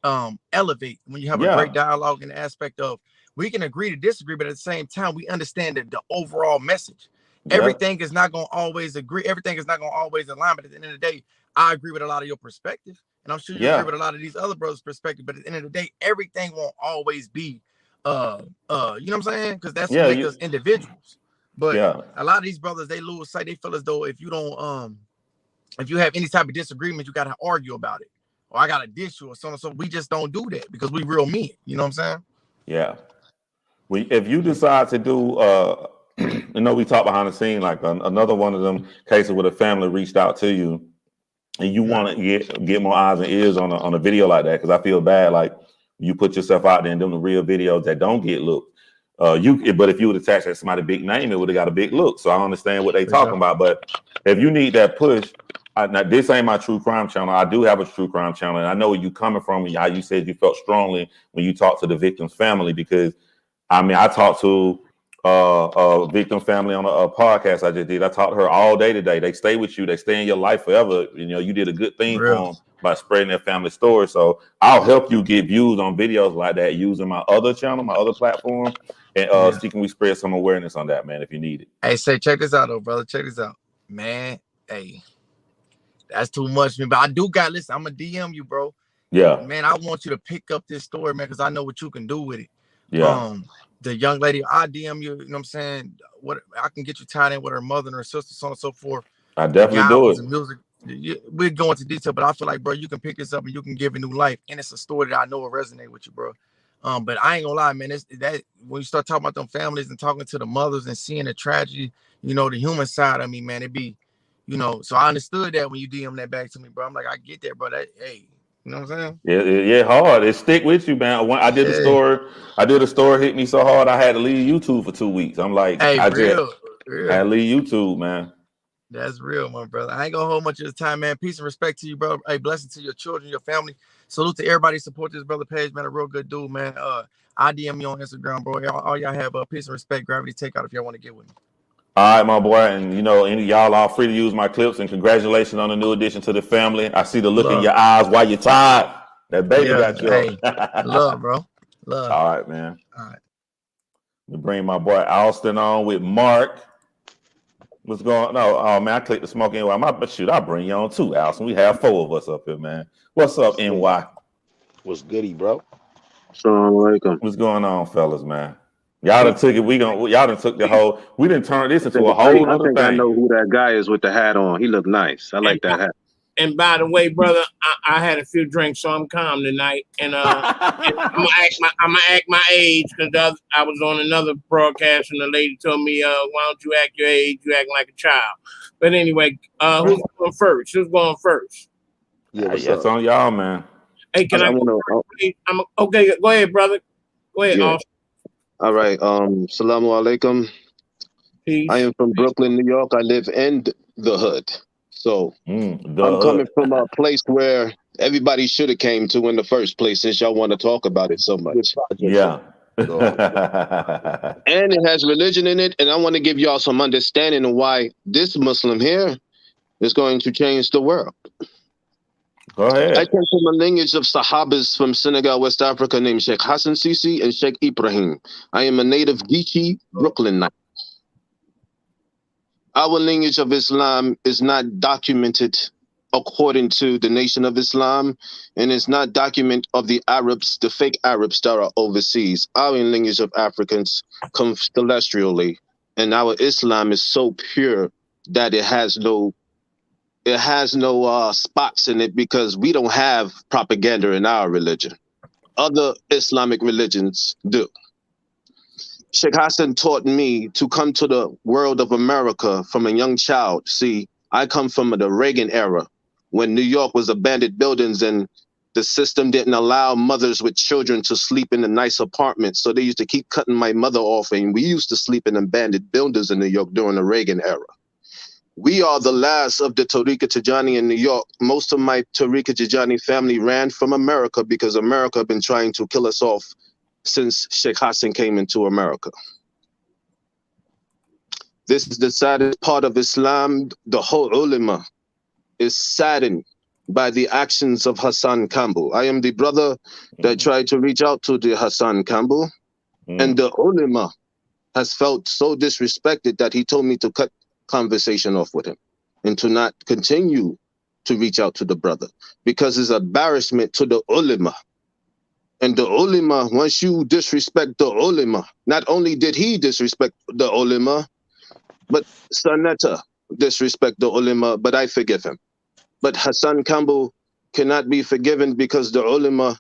elevate, when you have a great dialogue in the aspect of, we can agree to disagree, but at the same time, we understand that the overall message. Everything is not going to always agree. Everything is not going to always align. But at the end of the day, I agree with a lot of your perspective, and I'm sure you agree with a lot of these other brothers' perspective. But at the end of the day, everything won't always be, you know what I'm saying? Because that's what makes us individuals. But a lot of these brothers, they lose sight. They feel as though if you don't, if you have any type of disagreement, you got to argue about it, or I got to dish you, or so on. So we just don't do that, because we real men. You know what I'm saying? Yeah. If you decide to do, you know, we talk behind the scene, like another one of them cases where the family reached out to you, and you want to get more eyes and ears on a video like that, because I feel bad, like you put yourself out there and doing the real videos that don't get looked. But if you would attach that somebody big name, it would have got a big look. So I understand what they talking about. But if you need that push, now this ain't my true crime channel. I do have a true crime channel, and I know where you coming from, and how you said you felt strongly when you talked to the victim's family, because I mean, I talked to victim family on a podcast I just did. I talked to her all day today. They stay with you. They stay in your life forever. You know, you did a good thing for them by spreading their family story. So I'll help you get views on videos like that using my other channel, my other platform, and see can we spread some awareness on that, man, if you need it. Hey, say, check this out, though, brother. Check this out, man. Hey, that's too much for me. But I do got, listen, I'm going to DM you, bro. Yeah. Man, I want you to pick up this story, man, because I know what you can do with it. Yeah. The young lady, I DM you, you know what I'm saying? What I can get you tied in with her mother and her sister, so on and so forth. I definitely do it. And music. We're going into detail, but I feel like, bro, you can pick this up and you can give it new life. And it's a story that I know will resonate with you, bro. But I ain't gonna lie, man. It's that when you start talking about them families and talking to the mothers and seeing the tragedy, you know, the human side of me, man, it be, you know. So I understood that when you DM that back to me, bro. I'm like, I get that, bro. That, hey, you know what I'm saying? Yeah, hard. It stick with you, man. When I did a story hit me so hard I had to leave YouTube for 2 weeks. I'm like, hey, I real. had to leave YouTube, man. That's real, my brother. I ain't gonna hold much of the time, man. Peace and respect to you, bro. Hey, blessing to your children, your family. Salute to everybody support this brother Page, man. A real good dude, man. I DM you on Instagram, bro. All y'all have peace and respect, gravity takeout if y'all want to get with me. All right, my boy, and you know, any y'all are free to use my clips. And congratulations on the new addition to the family. I see the look in your eyes while you're tired. That baby got you. Hey, love, bro. Love. All right, man. All right. We bring my boy Austin on with Mark. What's going on? Oh man, I clicked the smoke NY. I'll bring you on too, Austin. We have 4 of us up here, man. What's up, NY? What's goody, bro? Assalamu alaikum. What's going on, fellas, man? Y'all done took it. Y'all done took the whole. We didn't turn this into a whole other thing. I know who that guy is with the hat on. He looked nice. I like that hat. And by the way, brother, I had a few drinks, so I'm calm tonight. And I'm gonna act my age because I was on another broadcast and the lady told me, "Why don't you act your age? You acting like a child." But anyway, who's going first? Who's going first? Yeah, it's on y'all, man. Hey, can I okay, go ahead, brother. Go ahead, Austin. All right. Salamu alaikum. Peace. I am from Brooklyn, New York. I live in the hood. So I'm coming from a place where everybody should have came to in the first place, since y'all want to talk about it so much. Yeah. And it has religion in it. And I want to give y'all some understanding of why this Muslim here is going to change the world. Go ahead. I come from a lineage of Sahabas from Senegal, West Africa, named Sheikh Hassan Sisi and Sheikh Ibrahim. I am a native Geechee, Brooklynite. Our lineage of Islam is not documented according to the Nation of Islam, and it's not document of the Arabs, the fake Arabs that are overseas. Our lineage of Africans comes celestially, and our Islam is so pure that it has no spots in it, because we don't have propaganda in our religion. Other Islamic religions do. Sheikh Hassan taught me to come to the world of America from a young child. See, I come from the Reagan era, when New York was abandoned buildings and the system didn't allow mothers with children to sleep in the nice apartments. So they used to keep cutting my mother off, and we used to sleep in abandoned buildings in New York during the Reagan era. We are the last of the Tariqa Tijani in New York. Most of my Tariqa Tijani family ran from America because America had been trying to kill us off since Sheikh Hassan came into America. This is the saddest part of Islam. The whole ulama is saddened by the actions of Hassan Campbell. I am the brother that tried to reach out to the Hassan Campbell, and the ulama has felt so disrespected that he told me to cut conversation off with him and to not continue to reach out to the brother, because it's embarrassment to the ulama. And the ulama, once you disrespect the ulama, not only did he disrespect the ulama, but Sanetta disrespect the ulama, but I forgive him. But Hassan Campbell cannot be forgiven because the ulama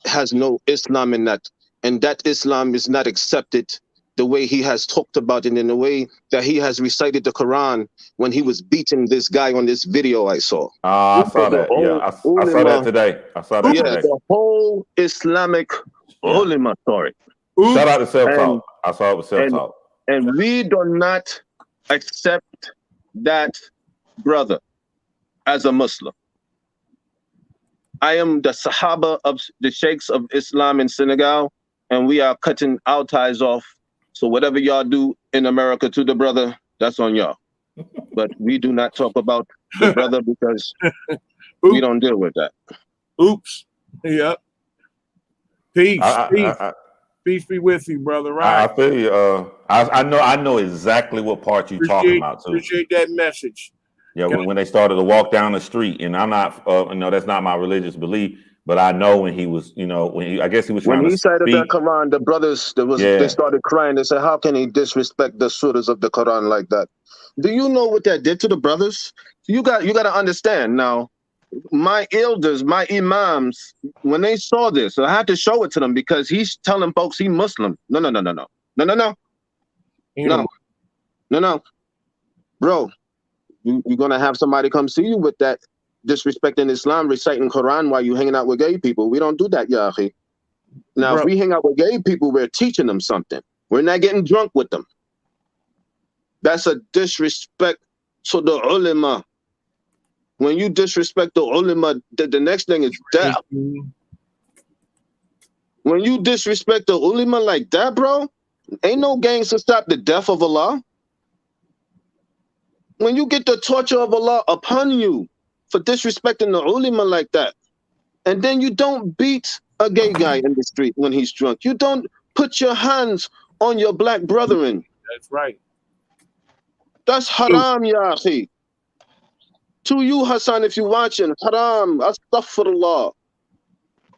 has no Islam in that. And that Islam is not accepted the way he has talked about it, in the way that he has recited the Quran when he was beating this guy on this video I saw. I saw that. Yeah, I saw that today. The whole Islamic ulama story. Shout out to self-talk. I saw it with self-talk. And we do not accept that brother as a Muslim. I am the Sahaba of the Sheikhs of Islam in Senegal, and we are cutting our ties off So whatever y'all do in America to the brother, that's on y'all. But we do not talk about the brother because we don't deal with that. Oops. Yep. Peace. Peace be with you, brother. Right. I feel you. I know exactly what part you're talking about too. Appreciate that message. Yeah, when they started to walk down the street, and I'm not, that's not my religious belief, but I know when he was, I guess he was trying to When he cited speak. that Quran, the brothers, they started crying. They said, "How can he disrespect the surahs of the Quran like that?" Do you know what that did to the brothers? You got to understand now. My elders, my imams, when they saw this, I had to show it to them because he's telling folks he Muslim. No, bro. You're gonna have somebody come see you with that disrespecting Islam, reciting Quran while you hanging out with gay people. We don't do that, Yahi. Now, if we hang out with gay people, we're teaching them something. We're not getting drunk with them. That's a disrespect to the ulama. When you disrespect the ulama, the next thing is death. When you disrespect the ulama like that, bro, ain't no gangs to stop the death of Allah. When you get the torture of Allah upon you for disrespecting the ulama like that, and then you don't beat a gay guy in the street when he's drunk. You don't put your hands on your black brethren. That's right. That's haram, ya akhi. To you, Hassan, if you're watching, haram, astaghfirullah.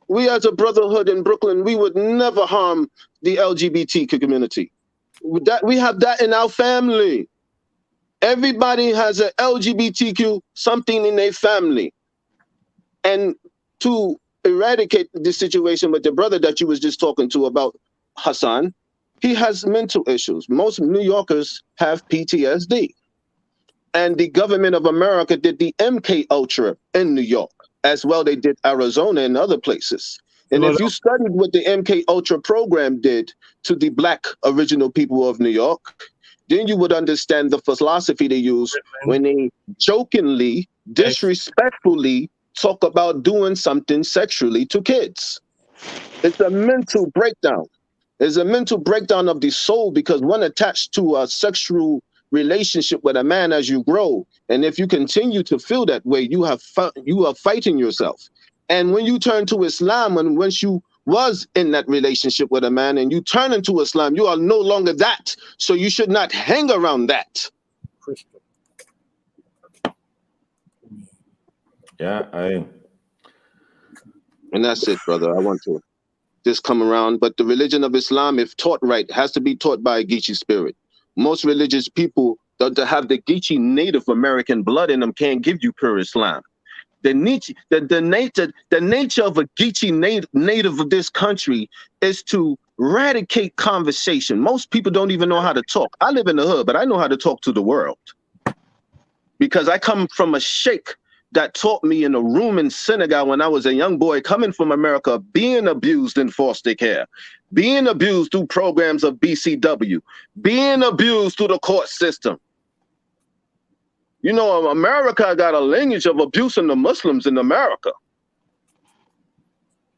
We as a brotherhood in Brooklyn, we would never harm the LGBT community. We have that in our family. Everybody has an LGBTQ something in their family. And to eradicate this situation with the brother that you was just talking to about Hassan, he has mental issues. Most New Yorkers have PTSD. And the government of America did the MK Ultra in New York. As well, they did Arizona and other places. And if you studied what the MK Ultra program did to the black original people of New York, then you would understand the philosophy they use when they jokingly, disrespectfully talk about doing something sexually to kids. It's a mental breakdown. It's a mental breakdown of the soul because one attached to a sexual relationship with a man as you grow. And if you continue to feel that way, you are fighting yourself. And when you turn to Islam, and once you was in that relationship with a man and you turn into Islam, you are no longer that. So you should not hang around that. Yeah, and that's it, brother. I want to just come around. But the religion of Islam, if taught right, has to be taught by a Geechee spirit. Most religious people that have the Geechee Native American blood in them can't give you pure Islam. The nature of a Geechee native of this country is to eradicate conversation. Most people don't even know how to talk. I live in the hood, but I know how to talk to the world. Because I come from a sheikh that taught me in a room in synagogue when I was a young boy coming from America, being abused in foster care, being abused through programs of BCW, being abused through the court system. You know, America got a lineage of abusing the Muslims in America.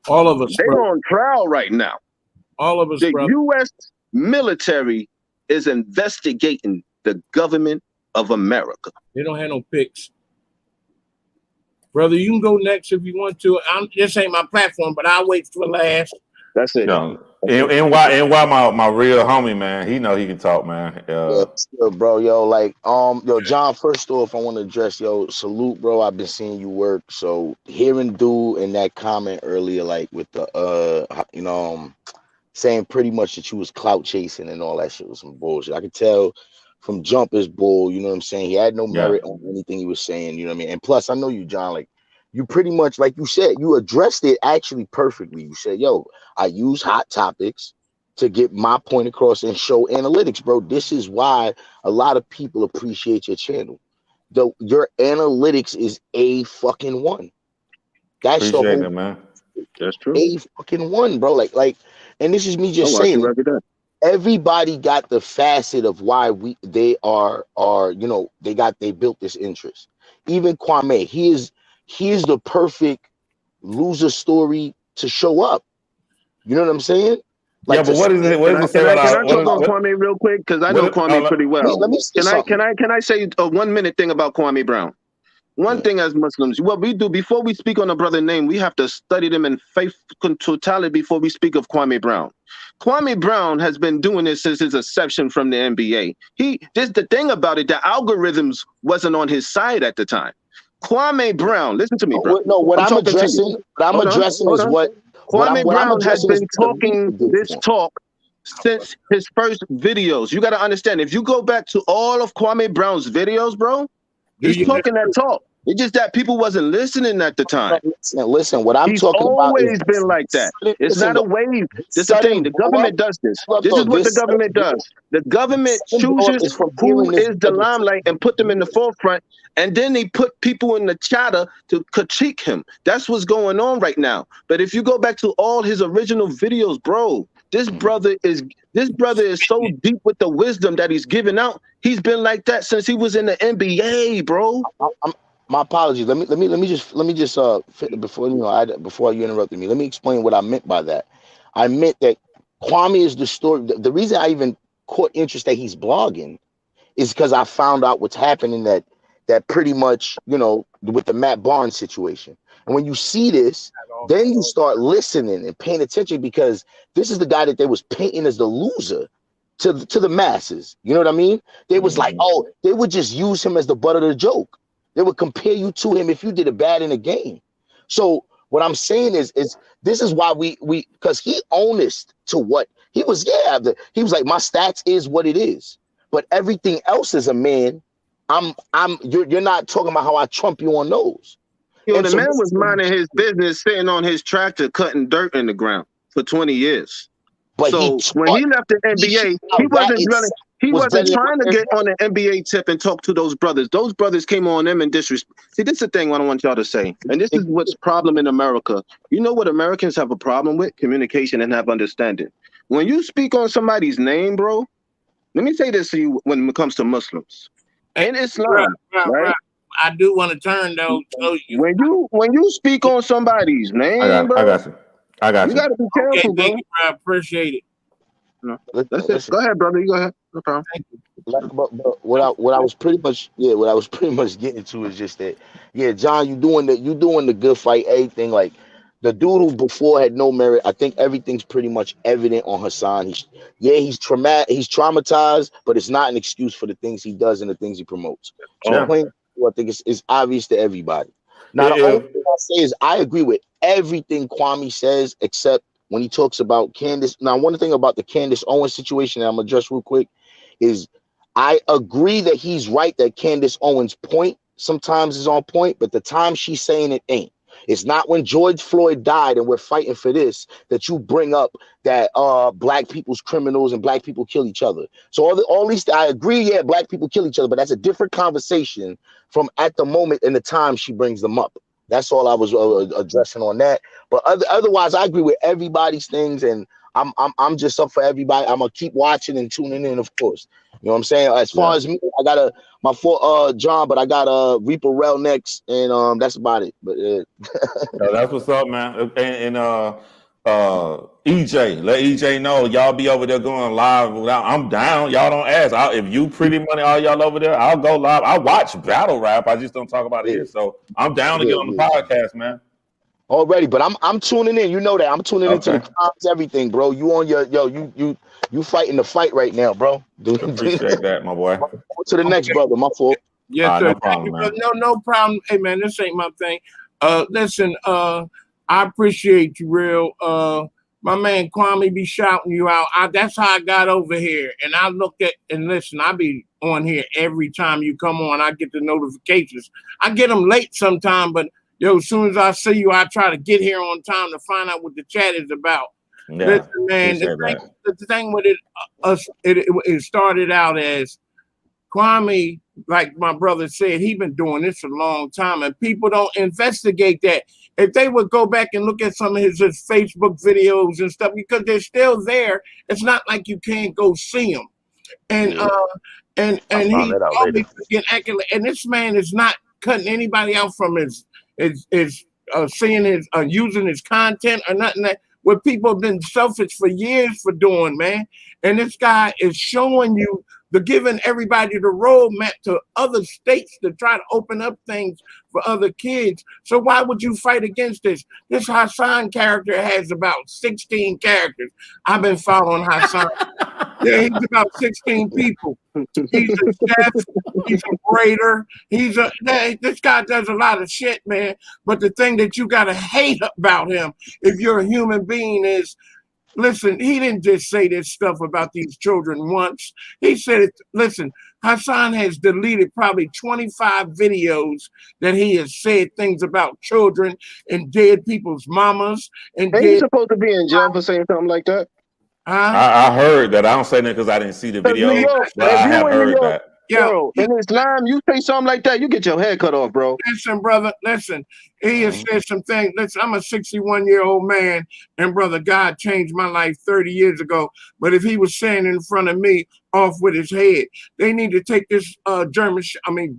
All of us. They're on trial right now. All of us. The U.S. military is investigating the government of America. They don't have no picks. Brother, you can go next if you want to. This ain't my platform, but I'll wait for last. That's it. And why my real homie, man, he know he can talk, man. Bro, yo, John, first off, I want to address, salute, bro. I've been seeing you work. So hearing dude in that comment earlier, like with the saying pretty much that you was clout chasing and all that shit was some bullshit. I could tell from jump is bull, you know what I'm saying? He had no merit on anything he was saying, you know what I mean? And plus, I know you, John, like you pretty much, like you said, you addressed it actually perfectly. You said, yo, I use hot topics to get my point across and show analytics, bro. This is why a lot of people appreciate your channel. Your analytics is a fucking one. That's appreciate the whole, it, man. That's true. A fucking one, bro. Like, and this is me just saying. Everybody got the facet of why they built this interest. Even Kwame, he is the perfect loser story to show up. You know what I'm saying? Like, yeah, but what is it? What does it say Can I about talk on what? Kwame real quick? Because I know Kwame pretty well. Let me say something. Can I say a 1 minute thing about Kwame Brown? One thing as Muslims, what we do before we speak on a brother's name, we have to study them in faith totality before we speak of Kwame Brown. Kwame Brown has been doing this since his inception from the NBA. Just the thing about it, the algorithms wasn't on his side at the time. Kwame Brown, listen to me, bro. No, what I'm addressing is what Kwame Brown has been talking this form. talk since his first videos. You got to understand, if you go back to all of Kwame Brown's videos, bro, he's talking that talk. It's just that people wasn't listening at the time. Listen, what I'm talking about is always been like that. It's not a wave. This is the thing. The government does this. This is what the government does. The government chooses who is the limelight and put them in the forefront, and then they put people in the chatter to critique him. That's what's going on right now. But if you go back to all his original videos, bro, this brother is so deep with the wisdom that he's giving out. He's been like that since he was in the NBA, bro. My apologies. Let me just before you interrupted me. Let me explain what I meant by that. I meant that Kwame is the story. The reason I even caught interest that he's blogging is because I found out what's happening that pretty much, with the Matt Barnes situation. And when you see this, then you start listening and paying attention, because this is the guy that they was painting as the loser to the masses. You know what I mean? They was like, oh, they would just use him as the butt of the joke. They would compare you to him if you did it bad in a game. So what I'm saying is this is why we because he honest to what he was. Yeah, he was like, my stats is what it is, but everything else is a man. You're not talking about how I trump you on those. Yo, the man was minding his business, sitting on his tractor, cutting dirt in the ground for 20 years. But so when he left the NBA, he wasn't trying to get on the NBA tip and talk to those brothers. Those brothers came on them and disrespect. See, this is the thing I don't want y'all to say. And this is what's problem in America. You know what Americans have a problem with? Communication and have understanding. When you speak on somebody's name, bro, let me say this to you when it comes to Muslims. In Islam, right? I do want to turn though. When you speak on somebody's name, I got you. You got to be careful, bro. Thank you, I appreciate it. No, that's it. Go ahead, brother. You go ahead. No problem. But what I was pretty much getting to is just that, John, you doing the good fight, everything. Like the dude who before had no merit. I think everything's pretty much evident on Hassan. He's traumatized, but it's not an excuse for the things he does and the things he promotes. So I think it's obvious to everybody. Now, the only thing I say is I agree with everything Kwame says, except when he talks about Candace. Now, one thing about the Candace Owens situation that I'm gonna address real quick is I agree that he's right that Candace Owens' point sometimes is on point, but the time she's saying it ain't. It's not when George Floyd died and we're fighting for this that you bring up that black people's criminals and black people kill each other. So all these, I agree, black people kill each other, but that's a different conversation from at the moment and the time she brings them up. That's all I was addressing on that. But otherwise, I agree with everybody's things, and I'm just up for everybody. I'm gonna keep watching and tuning in, of course. You know what I'm saying? As far as me, I got John, but I got Reaper Rel next, and that's about it. But that's what's up, man. And EJ, let EJ know y'all be over there going live. I'm down. Y'all don't ask. If you pretty money, all y'all over there, I'll go live. I watch battle rap. I just don't talk about it here. So I'm down to get on the podcast, man. Already, but I'm tuning in. You know that I'm tuning into the comments, everything, bro. You on your you fighting the fight right now, bro. Appreciate that, my boy. To the next brother, my fault. Yes, sir. No problem, man. No problem. Hey, man, this ain't my thing. Listen, I appreciate you, real. My man Kwame be shouting you out. That's how I got over here. And I look at and listen, I be on here every time you come on. I get the notifications. I get them late sometime, but as soon as I see you, I try to get here on time to find out what the chat is about. Yeah, listen, man, the thing with it started out as Kwame, like my brother said, he been doing this a long time, and people don't investigate that. If they would go back and look at some of his Facebook videos and stuff, because they're still there, it's not like you can't go see them. And he always get accolade. And this man is not cutting anybody out from his seeing his using his content or nothing. what people have been selfish for years for doing, man. And this guy is showing you giving everybody the roadmap to other states to try to open up things for other kids. So why would you fight against this? This Hassan character has about 16 characters. I've been following Hassan. Yeah, he's about 16 people. He's a chef. He's a braider. This guy does a lot of shit, man. But the thing that you gotta hate about him, if you're a human being, is listen. He didn't just say this stuff about these children once. He said it. Listen, Hassan has deleted probably 25 videos that he has said things about children and dead people's mamas and Ain't you supposed to be in jail for saying something like that? I heard that. I don't say that because I didn't see the video, New York, but I have heard that. Bro, in Islam, you say something like that, you get your head cut off, bro. Listen, brother, listen. He has said some things. Listen, I'm a 61-year-old man, and brother, God changed my life 30 years ago. But if he was saying in front of me, off with his head, they need to take this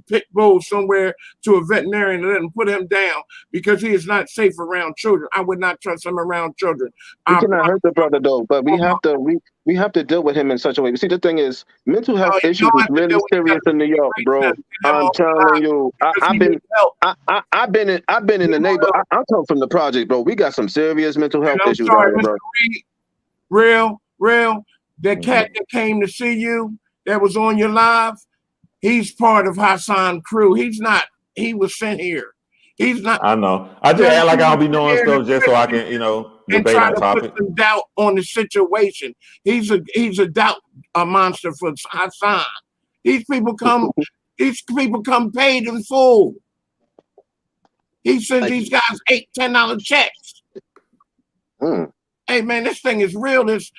pit bull somewhere to a veterinarian and let him put him down because he is not safe around children. I would not trust him around children. We cannot hurt the brother though, but we have to deal with him in such a way. See, the thing is, mental health issues is really serious in New York, bro. I'm telling you, I've been in the neighborhood. I come from the project, bro. We got some serious mental health issues out here, bro. Real. That cat that came to see you, that was on your live, he's part of Hassan crew. He was sent here. He's not. I know. I just act like I'll be knowing stuff just so I can, debate on topic. Put some doubt on the situation. He's a doubt monster for Hassan. These people come paid in full. He sends these guys $8-10 checks. Hey man, this thing is real. This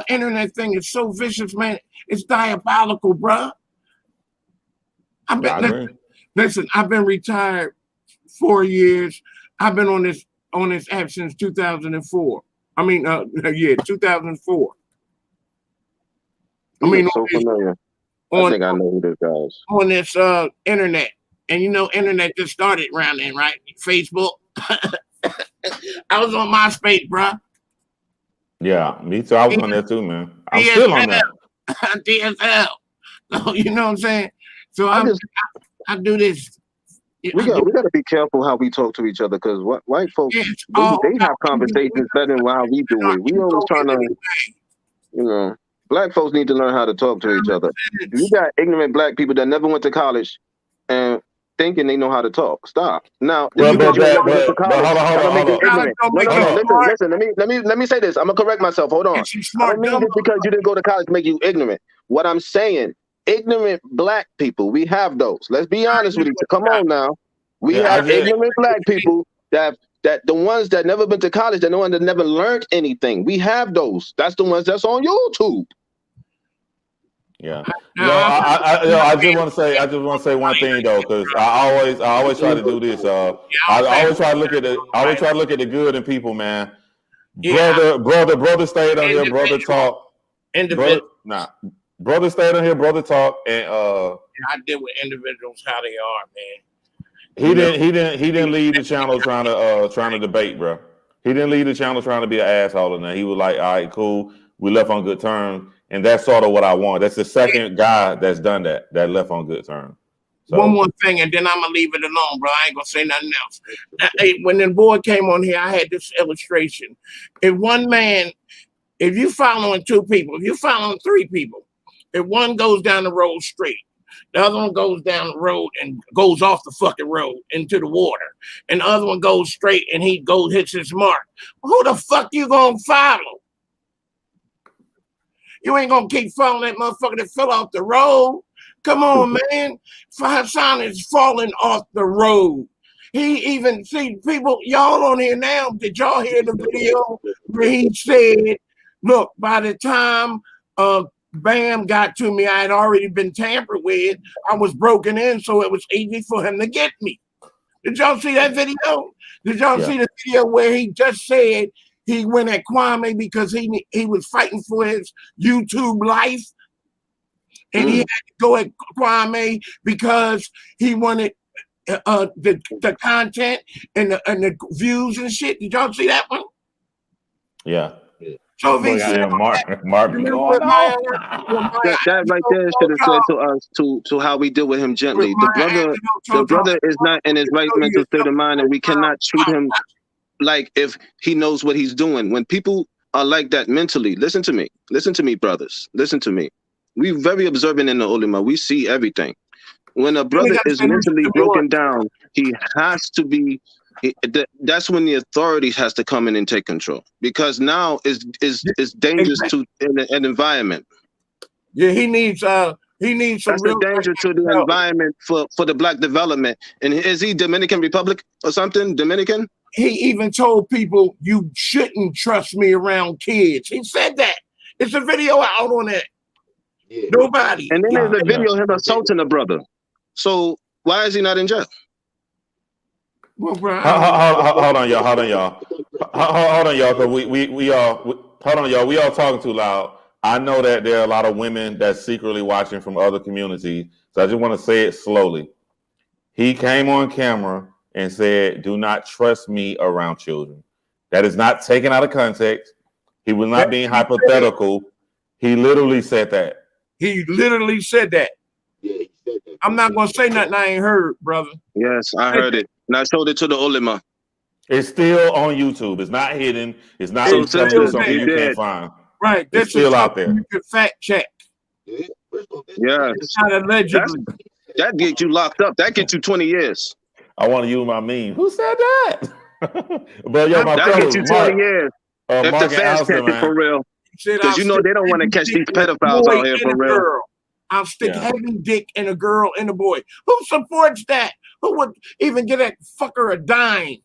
internet thing is so vicious, man. It's diabolical, bruh. Listen, I've been retired 4 years. I've been on this app since 2004. 2004. I mean, so familiar. I think I know who this guy is. On this internet, and internet just started around then, right? Facebook. I was on MySpace, bruh. Yeah, me too. I was on there too, man. I'm still on that. DSL. So, you know what I'm saying? So I do this. We got to be careful how we talk to each other because white folks, they have conversations better than how we do it. We always trying to, black folks need to learn how to talk to each other. You got ignorant black people that never went to college and thinking they know how to talk. Stop. Now, hold on. Listen, let me say this. I'm gonna correct myself. Hold on. I don't mean just because you didn't go to college make you ignorant. What I'm saying, ignorant black people, we have those. Let's be honest with each other. Come on now. We have ignorant black people that the ones that never been to college, the ones that never learned anything. We have those. That's the ones that's on YouTube. Yeah. I just want to say one thing though, because I always try to do this. I always try to look at the good in people, man. Brother stayed on here, brother talk. Brother stayed on here, brother talk, and I deal with individuals how they are, man. He didn't leave the channel trying to debate, bro. He didn't leave the channel trying to be an asshole, and he was like, all right, cool. We left on good terms. And that's sort of what I want. That's the second guy that's done that left on good terms. So. One more thing, and then I'm going to leave it alone, bro. I ain't going to say nothing else. When the boy came on here, I had this illustration. If you following two people, if you following three people, if one goes down the road straight, the other one goes down the road and goes off the fucking road into the water, and the other one goes straight and he hits his mark, who the fuck you going to follow? You ain't gonna keep following that motherfucker that fell off the road. Come on, man. Hassan is falling off the road. He even see people, y'all on here now. Did y'all hear the video where he said, look, by the time Bam got to me, I had already been tampered with. I was broken in, so it was easy for him to get me. Did y'all see that video? Did y'all see the video where he just said he went at Kwame because he was fighting for his YouTube life, and he had to go at Kwame because he wanted the content and the views and shit? Did y'all see that one? Yeah. So if he said Mark be going off. That right there should have said to us to how we deal with him gently. The brother is not in his right mental state of mind, and we cannot treat him like if he knows what he's doing. When people are like that mentally, listen to me, brothers, listen to me. We very observant in the ulama. We see everything. When a brother is mentally broken down, he has to be. That's when the authorities has to come in and take control, because now is dangerous to an environment. Yeah, he needs some. That's a danger to the environment for the black development. And is he Dominican Republic or something? Dominican? He even told people you shouldn't trust me around kids. He said that. It's a video out on that. Yeah. Nobody. And then there's a video of him assaulting a brother. So why is he not in jail? Well, hold on, y'all. Hold on, y'all. Because we all talking too loud. I know that there are a lot of women that's secretly watching from other communities. So I just want to say it slowly. He came on camera and said, "Do not trust me around children." That is not taken out of context. He was not being hypothetical. He literally said that. He literally said that. Yeah, he said that. I'm not gonna say nothing I ain't heard, brother. Yes, I heard it. And I showed it to the ulama. It's still on YouTube. It's not hidden. It's not telling you something you can't find. Right. It's still out there. You can fact check. Yeah. It's not allegedly. That gets you locked up. That gets you 20 years. I want to use my meme. Who said that? But yo, my that gets you 20 years. If Mark the fans catch it for real. Because you know they don't want to catch these pedophiles out here for real. Girl. I'll stick heavy dick in a girl and a boy. Who supports that? Who would even give that fucker a dime?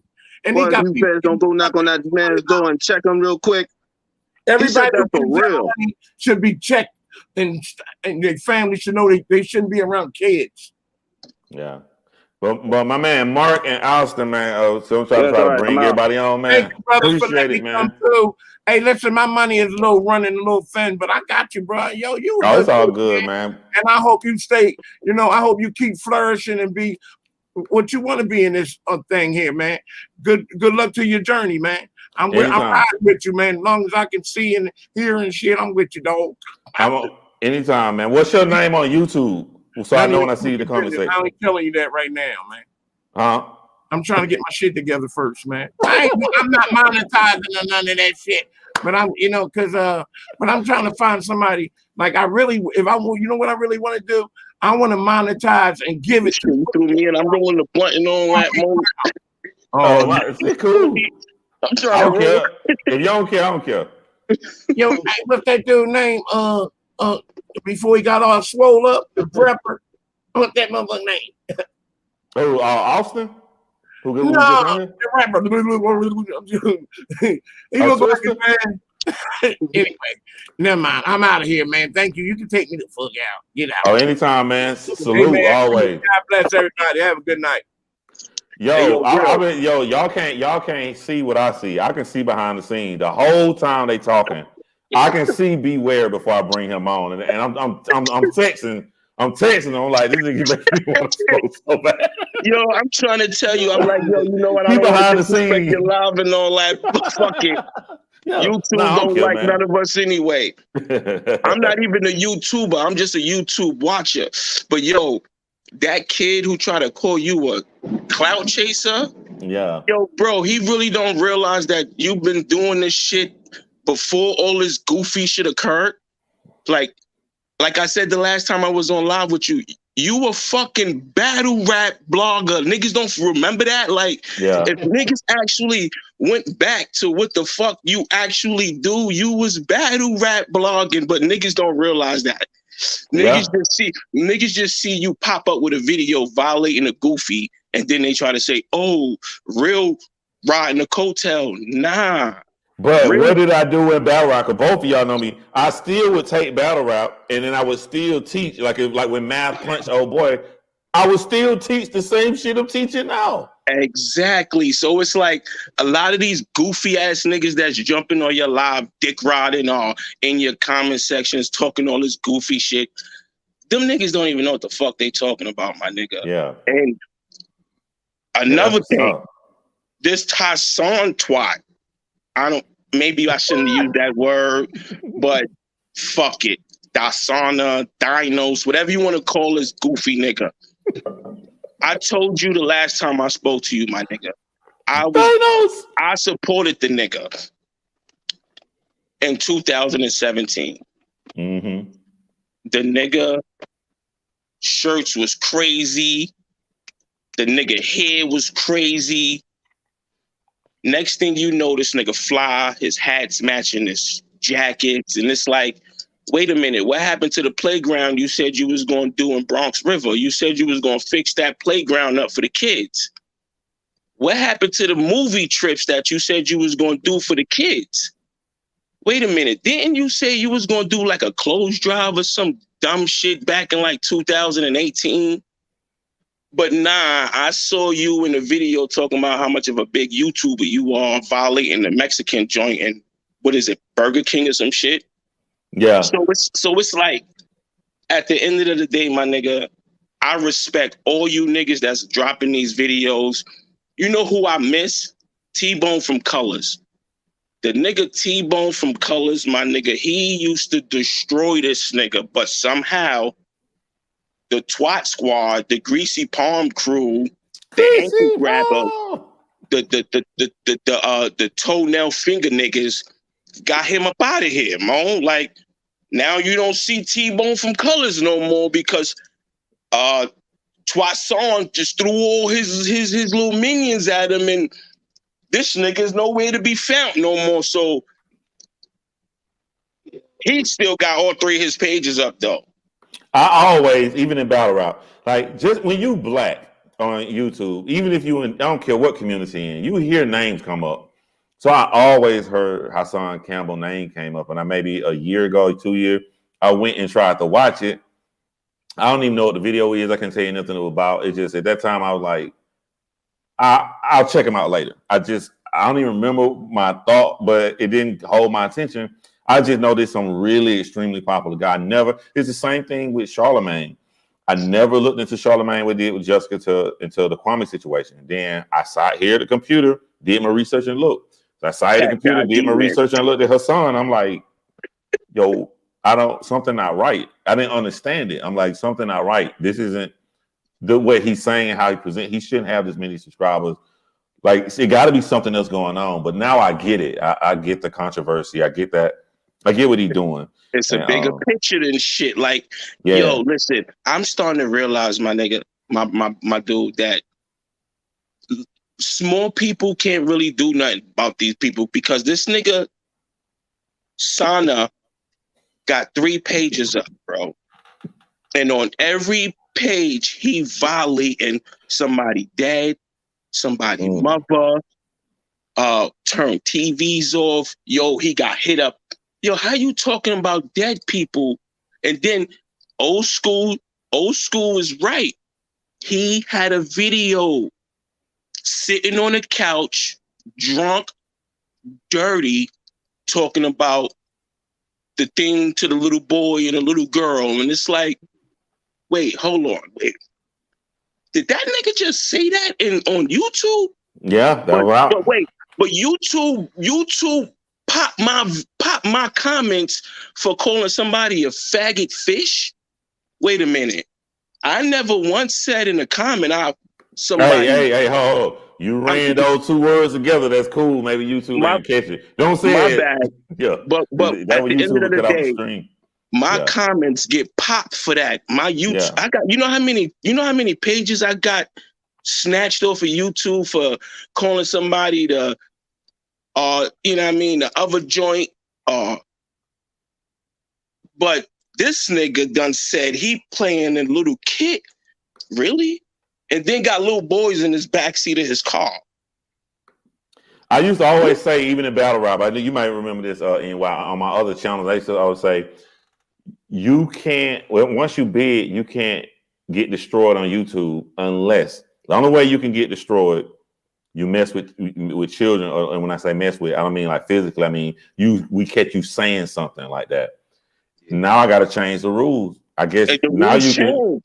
And well, he got don't go knock on that man's door and check him real quick. Everybody for real should be checked, and their family should know they shouldn't be around kids. Yeah. But my man Mark and Austin, man, so I'm trying to bring everybody on, man. Thank you, brother, appreciate it, man. Hey, listen, my money is a little running a little thin, but I got you, bro. Yo, you. Oh, it's all good, man. And I hope you stay. I hope you keep flourishing and be what you want to be in this thing here, man. Good luck to your journey, man. I'm riding with you, man. As long as I can see and hear and shit, I'm with you, dog. Anytime, man. What's your name on YouTube? So I know when I see the conversation. I ain't telling you that right now, man. Huh? I'm trying to get my shit together first, man. I'm not monetizing or none of that shit. But but I'm trying to find somebody like what I really want to do? I want to monetize and give it to me, and I'm rolling the blunt and all that moment. It's cool. I don't care. If you don't care, I don't care. Yo, what's that dude name? Before he got all swole up, the prepper. What's that motherfucker name? Oh, Austin? The rapper. He looks like a man. Anyway, never mind. I'm out of here, man. Thank you. You can take me the fuck out. Get out. Oh, anytime, man. Salute, man, always. God bless everybody. Have a good night. Yo, y'all can't see what I see. I can see behind the scenes. The whole time they talking, I can see Beware before I bring him on, and I'm texting. I'm like, this nigga makes me want to smoke so bad. Yo, I'm trying to tell you, I'm like, yo, you know what? I don't behind the scenes, your live and all that. Fuck it. YouTube don't like none of us anyway. I'm not even a YouTuber. I'm just a YouTube watcher. But yo, that kid who tried to call you a clout chaser, yeah. Yo, bro, he really don't realize that you've been doing this shit before all this goofy shit occurred. Like I said the last time I was on live with you, you a fucking battle rap blogger. Niggas don't remember that. If niggas actually went back to what the fuck you actually do, you was battle rap blogging, but niggas don't realize that. Niggas just see you pop up with a video violating a goofy, and then they try to say, "Oh, real riding a coattail." Nah. But really? What did I do in battle rap? Both of y'all know me. I still would take battle rap, and then I would still teach. Like when Math punched old boy, I would still teach the same shit I'm teaching now. Exactly. So it's like a lot of these goofy ass niggas that's jumping on your live, dick riding or in your comment sections talking all this goofy shit. Them niggas don't even know what the fuck they talking about, my nigga. Yeah. And another thing, this Hassan twat. maybe I shouldn't use that word, but fuck it. Dasana, Dinos, whatever you want to call this goofy nigga. I told you the last time I spoke to you, my nigga. I supported the nigga in 2017. Mm-hmm. The nigga shirts was crazy. The nigga hair was crazy. Next thing you know, this nigga fly, his hat's matching his jackets, and it's like, wait a minute, what happened to the playground you said you was going to do in Bronx River? You said you was going to fix that playground up for the kids. What happened to the movie trips that you said you was going to do for the kids? Wait a minute, didn't you say you was going to do like a clothes drive or some dumb shit back in like 2018? But nah, I saw you in a video talking about how much of a big YouTuber you are, violating the Mexican joint and what is it, Burger King or some shit? Yeah. So it's like, at the end of the day, my nigga, I respect all you niggas that's dropping these videos. You know who I miss? T-Bone from Colors. The nigga T-Bone from Colors, my nigga, he used to destroy this nigga, but somehow the Twat Squad, the Greasy Palm crew, the ankle grabber, the toenail finger niggas got him up out of here, man. Like, now you don't see T-Bone from Colors no more because Twason just threw all his little minions at him, and this nigga's nowhere to be found no more. So he still got all three of his pages up though. I always, even in battle rap, like just when you black on YouTube, even if you in, I don't care what community in, you hear names come up. So I always heard Hassan Campbell name came up, and I maybe a year ago, 2 years, I went and tried to watch it. I don't even know what the video is. I can't tell you nothing about. It just at that time I was like, I'll check him out later. I don't even remember my thought, but it didn't hold my attention. I just know there's some really extremely popular guy. It's the same thing with Charlemagne. I never looked into Charlemagne what did with Jessica until the Kwame situation. Then I sat here at the computer, did my research and looked. So I sat at the computer, did my research and looked at Hassan. I'm like, yo, something not right. I didn't understand it. I'm like, something not right. This isn't the way he's saying and how he presents. He shouldn't have this many subscribers. Like, it got to be something else going on. But now I get it. I get the controversy. I get that. I get what he's doing. It's a bigger picture than shit. Like, yo, listen, I'm starting to realize, my nigga, my dude, that small people can't really do nothing about these people because this nigga Sana got 3 pages up, bro. And on every page, he violating somebody dead, somebody mother, turn TVs off. Yo, he got hit up. Yo, how you talking about dead people? And then old school is right. He had a video sitting on a couch, drunk, dirty, talking about the thing to the little boy and the little girl. And it's like, wait, hold on. Wait. Did that nigga just say that on YouTube? Yeah, that's right. But wait, but YouTube pop my comments for calling somebody a faggot fish? Wait a minute. I never once said in a comment somebody. Hey, hold. You ran those 2 words together. That's cool. Maybe YouTube ain't catch it. Don't say my it. bad. Yeah. But that at the end of the day, my Yeah. comments get popped for that. My YouTube, I got, you know how many pages I got snatched off of YouTube for calling somebody the, you know what I mean, the other joint. But this nigga done said he playing a little kid, really, and then got little boys in his backseat of his car. I used to always say, even in battle rap, I know you might remember this on my other channels. I used to always say, you can't, once you bid, you can't get destroyed on YouTube unless the only way you can get destroyed, you mess with children. And when I say mess with, I don't mean like physically. I mean we catch you saying something like that. Now I got to change the rules. I guess now you can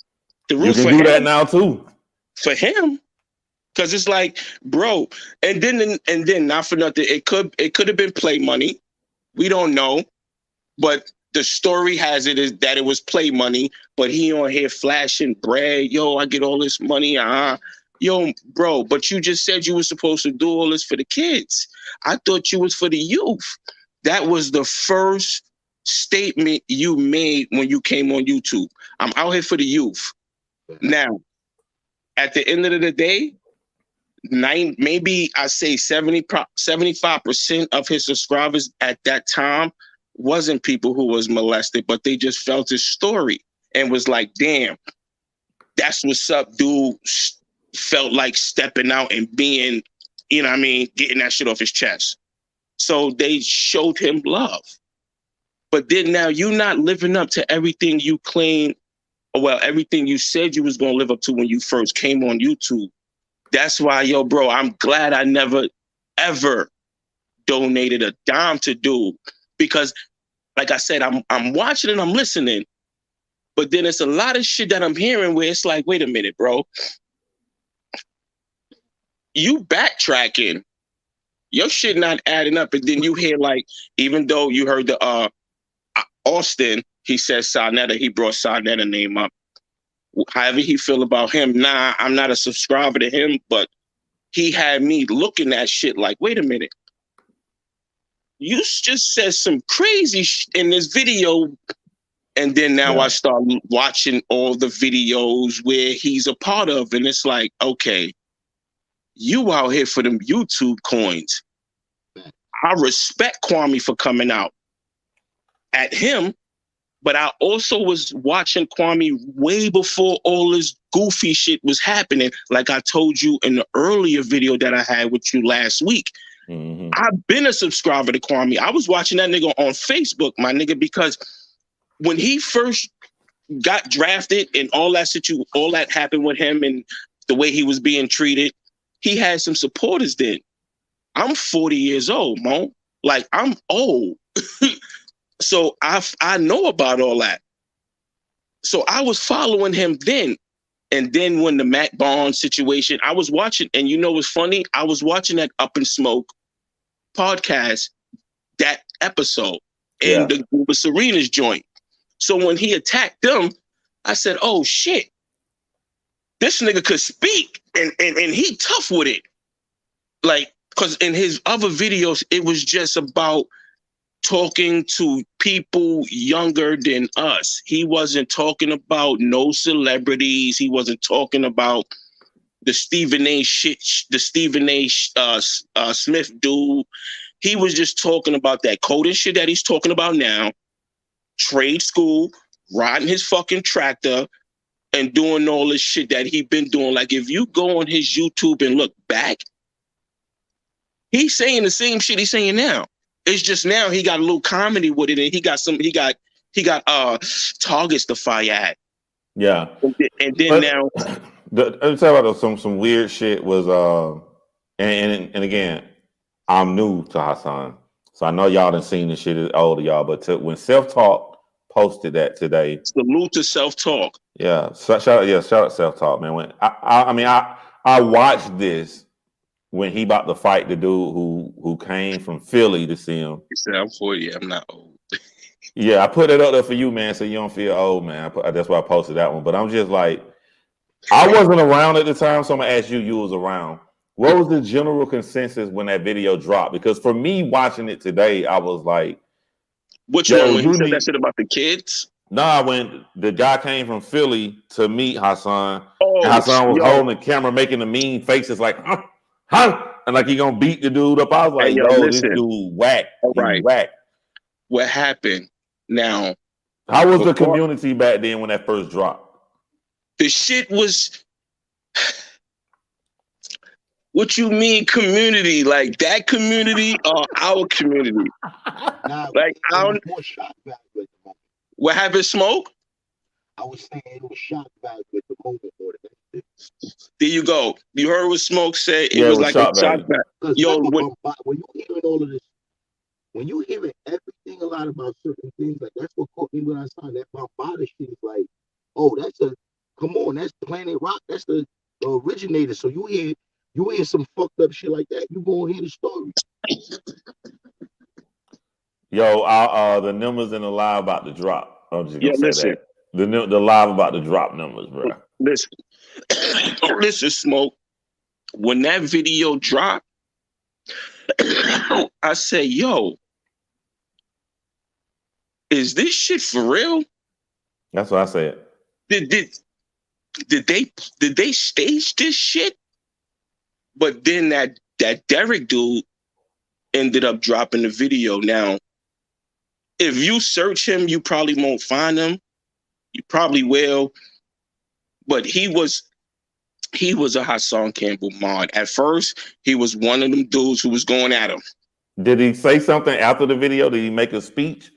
do that now too. For him, Cause it's like, bro, and then not for nothing, it could have been play money. We don't know, but the story has it is that it was play money. But he on here flashing bread, yo, I get all this money, yo, bro. But you just said you were supposed to do all this for the kids. I thought you was for the youth. That was the first statement you made when you came on YouTube. I'm out here for the youth. Now, at the end of the day, maybe I say 75% of his subscribers at that time wasn't people who was molested, but they just felt his story and was like, damn, that's what's up, dude. Felt like stepping out and being, you know what I mean, getting that shit off his chest. So they showed him love. But then now you're not living up to everything you claimed, well, everything you said you was going to live up to when you first came on YouTube. That's why, yo, bro, I'm glad I never, ever donated a dime to dude. Because, like I said, I'm watching and I'm listening. But then it's a lot of shit that I'm hearing where it's like, wait a minute, bro. You backtracking. Your shit not adding up. And then you hear, like, even though you heard the Austin, he said Sarnetta, he brought Sarnetta name up. However he feel about him, nah, I'm not a subscriber to him, but he had me looking at shit like, wait a minute. You just said some crazy shit in this video. And then now I start watching all the videos where he's a part of. And it's like, okay, you out here for them YouTube coins. I respect Kwame for coming out at him. But I also was watching Kwame way before all this goofy shit was happening. Like I told you in the earlier video that I had with you last week. Mm-hmm. I've been a subscriber to Kwame. I was watching that nigga on Facebook, my nigga, because when he first got drafted and all that happened with him and the way he was being treated, he had some supporters then. I'm 40 years old, Mo. Like, I'm old. So I know about all that. So I was following him then. And then when the Matt Barnes situation, I was watching, and you know what's funny? I was watching that Up in Smoke podcast, that episode, in the Serena's joint. So when he attacked them, I said, oh shit, this nigga could speak and he tough with it. Like, because in his other videos, it was just about talking to people younger than us. He wasn't talking about no celebrities. He wasn't talking about the Stephen A. Smith dude. He was just talking about that coding shit that he's talking about now, trade school, riding his fucking tractor, and doing all this shit that he been doing. Like, if you go on his YouTube and look back, he's saying the same shit he's saying now. It's just now he got a little comedy with it, and he got targets to fire at. Yeah. And then now I'll tell you about some weird shit was and again, I'm new to Hassan, so I know y'all done seen this shit as older y'all, but when Self-Talk posted that today. Salute to Self-Talk. Yeah, shout out Self-Talk, man. When I watched this when he about to fight the dude who came from Philly to see him. He said, I'm 40, I'm not old. Yeah, I put it up there for you, man, so you don't feel old, man. That's why I posted that one. But I'm just like, I wasn't around at the time, so I'm gonna ask you was around. What was the general consensus when that video dropped? Because for me watching it today, I was like, which one? When he said that shit about the kids? Nah, when the guy came from Philly to meet Hassan, and Hassan was holding the camera, making the mean faces like, huh? And like he gonna beat the dude up. I was like, this dude whack. All right. Whack. What happened now? How was the community back then when that first dropped? The shit was. What you mean community? Like that community or our community? Like I don't. What happened, Smoke? I was saying it was shock value at the moment more than that. There you go. You heard what Smoke said. It was like a shock value. Yo, when you hearing all of this, when you hearing everything a lot about certain things, like that's what caught me when I saw that Bombada shit. Is like, oh, that's Planet Rock. That's the originator. So you hear You hear some fucked up shit like that, you gonna hear the story. Yo, the numbers in the live about to drop. I'm just gonna say listen. that. The live about to drop numbers, bro. Listen, listen, Smoke. When that video dropped, I said, yo, is this shit for real? That's what I said. Did they stage this shit? But then that Derek dude ended up dropping the video. Now, if you search him, you probably won't find him. You probably will. But he was a Hassan Campbell mod. At first, he was one of them dudes who was going at him. Did he say something after the video? Did he make a speech?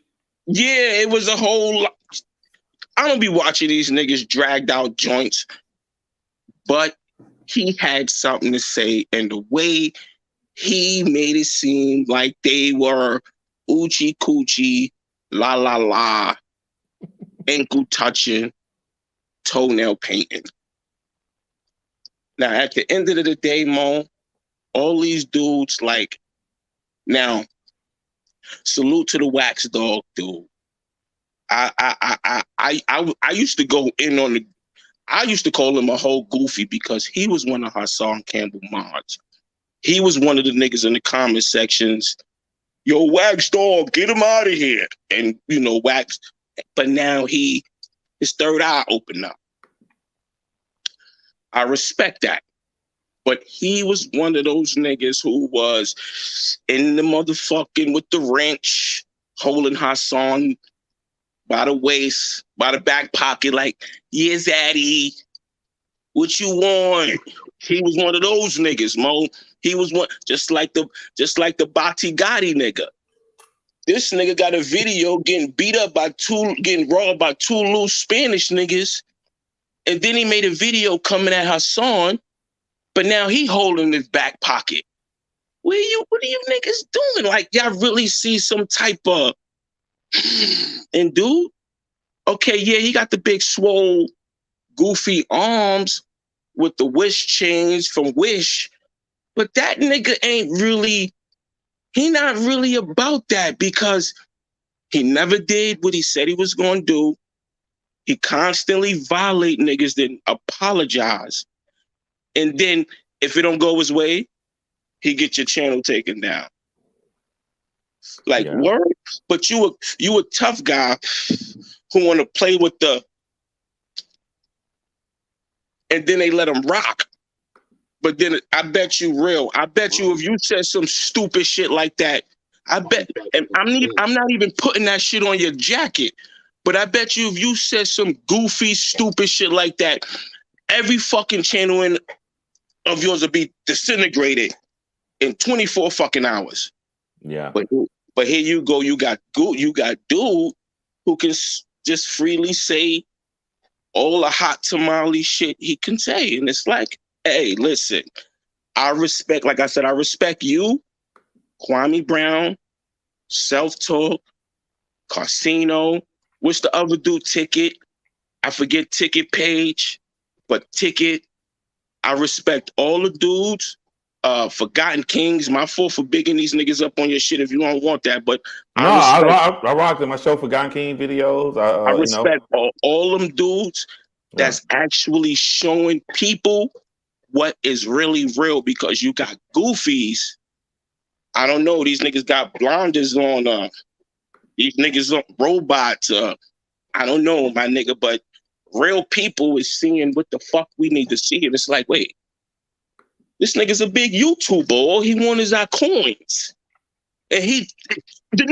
Yeah, it was a whole lot. I don't be watching these niggas dragged out joints, but he had something to say, and the way he made it seem like they were oochie coochie, la la la, ankle touching, toenail painting. Now, at the end of the day, Mo, all these dudes, like, now, salute to the Wax Dog dude. I used to go in on the. I used to call him a whole goofy because he was one of Hassan Campbell mods. He was one of the niggas in the comment sections. Yo, Wax Dog, get him out of here. And Wax. But now his third eye opened up. I respect that. But he was one of those niggas who was in the motherfucking with the wrench, holding Hassan by the waist, by the back pocket, like, yeah, Zaddy, what you want? He was one of those niggas, Mo. He was one, just like the Bati Gotti nigga. This nigga got a video getting getting robbed by two loose Spanish niggas, and then he made a video coming at Hassan, but now he holding his back pocket. What are you niggas doing? Like, y'all really see some type of and dude, okay, yeah, he got the big swole, goofy arms with the Wish chains from Wish, but that nigga he not really about that because he never did what he said he was going to do. He constantly violate niggas, then apologize. And then if it don't go his way, he get your channel taken down. Like, yeah. Word, but you a tough guy who want to play with and then they let him rock. But then I bet you if you said some stupid shit like that, I bet, and I'm not even putting that shit on your jacket, but I bet you if you said some goofy, stupid shit like that, every fucking channel of yours will be disintegrated in 24 fucking hours. Yeah. But here you go, you got dude who can just freely say all the hot tamale shit he can say. And it's like, hey, listen, I respect you, Kwame Brown, Self-Talk, Casino, what's the other dude, Ticket? I forget Ticket Page, but Ticket. I respect all the dudes. Forgotten Kings, my fault for bigging these niggas up on your shit if you don't want that, but I rocked in my show Forgotten King videos. I respect all them dudes that's actually showing people what is really real, because you got goofies. I don't know, these niggas got blinders on, these niggas on robots, I don't know, my nigga, but real people is seeing what the fuck we need to see, and it's like, wait, this nigga's a big YouTuber. All he want is our coins. And the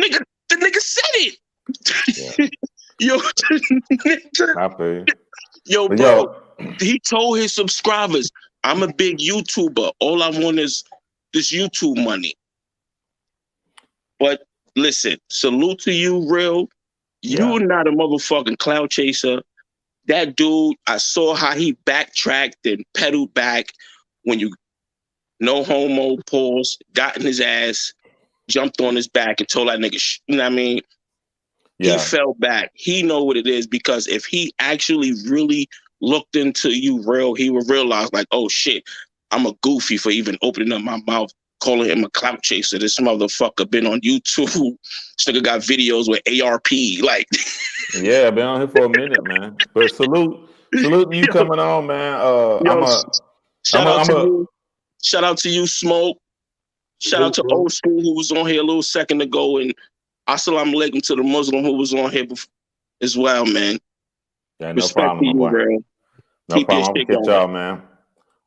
nigga said it. Yeah. Yo, bro, he told his subscribers, I'm a big YouTuber. All I want is this YouTube money. But listen, salute to you, real. You're not a motherfucking cloud chaser. That dude, I saw how he backtracked and pedaled back when you no homo, pause, got in his ass, jumped on his back and told that nigga, you know what I mean? Yeah. He fell back. He know what it is, because if he actually really looked into you real, he would realize like, oh shit, I'm a goofy for even opening up my mouth, calling him a clout chaser. This motherfucker been on YouTube. This nigga got videos with ARP. Like, yeah, been on here for a minute, man. But salute you coming on, man. Shout out to you, Smoke. Shout out to Old School who was on here a little second ago, and assalamu alaikum to the Muslim who was on here as well, man. Yeah, no Respect problem, my boy. bro. No problem. I'm gonna catch y'all, man.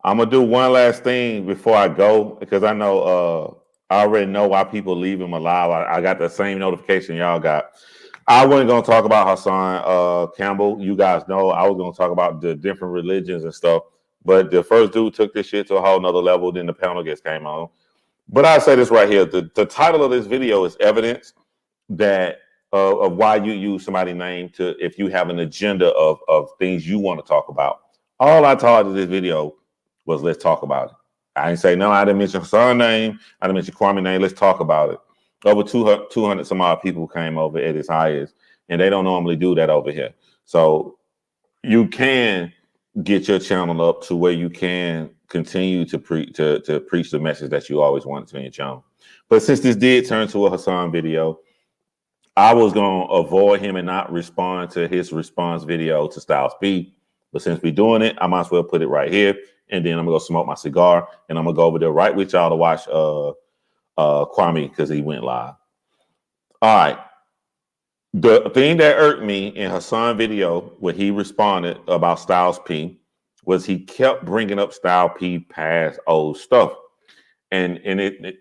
I'm gonna do one last thing before I go because I know I already know why people leave him alive. I got the same notification y'all got. I wasn't gonna talk about Hassan Campbell. You guys know I was gonna talk about the different religions and stuff, but the first dude took this shit to a whole nother level. Then the panel guest came on. But I say this right here: the title of this video is evidence that of why you use somebody's name to if you have an agenda of things you want to talk about. All I taught in this video was let's talk about it. I didn't say no. I didn't mention Hassan's name. I didn't mention Kwame name. Let's talk about it. Over 200 some odd people came over at its highest, and they don't normally do that over here. So you can get your channel up to where you can continue to preach the message that you always wanted to in your channel. But since this did turn to a Hassan video, I was going to avoid him and not respond to his response video to Styles P. But since we're doing it, I might as well put it right here. And then I'm going to go smoke my cigar. And I'm going to go over there right with y'all to watch Kwame because he went live. All right. The thing that irked me in Hassan video when he responded about Styles P was he kept bringing up Styles P past old stuff. And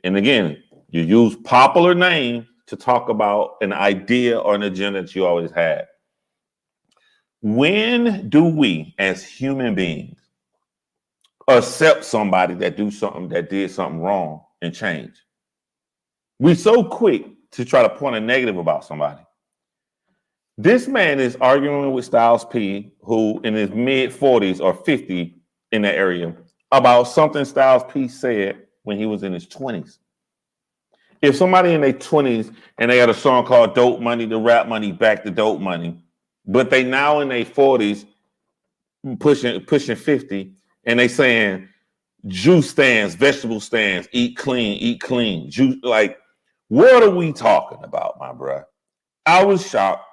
again, you use popular names to talk about an idea or an agenda that you always had. When do we, as human beings, accept somebody that did something wrong and change? We're so quick to try to point a negative about somebody. This man is arguing with Styles P, who in his mid 40s or 50 in that area, about something Styles P said when he was in his 20s. If somebody in their 20s and they got a song called Dope Money, the Rap Money, Back to Dope Money, but they now in their 40s pushing 50 and they saying juice stands, vegetable stands, eat clean, juice, like, what are we talking about, my bruh? I was shocked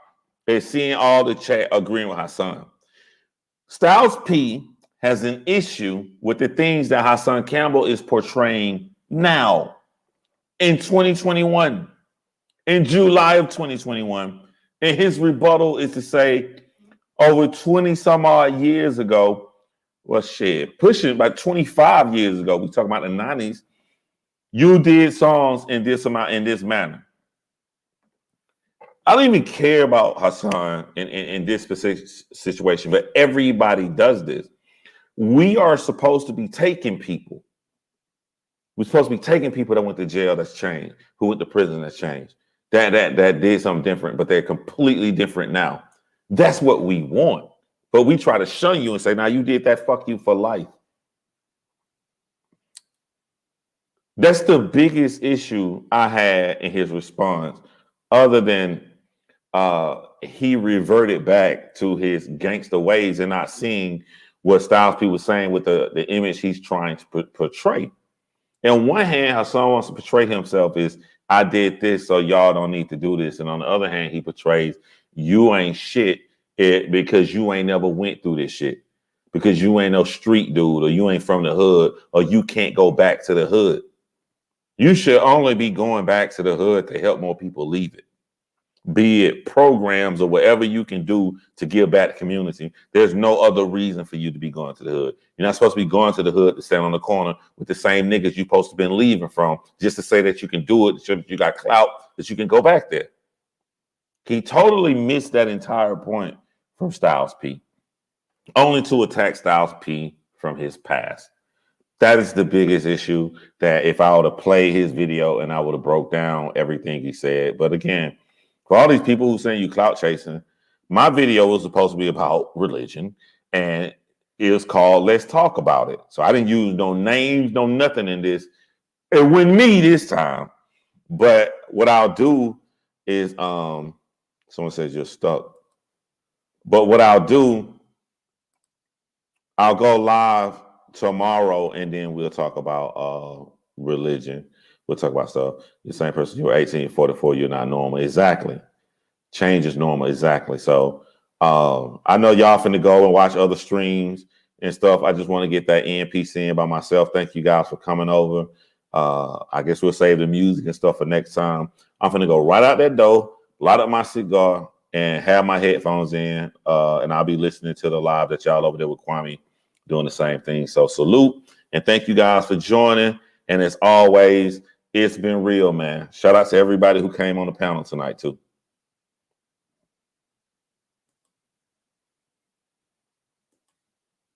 at seeing all the chat agreeing with Hassan. Styles P has an issue with the things that Hassan Campbell is portraying now in 2021, in July of 2021. And his rebuttal is to say, over 20 some odd years ago, well, shit, pushing about 25 years ago, we talk about the 90s, you did songs in this manner. I don't even care about Hassan in this specific situation, but everybody does this. We are supposed to be taking people. We're supposed to be taking people that went to jail that's changed, who went to prison that's changed, that did something different, but they're completely different now. That's what we want. But we try to shun you and say, now you did that, fuck you for life. That's the biggest issue I had in his response, other than he reverted back to his gangster ways and not seeing what Styles P was saying with the image he's trying to portray. On one hand, Hassan wants to portray himself as, I did this, so y'all don't need to do this. And on the other hand, he portrays, you ain't shit because you ain't never went through this shit, because you ain't no street dude, or you ain't from the hood, or you can't go back to the hood. You should only be going back to the hood to help more people leave it. Be it programs or whatever you can do to give back to the community. There's no other reason for you to be going to the hood. You're not supposed to be going to the hood to stand on the corner with the same niggas you're supposed to been leaving from, just to say that you can do it, that you got clout, that you can go back there. He totally missed that entire point from Styles P, only to attack Styles P from his past. That is the biggest issue, that if I would have played his video and I would have broke down everything he said. But again, for all these people who saying you clout chasing, my video was supposed to be about religion, and it was called Let's Talk About It. So I didn't use no names, no nothing in this. It wasn't me this time. But what I'll do is, someone says you're stuck. But what I'll do, I'll go live tomorrow, and then we'll talk about religion. We'll talk about stuff. The same person, you were 18, 44, you're not normal. Exactly. Change is normal. Exactly. So I know y'all finna go and watch other streams and stuff. I just want to get that piece in by myself. Thank you guys for coming over. I guess we'll save the music and stuff for next time. I'm finna go right out that door, light up my cigar, and have my headphones in. And I'll be listening to the live that y'all over there with Kwame doing the same thing. So salute and thank you guys for joining. And as always, it's been real, man. Shout out to everybody who came on the panel tonight too.